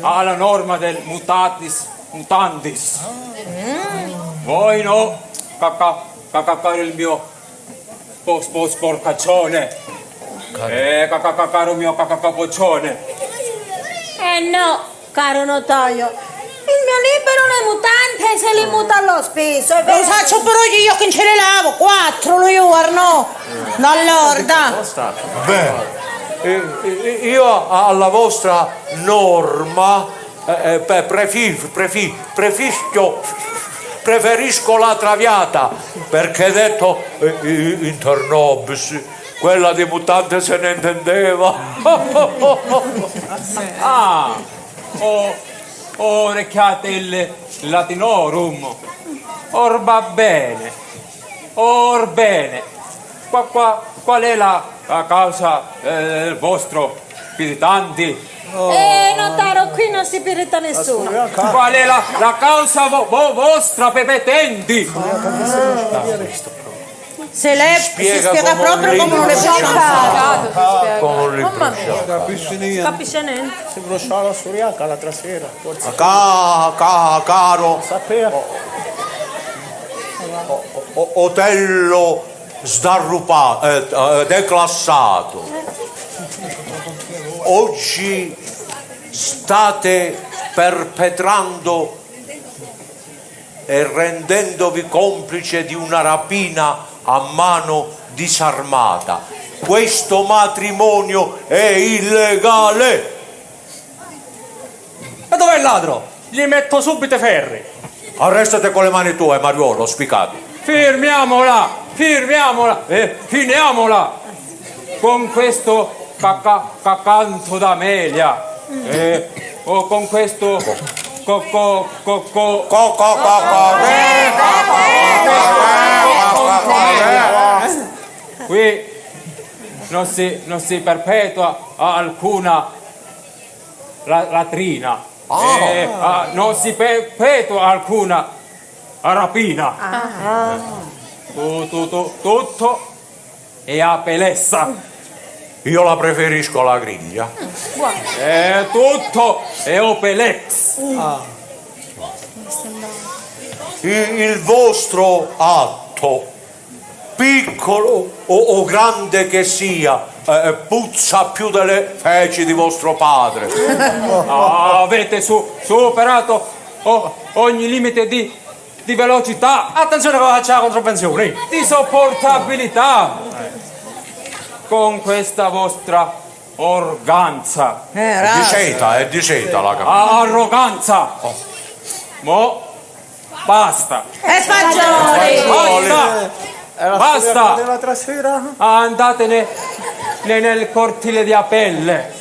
alla norma del mutatis mutandis. Voi no, caro il mio sporcaccione. Caro mio capoccione. No, caro notaio. Il mio libro non è mutante, se li muta allo spesso. Lo faccio però io che ce le lavo, 4 lo giorno. Non l'orda. Io alla vostra norma preferisco la traviata, perché detto inter nobis, quella di mutante se ne intendeva. Orecchiate il latinorum. Or bene. Qual è la causa del vostro spiritanti? Notaro, qui non si pirita nessuno. Qual è la causa vostra pepetenti? Se lei si spiega proprio come non le Capisce niente. Si bruciava la suriaca l'altra sera. Caro Otello declassato, oggi state perpetrando e rendendovi complice di una rapina a mano disarmata. Questo matrimonio è illegale. E dov'è il ladro? Gli metto subito i ferri. Arrestate con le mani tue, Mariuolo, spiccato. Firmiamola e finiamola con questo canto d'Amelia o con questo qui non si perpetua alcuna latrina, non si perpetua alcuna rapina. Tutto è a pelessa. Io la preferisco la griglia. Tutto è opelex. Il vostro atto, piccolo o grande che sia, puzza più delle feci di vostro padre. Avete superato ogni limite di velocità. Attenzione che faccia la contravvenzione. Di sopportabilità. Con questa vostra organza. È di seta la camicia. Arroganza. Mo basta. Basta. L'altra sera? Andatene nel cortile di Apelle.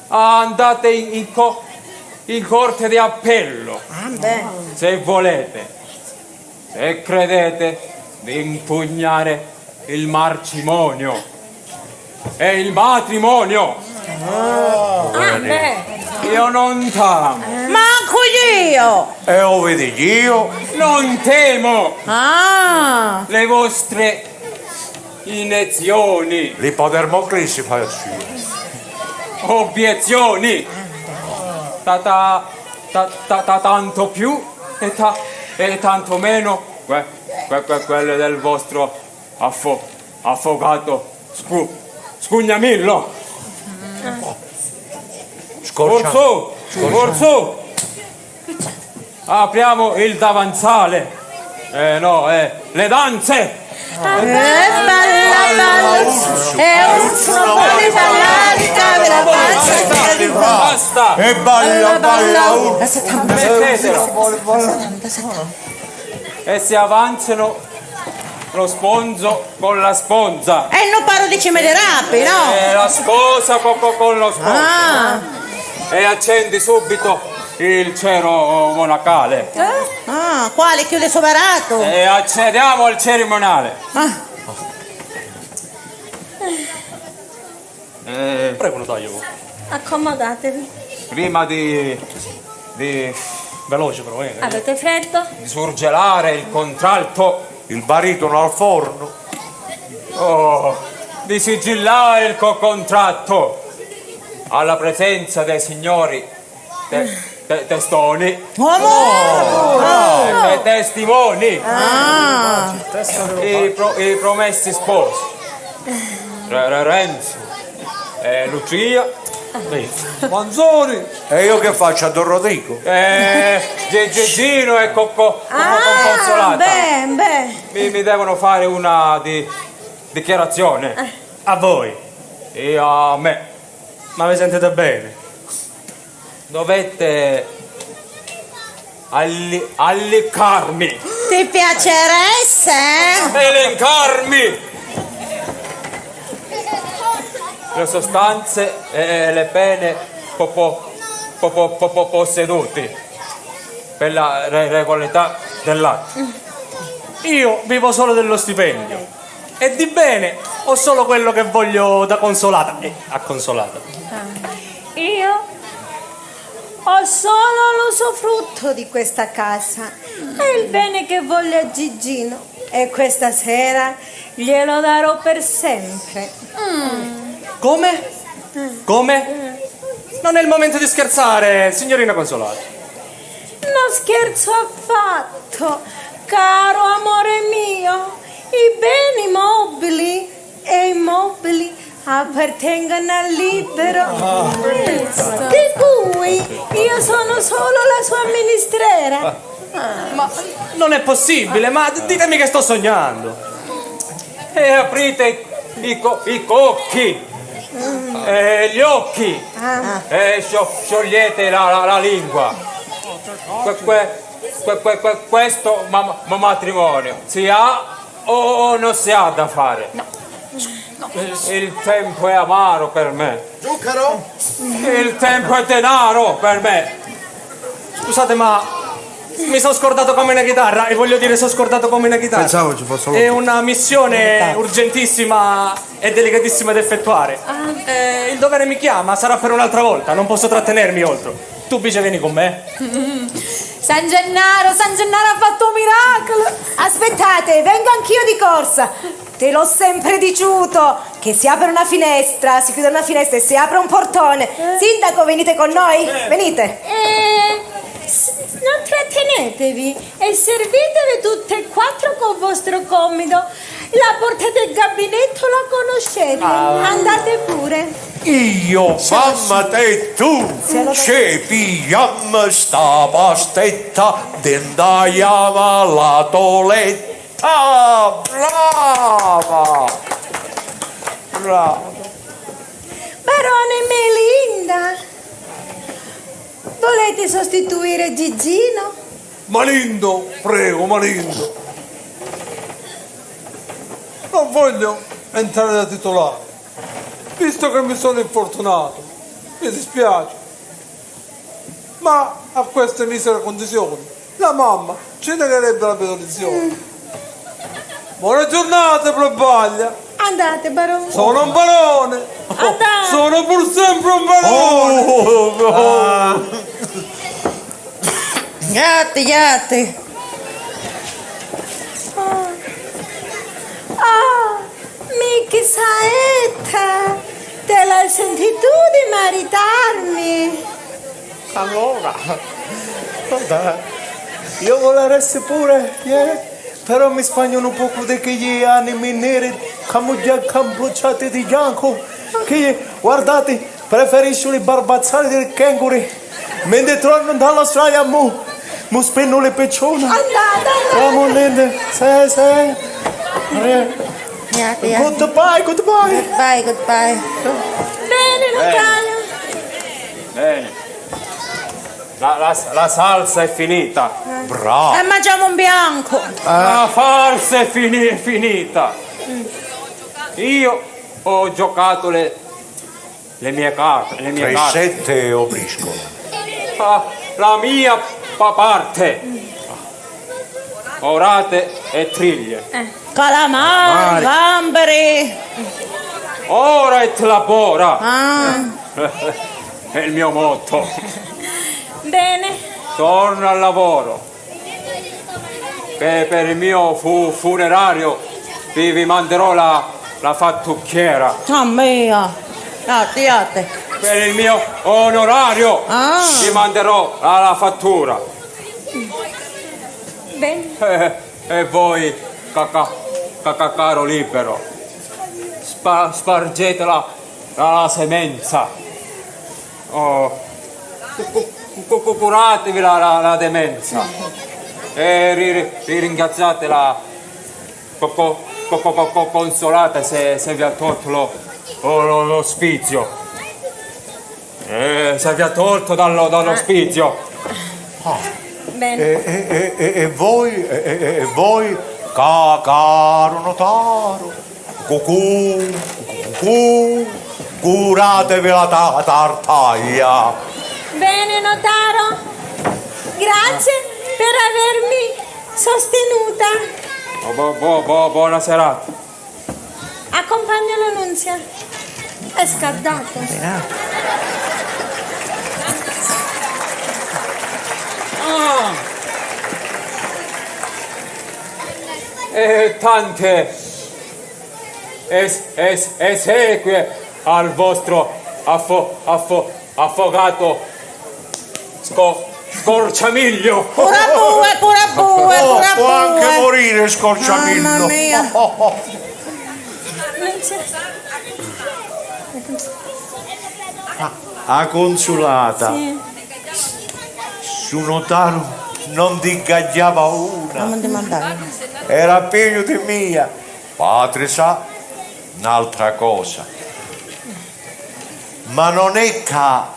andate in corte di appello, se volete, se credete di impugnare il marcimonio e il matrimonio. Io non tamo. Manco io! E lo vedi io? Non temo le vostre iniezioni, L'ipodermoclisi fa sì. obiezioni, tanto più e tanto meno quelle del vostro affogato Scugnamillo. Forzu, apriamo il davanzale. Le danze. Basta. E balla. Mettetelo. E si avanzano lo sponzo con la sponza. E non parlo di cime di rapi, no? La sposa con lo sponzo. E accendi subito il cero monacale. Quale chiude soverato? E accediamo al cerimoniale. Prego, notaio. Accomodatevi. Prima di Veloce però, Avete freddo? di surgelare il contralto, il baritono al forno, di sigillare il contratto alla presenza dei signori testoni, testimoni, i promessi sposi, Renzo e Lucia, Manzoni. E io che faccio a Don Rodrigo? Gigino e Consolata. Mi devono fare una dichiarazione. A voi. E a me. Ma vi sentite bene? Dovete allicarmi. Ti piaceresse? Elencarmi le sostanze e le pene posseduti per la regolarità dell'atto. Io vivo solo dello stipendio. E di bene ho solo quello che voglio da Consolata. A Consolata. Io ho solo l'usufrutto di questa casa e il bene che voglio a Gigino. E questa sera glielo darò per sempre. Come? Come? Non è il momento di scherzare, signorina Consolata. Non scherzo affatto, caro amore mio. I beni mobili e immobili appartengono al libero, di cui io sono solo la sua amministrera. Ma non è possibile, ma ditemi che sto sognando. E aprite i cocchi e gli occhi e sciogliete la lingua. Questo matrimonio si ha o non si ha da fare? No. Il tempo è amaro per me. Zucchero? Il tempo è denaro per me. Scusate, ma mi sono scordato come una chitarra, e voglio dire sono scordato come una chitarra. Pensavo ci fosse È una missione urgentissima e delicatissima da effettuare. Il dovere mi chiama, sarà per un'altra volta, non posso trattenermi oltre. Tu Bice vieni con me? San Gennaro ha fatto un miracolo. Aspettate, vengo anch'io di corsa. Te l'ho sempre diciuto che si apre una finestra, si chiude una finestra e si apre un portone. Sindaco, venite con noi? Venite. Non trattenetevi e servitevi tutte e quattro con vostro comodo. La porta del gabinetto la conoscete, andate pure. Io, mamma te tu, ci pigliamo sta pastetta, dendiamo alla toletta. Brava! Barone Melinda, volete sostituire Gigino? Malindo, prego, Malindo. Non voglio entrare da titolare, visto che mi sono infortunato. mi dispiace. Ma a queste misere condizioni la mamma ci negherebbe la benedizione. Buona giornata, Probaglia. Andate, barone. Sono un barone. Andate. Sono pur sempre un barone. Gatti. Mica saetta. Te l'hai sentito di maritarmi? Allora, guarda, io voleresti pure, però mi spagnano un poco di che gli animi neri cambucciati di bianco, che guardate, preferisco le barbazzate del kenguru, mentre tornano dall'Australia mu spenno le peccione. Andate. Vamo, Linda, sei. Goodbye. Goodbye. Bene, Natalia. Bene. La salsa è finita. E mangiamo un bianco. La farsa è finita. Io ho giocato le mie carte. Le mie carte. 7 opriscono. La mia parte. Orate e triglie. Calamari, gamberi. Ora et labora. Ah. È il mio motto. Bene. Torno al lavoro. Che per il mio funerario vi manderò la fattucchiera. Mia. Yate. Per il mio onorario vi manderò la fattura. Bene. E voi, caro libero, spargete la semenza. Curatevi la demenza e ringraziate la consolata se vi ha tolto l'ospizio. Se vi ha tolto dallo spizio. Bene. E voi, caro notaro, curatevi la tartaglia. Bene, notaro. Grazie per avermi sostenuta. Buona serata. Accompagno la Nunzia. È scaldato. E tante esequie al vostro affogato scorciamiglio. Pura Può anche morire scorciamiglio. Mamma mia. A consolata. Sì. Su notaro non ti ingaggiava una. Non ti mandare. Era figlio di mia. Padre sa un'altra cosa. Ma non è che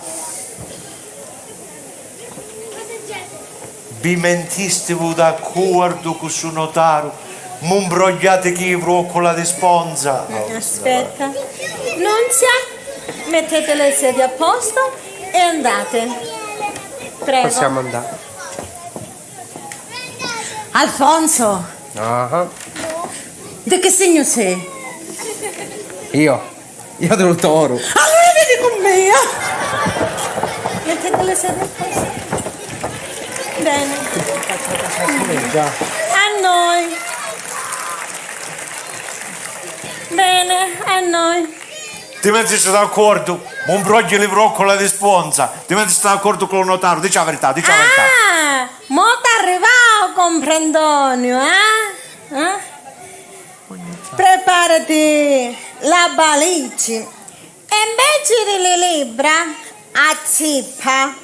vi mentistevo d'accordo con suo notaro, imbrogliate chi vroccola di sponza. Aspetta. Nunzia, mettete le sedie a posto e andate. Prego. Possiamo andare. Alfonso, di che segno sei? Io del toro. Allora vieni con me. Mettete le sedie a posto. Bene. A noi. Bene, a noi. Ti mettiste d'accordo? Un broglio di vroccola di sponza. Ti mettiste d'accordo con il notaro? Dici la verità, dici la verità. Ah, mo t'arrivavo, comprendonio, eh? Preparati la balicci. E invece delle libra, a zippa,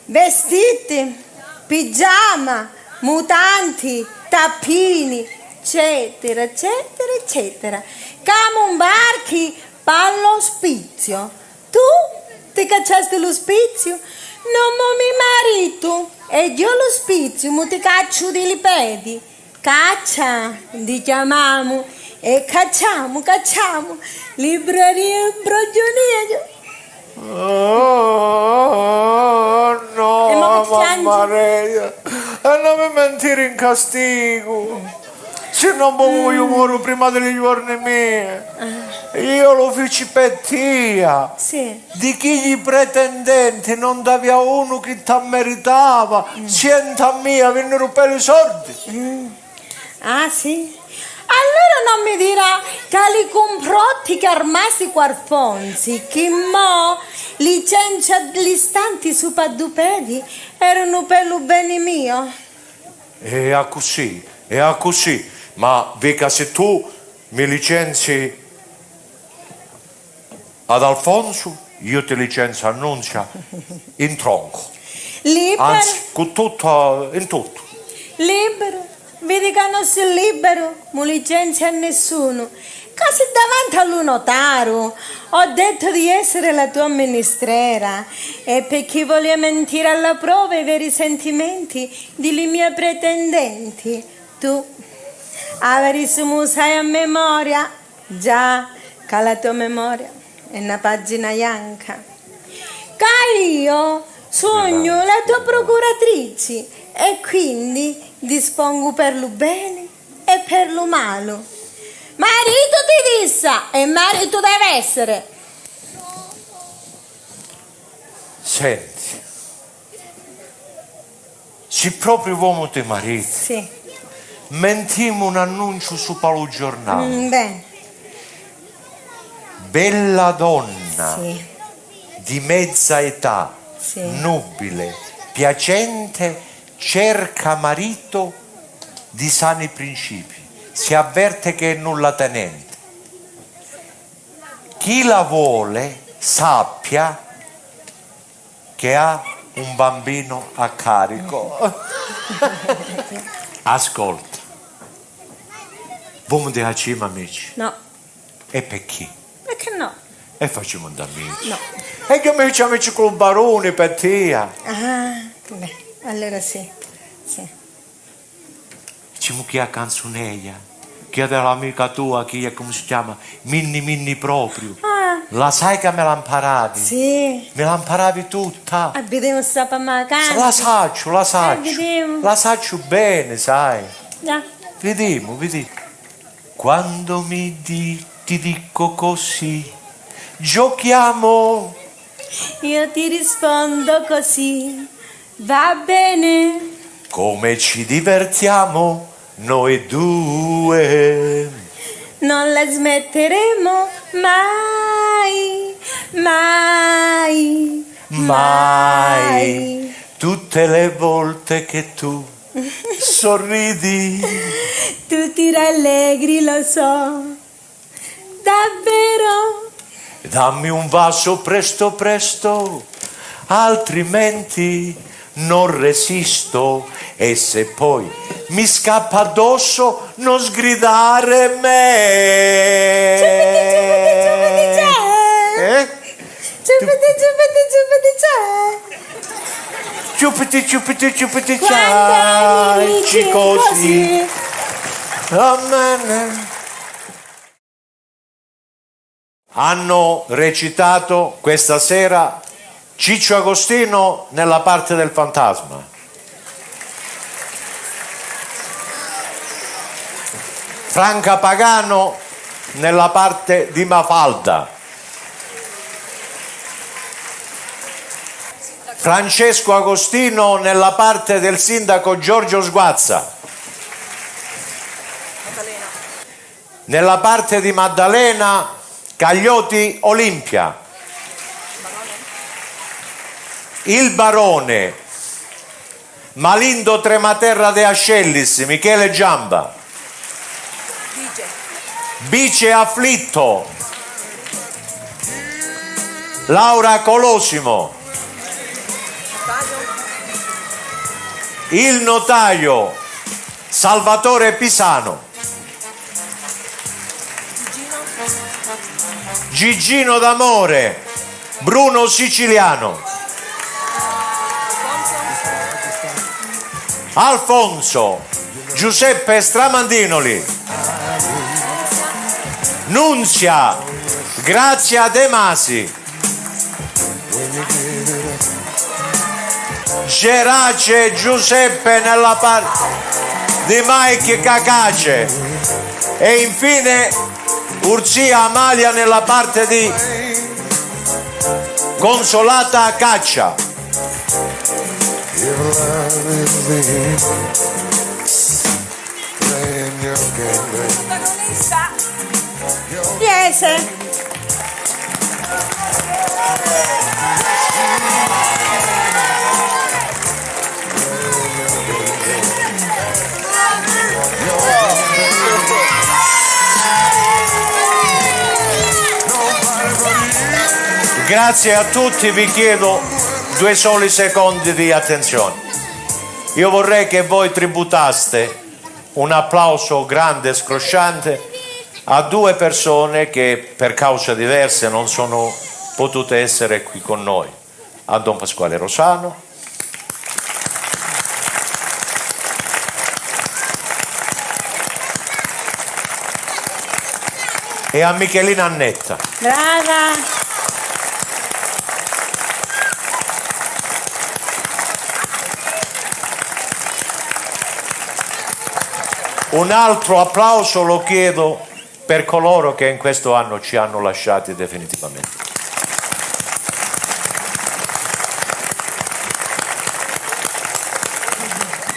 vestiti, pigiama, mutanti, tappini, eccetera, eccetera, eccetera. Camumbarchi, pall'ospizio. Tu ti cacciasti l'ospizio? Non mo mi marito e io l'ospizio, mo ti caccio di lipedi. Caccia, ti chiamiamo e cacciamo, libreria e brogionia. Oh, E mo no, che piangi? mamma Maria. E non mi mentire in castigo. Se non io muoio prima degli giorni miei. Io lo feci per tia. Sì. Di chi gli pretendenti non davi a uno che ti meritava. Sienta a mia, vennero per i sordi. Ah, sì? Allora non mi dirà che li comprotti che armasi quarfonzi, che mo licenzia gli stanti su paddupedi erano per lo bene mio. E a così. Ma mica se tu mi licenzi ad Alfonso, io ti licenzio a Nunzia in tronco. Libero? Anzi, con tutto, in tutto. Libero? Vedi che non sei libero? Non licenzia a nessuno. Casi davanti allo notario. Ho detto di essere la tua amministrera e per chi voleva mentire alla prova i veri sentimenti delle mie pretendenti. Tu avrissimo sai a memoria? Già, che la tua memoria è una pagina bianca. Che io sogno la tua procuratrice e quindi dispongo per lo bene e per lo malo. Marito ti dissa e marito deve essere. Senti, se proprio uomo te marito, Sì. mentimo un annuncio su Paolo Giornale. Bene. Bella donna Sì. di mezza età, Sì. nubile, piacente, cerca marito di sani principi. Si avverte che è nulla tenente. Chi la vuole sappia che ha un bambino a carico. Ascolta, vuoi di cima amici? No. E per chi? Perché no? E facciamo da amici. No. E che amici con il barone per te? Ah, beh, allora sì. Sì. Ci mucchi a canzonella, che è dell'amica tua, che è come si chiama? Minni proprio. Ah. La sai che me l'ha imparato? Sì. Me la imparavi tutta. Abbiamo stata a casa. La saccio. vediamo. La saccio bene, sai. Già. Vediamo. Quando ti dico così, giochiamo. Io ti rispondo così. Va bene. Come ci divertiamo noi due. Non la smetteremo mai. Tutte le volte che tu sorridi. Tu ti rallegri, lo so. Davvero? Dammi un vaso presto, altrimenti non resisto. E se poi mi scappa addosso, non sgridare me. Ciupiti, ciao, così. Amen. Hanno recitato questa sera Ciccio Agostino nella parte del fantasma, Franca Pagano nella parte di Mafalda, Francesco Agostino nella parte del sindaco Giorgio Sguazza, nella parte di Maddalena Caglioti Olimpia, il barone Malindo Trematerra de Ascellis Michele Giamba, Bice Afflitto Laura Colosimo, il notaio Salvatore Pisano, Gigino d'amore Bruno Siciliano, Alfonso Giuseppe Stramandinoli, Nunzia Grazia De Masi, Gerace Giuseppe nella parte di Mike Cacace e infine Urzia Amalia nella parte di Consolata Caccia. Piese. Grazie a tutti, vi chiedo 2 soli secondi di attenzione. Io vorrei che voi tributaste un applauso grande e scrosciante a 2 persone che per cause diverse non sono potute essere qui con noi, a Don Pasquale Rosano e a Michelina Annetta. Brava. Un altro applauso lo chiedo per coloro che in questo anno ci hanno lasciati definitivamente.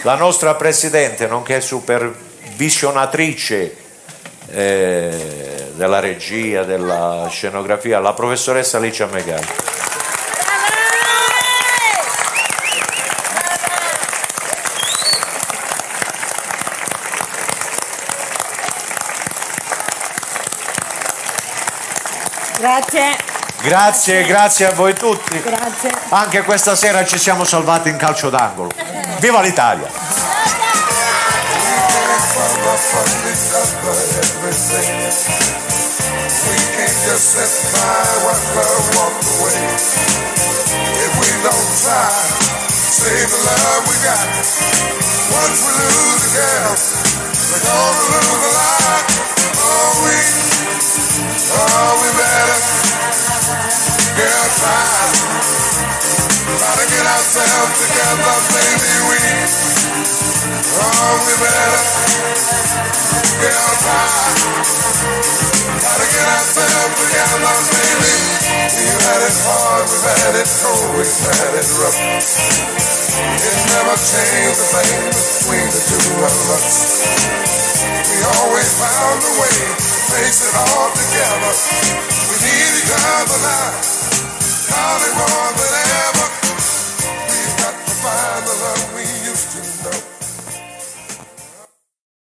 La nostra Presidente, nonché supervisionatrice della regia, della scenografia, la professoressa Alicia Megali. Grazie a voi tutti. Grazie. Anche questa sera ci siamo salvati in calcio d'angolo. Viva l'Italia! Oh, we better get time. Gotta get ourselves together, baby. We better get time. Gotta get ourselves together, baby. We've had it hard, we've had it cold, we've had it rough. It never changed the thing between the two of us. We always found a way. Face it all together. We need each other now.